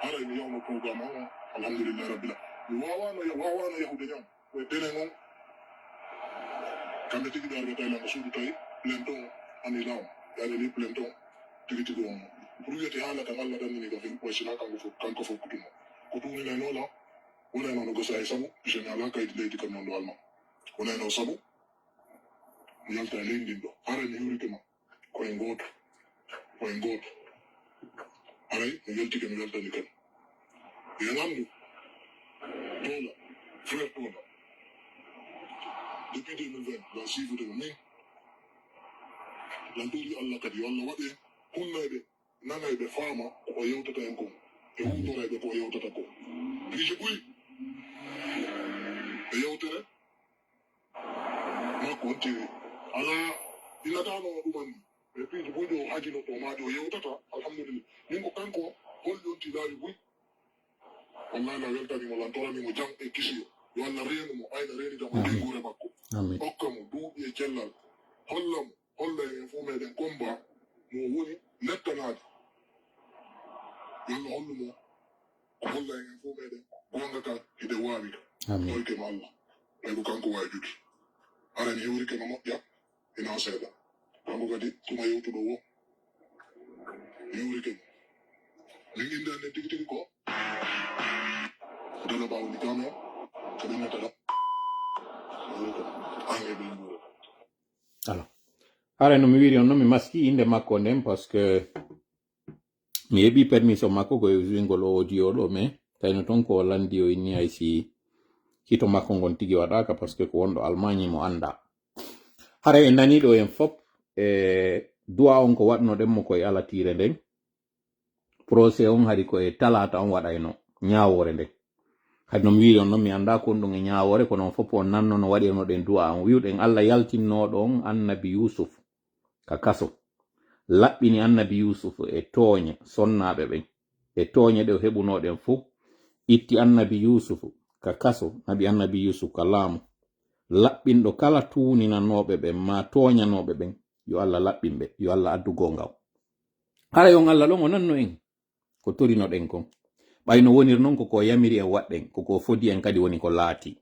ara mi yawno programme o alhamdulillah rabbil alamin wawa no yahude jam ko dene non kambe tigi darbe tayla no suudu tay plenton ani law yaade ni plenton tigi tigi on pour yete hala kan Allah dan ni ko fi ko sina kanko fo kutumo kutuni na no la wona no go say sabu je na la kay de kan non do alma wona no sabu mi yalta lendindo ara ni yurike ma ko en goto aray mi yalti kan yalta ni kan yanamdu tola frère tola depuis 2020 la suivre de min lanturi Allah kadi walla wade hunnaybe nanaybe fama ko yewtata en ko e hutoraybe ko yewtata ko bije buy e yewtere makko onti ala ila dano ɗuman e bije buy ɗo hajino to maɗo yewtata alhamdulillah min ko kanko hollonti laawi buy wallahi la weltanimo lantoranimo jam e kisiyo yo Allah reenumo ayna reenidamo dengure makko hokka mo duuɓi e cellal hollamo holla en fo meɗen combat mo woni lettanade yalla hollumo ko holla en fo meɗen gonga ka hiɗe wawi ka hoykema Allah ɓay ko kanko wawi jugi arani hewrikema moƴƴa ina seeɗa kanko kadi tuma yewtuɗo wo hewrikema min inde annen tigi tigi ko dala bawni kame kaɓe nettaɗa an e ɓe mburo alors hare no mi wiri on noon mi maski inde makko nden par ce que mi heɓi permission makko koye wingol o audio ɗo mais tawno toon ko landi o inni hay si hito makko ngon tigi waɗaka par ce que ko wonɗo Allemagne mo anda hare en nani ɗo en fop e duwa on ko waɗnoɗen mo koye alatire nden procès on haadi koye talata on waɗayno ñawore nden hade no mi wiri on noon mi anda kon ɗum e ñawore ko noon fop on nanno no waɗirnoɗen duwa on wiwɗen Allah yaltinnoɗo on annabi Yusuf ka kaso laɓɓini annabi Yusuf e tooñe sonnaɓe ɓen e tooñe ɗe o heɓunoɗen fuu itti annabi Yusuf ka kaso nabi annabi Yusuf ka laamu laɓɓinɗo kala tuuninanoɓe ɓen ma tooñanoɓe ɓen yo Allah laɓɓinɓe yo Allah addu gongaw hara yon Allah ɗon o nanno en ko torinoɗen kon ɓayno wonir noon koko yamiri en waɗɗen koko fodi en kadi woni ko laati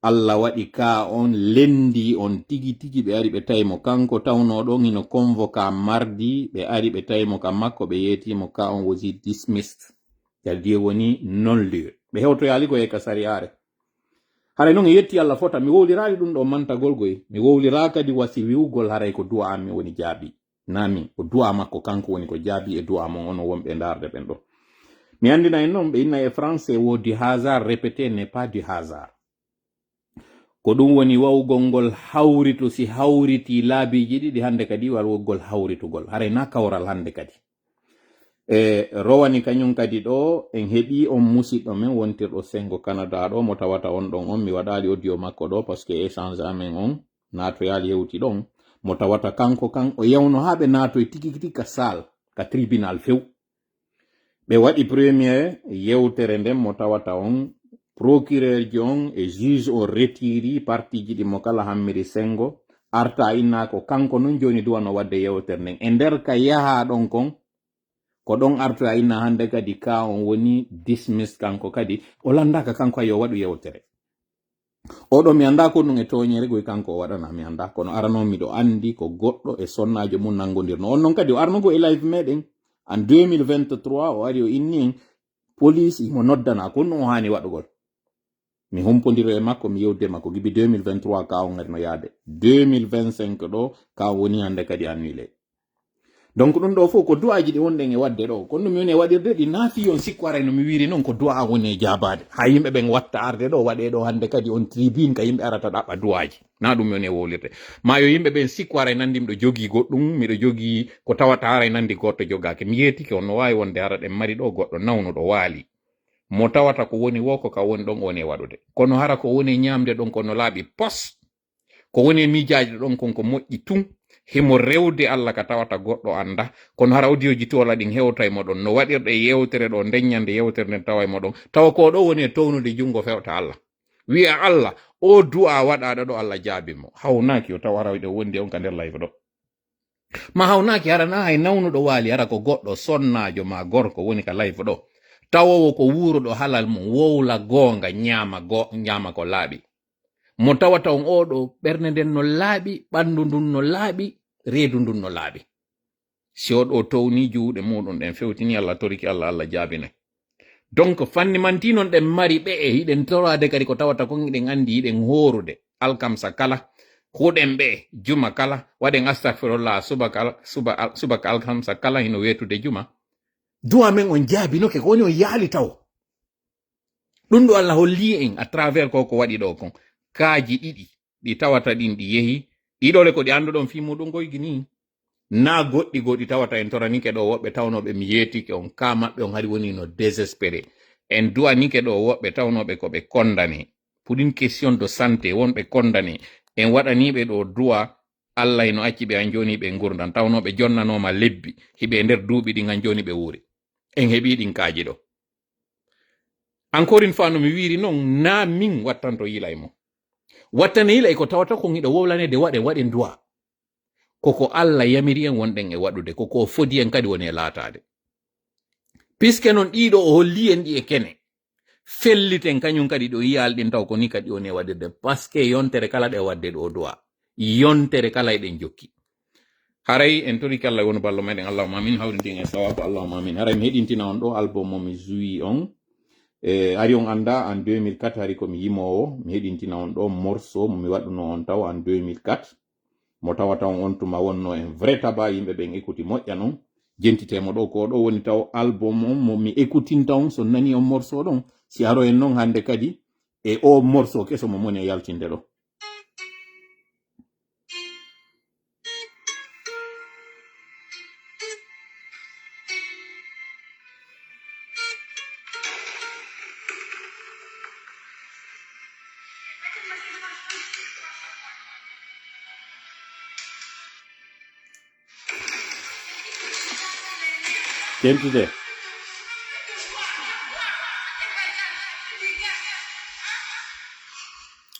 Allah waɗi ka on lendi on tigi tigi ɓe ari ɓe tawimo kanko tawnoɗon hino convoca mardi ɓe ari ɓe tawimo ka makko ɓe yetimo ka on wosi dismissed yaldi woni non lieu ɓe hewtoyali ko ka sariare haray noon e yetti Allah fota mi wowlirali ɗum ɗo mantagol goy mi wowlira kadi wasi wiwgol haray ko du'a am mi woni jaabi nami ko du'a makko kanko woni ko jaabi e du'a mon ono wonɓe darde ɓen ɗo mi andina en noon ɓe inna e français wodi hasard répété n'est pas du hasard ko ɗum woni wawgol ngol hawritu si hawriti laabiji ɗiɗi hande kadi walwogol hawritugol haray na kawral hande kadi e rowani kañum kadi ɗo en heɓi on musidɗo men wontirɗo sengo Canada ɗo mo tawata on ɗon on mi waɗali audio makko ɗo par ce que échange amen on natoyali hewti ɗon mo tawata kanko o yewno ha ɓe natoy tigi tigi ka sal ka tribunal few ɓe waɗi premier yewtere nden mo tawata on procureur ji on e juge o retiri parti ji ɗi mo kala hammiri sengo arta inna ko kanko non joni duwano wadde yewtere nden e nder ka yaha ɗon kon ko ɗon arta inna hande kadi ka on woni dismiss kanko kadi o landaka kanko ayo waɗu yewtere oɗo mi anda ko ɗum e toñere goy kanko o waɗana mi anda kono arano miɗo andi ko goɗɗo e sonnajo mum nangodirno on noon kadi o arnogo e live meɗen en 2023 o ari o inni en police imo noddana ko ɗum o hani waɗugol mi humpodiro e makko mi yewde makko gibi 2023 ka on ngari no yaade 2025 ɗo ka woni hande kadi annulé donc ɗum ɗo fof ko du'aji ɗi wonɗen e wadde ɗo kono ɗum mi woni e waɗirde ɗi naafi on sikku aray no mi wiri noon ko du'a woni e jabade ha yimɓe ɓen watta arde ɗo waɗe ɗo hande kadi on tribune ka yimɓe arata ɗaɓɓa du'aji na ɗum mi woni e wowlirde ma yo yimɓe ɓen sikku aray nandi miɗo jogui goɗɗum miɗo jogui ko tawata aray nandi goɗɗo jogaki mi yetike on no wawi wonde ara ɗen mari ɗo goɗɗo nawnuɗo waali mo tawata ko woni wo ko ka woni ɗon woni e waɗude kono hara ko woni ñamde ɗon kono laaɓi pos ko woni miijaji ɗon konko moƴƴi tun himo rewde Allah ka tawata goɗɗo anda kono hara audioji tola ɗin hewta e moɗon no waɗirɗe yewtere ɗo ndeññande yewtere nden tawa e moɗon tawa ko ɗo woni e townude jungo fewta Allah wi'a Allah o du'a waɗaɗo ɗo Allah jaabimo hawnaki o tawa hara ɗo wondi on ka nder live ɗo ma hawnaki harana hay nawnuɗo waali ara ko goɗɗo sonnajo ma gorko woni ka live ɗo tawowo ko wuuruɗo halal mum wowla goonga ñama ko laaɓi mo tawata on oɗo ɓernde nden no laaɓi ɓandu ndun no laaɓi reedu ndun no laaɓi si oɗo towni juuɗe muɗum ɗen fewtini Allah toriki Allah jaabinay donc fanni manti non ɗen mari ɓe e hiɗen torade kadi ko tawata kon hiɗen andi hiɗen horude alkamsa kala huɗen ɓe juma kala waɗen astagfirullah subaka alkamsa kala hino wetude juma duwa men on jaabinoke ko woni on yaali taw ɗum ɗo Allah holli en à travers ko waɗi ɗo kon kaaji ɗiɗi ɗi tawata ɗin ɗi yehi ɗiɗole ko ɗi anduɗon fi muɗum goygi ni na goɗɗi tawata en toranike ɗo woɓɓe tawnoɓe mi yetike on ka maɓɓe on hari woni no désespéré en duwanike ɗo woɓɓe tawnoɓe ko ɓe condamné pour une question de santé wonɓe condamné en waɗaniɓe ɗo duwa Allah eno acci ɓe an joni ɓe gurdan tawnoɓe jonnanoma lebbi hiɓe nder duuɓi ɗin an joni ɓe wuuri en heɓi ɗin kaaji ɗo encore une fois no mi wiri noon na min wattanto yila e mo wattane yila e ko tawata kon hiɗo wowlanede waɗen duwa koko Allah yamiri en wonɗen e waɗude koko fodi en kadi woni e laatade puisque non ɗiɗo o holli en ɗi e kene felliten kañum kadi ɗo yiyal ɗin taw ko ni kadi woni e waɗirde parce que yontere kala ɗe wadde ɗo duwa yontere kala eɗen jokki haray en toriki Allah woni ballo meɗen allahumma amin hawridin e sawabu allahumma amin haray mi heɗintina on ɗo album mo mi jouyi on ari on anda en 2004 hari komi yimowo mi heɗintina on ɗo morceau mo mi waɗuno on taw en 2004 mo tawata on tuma wonno en vrai taba yimɓe ɓen écouti moƴƴa noon jentitemo ɗo ko ɗo woni taw album on mo mi écoutinta on so nani on morceau ɗon si aro en noon hande kadi e o morceau keso mo moni e yaltinde ɗo jentite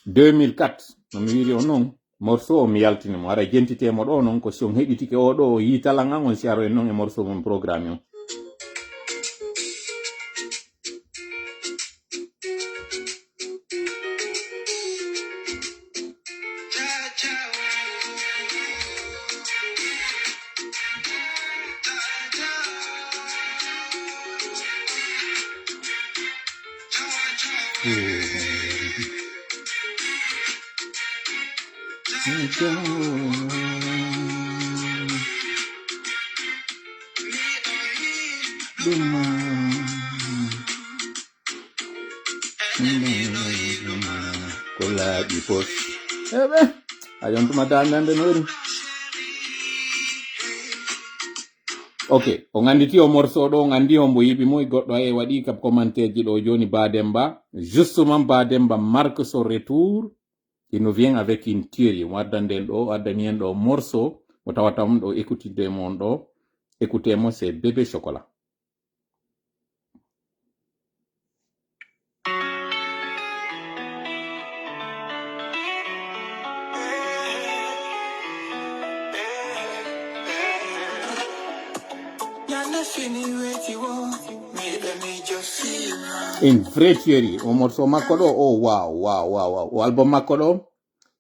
2004 no mi wiri on noon morceau o mi yaltinimo ara jentitemo ɗo noon ko si on heɗitike o ɗo o yitalan an on si aro en noon e morceau mon programme on ok o ganditi o morceau ɗo gandi o mbo yiɓi moy goɗɗo e waɗi kam commentaire ji ɗo joni Bademba justement Bademba marque son retour il nous vient avec une tuerie mo addanden ɗo addani en ɗo morceau mo tawata on ɗo écoutide mon ɗo écoutez-moi c'est Bébé Chocolat. Une vraie tuerie o morceau makko ɗo oh wow o album makko ɗo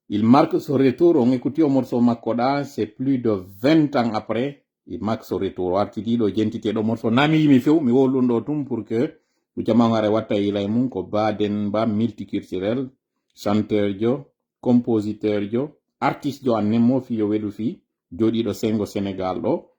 il marque son retour on écouti o morceau makko ɗa c'est plus de 20 ans après il marque son retour o artiti ɗo jentite ɗo morceau nami yimi few mi wolɗum ɗo tum pour que o jamagare watta yilay mum ko Bademba multiculturel chanteur jo compositeur jo artiste jo annemo fi yo weɗu fi joɗiɗo sengo Sénégal ɗo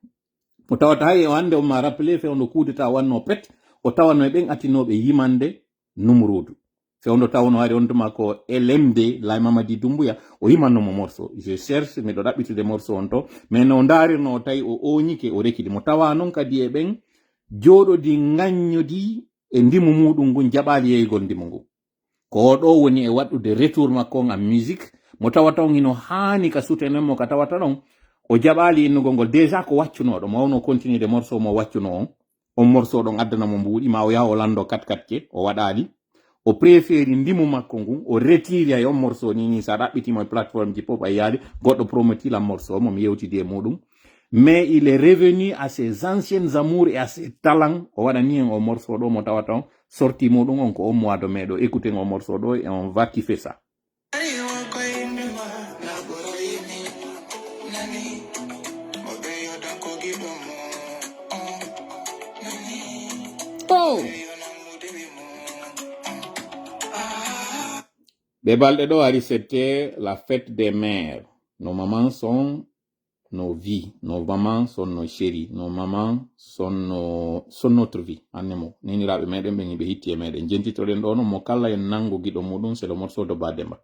o tawata hay o hande o ma rappelé fewndo kudeta wanno pet o tawano e ɓen atinoɓe yimande numrudu fewndo tawno hari on tuma ko LMD Lay Mamadi Doumbouya o yimannomo morceau je cherche miɗo ɗaɓɓitude morceau on to mais no darirno tawi o oñike o rekidi mo tawa noon kadi e ɓen joɗodi gagnodi e ndimu muɗum ngun jaɓali yeygol ndimu ngu ko ɗo woni e waɗɗude retour makko on en musique mo tawata on hino hani ka soutenenmo ka tawata ɗon o jaɓali innugol ngol déjà ko waccunoɗo mo wawno continuer de morceau mo waccuno on morceau ɗon addanamo mbuuɗi ma o yaha o lando 4-4 o waɗali o préféri ndimu makko ngun o retiri ay on morceau ni sa ɗaɓɓitimo e plateforme ji pop a yaali goɗɗo promotila morceau mo mi yewtidi e muɗum mais il est revenu à ses anciennes amours et à ses talents. O waɗani en o morceau ɗo mo tawata on sorti muɗum on ko o mois de mai ɗo. Écoutez o morceau ɗo et on va kiffer ça. Oh! Bebalde do ari, c'était la fête des mères. Nos mamans sont nos vies. Nos mamans sont nos chéris. Nos mamans sont notre vie. Annemo. Nini rabe meden be ngibe hitti e meden. Jentito den do no mo kala en nango gido mudun, c'est le morceau de Bademba.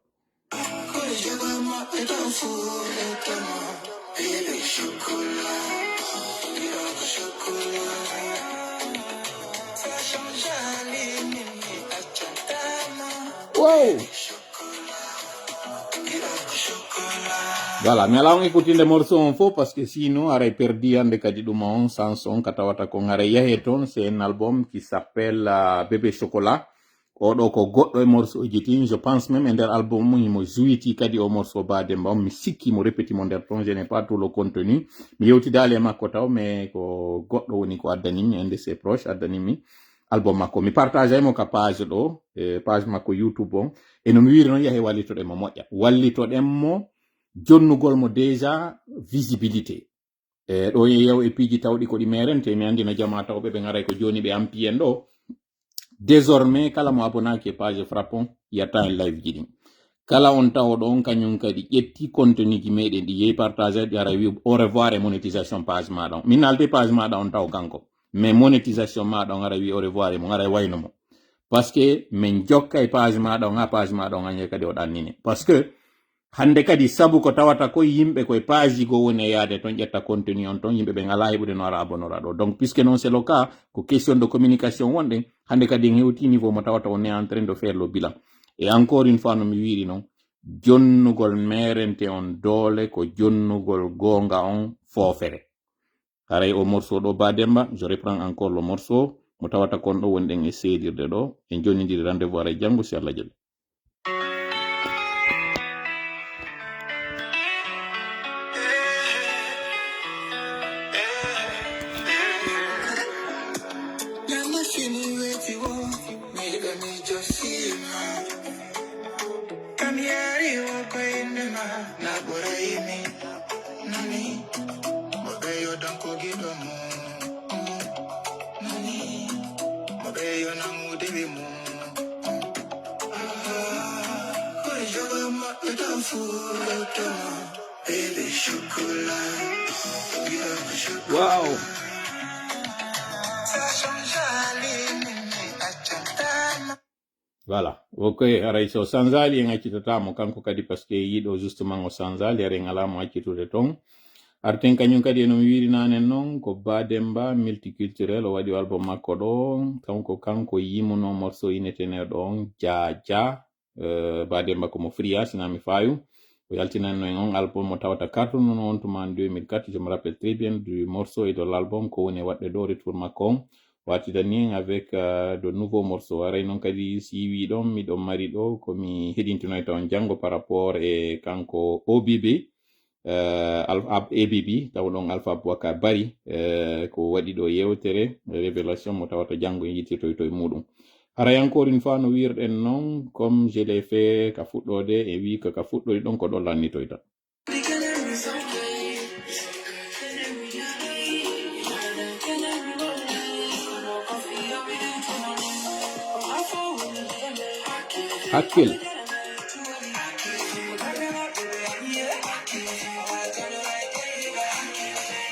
Wow! Voilà, mais là on écoute les morceaux en faux parce que sinon, on perdu un des kadidumon Sanson, Katawata Kongareya Heton, c'est un album qui s'appelle Bébé Chocolat. Odo ko goddo e morceau jitin, je pense même un album il mo jouiti kadi o morceau Bademba, mi sikki mo répéti mon der ton, je n'ai pas tout le contenu. Mi yewti dale makko taw mais ko goddo woni ko addanimi, un de ses proches addanimi album makko. Mi partage mo ka page do, page makko YouTube on, et no mi wiri non yahe wallitoɗen mo moƴƴa. Wallitoɗen mo jonnugol mo déjà visibilité. Ɗo yew e piiji tawɗi ko ɗi merente, mi andina jama tawɓe ɓe ngaray ko joni ɓe ampi en ɗo. Désormais, kala mo abonaki e page Frappon, yatta en live jiɗin. Kala on tawoɗo on kañum kadi ƴetti contenu ji meɗen ɗi yehi partage ɗi ara wi au revoir et monétisation page maɗa on. Min nalde page maɗa on taw kanko. Mais monétisation maɗa on ara wi au revoir e mo ara wayno mo. Parce que min jokka e page maɗa on ha page maɗa on anye kadi o ɗannine. Parce que hande kadi sabu ko tawata ko yimɓe koye page go woni yaade ton ƴetta contenu on ton yimɓe ɓe ngala heɓude no ara abonora ɗo. Donc puisque non c'est le cas ko question de communication wonɗen hande kadi en hewti niveau mo tawata on est en train de faire le bilan. Et encore une fois no mi wiri non, jonnugol merente on doole ko jonnugol gonga on fofere. Haray o morceau ɗo Bademba, je reprends encore le morceau mo tawata kon ɗo wonɗen e seedirde ɗo en jonnidiri rendez-vous ara janggo si Allah jaɓi. Wow. Voilà. Ok, aray so sanzali en accittatamo kanko kadi parce que yiɗo justement o sanzali are ngalamo accitude ton. Arten kañum kadi eno wiri nanen non ko Bademba multiculturel o waɗi album makko ɗo kanko yimuno morceau inetene ɗon Jaja Bademba komo Fria sinami fayu o yaltinanno en on album mo tawata carton non on tuma en 2004, je me rappelle très bien du morceau et de l'album ko woni waɗde ɗo retour makko on watidani avec de nouveaux morceaux. Aray non kadi si wi ɗon miɗon mari ɗo komi heɗintinoyta on jango par rapport e kanko OBB ABB tawɗon Alpha Boubacar Bari ko waɗi ɗo yewtere révélation mo tawata jango en yittirtoy e muɗum. Haray encore une fois no wirɗen non comme je l'ai fait ka fuɗɗode e wi ka fuɗɗori ɗon ko ɗon lannitoyta. Hakkil.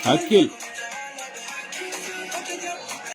Hakkil.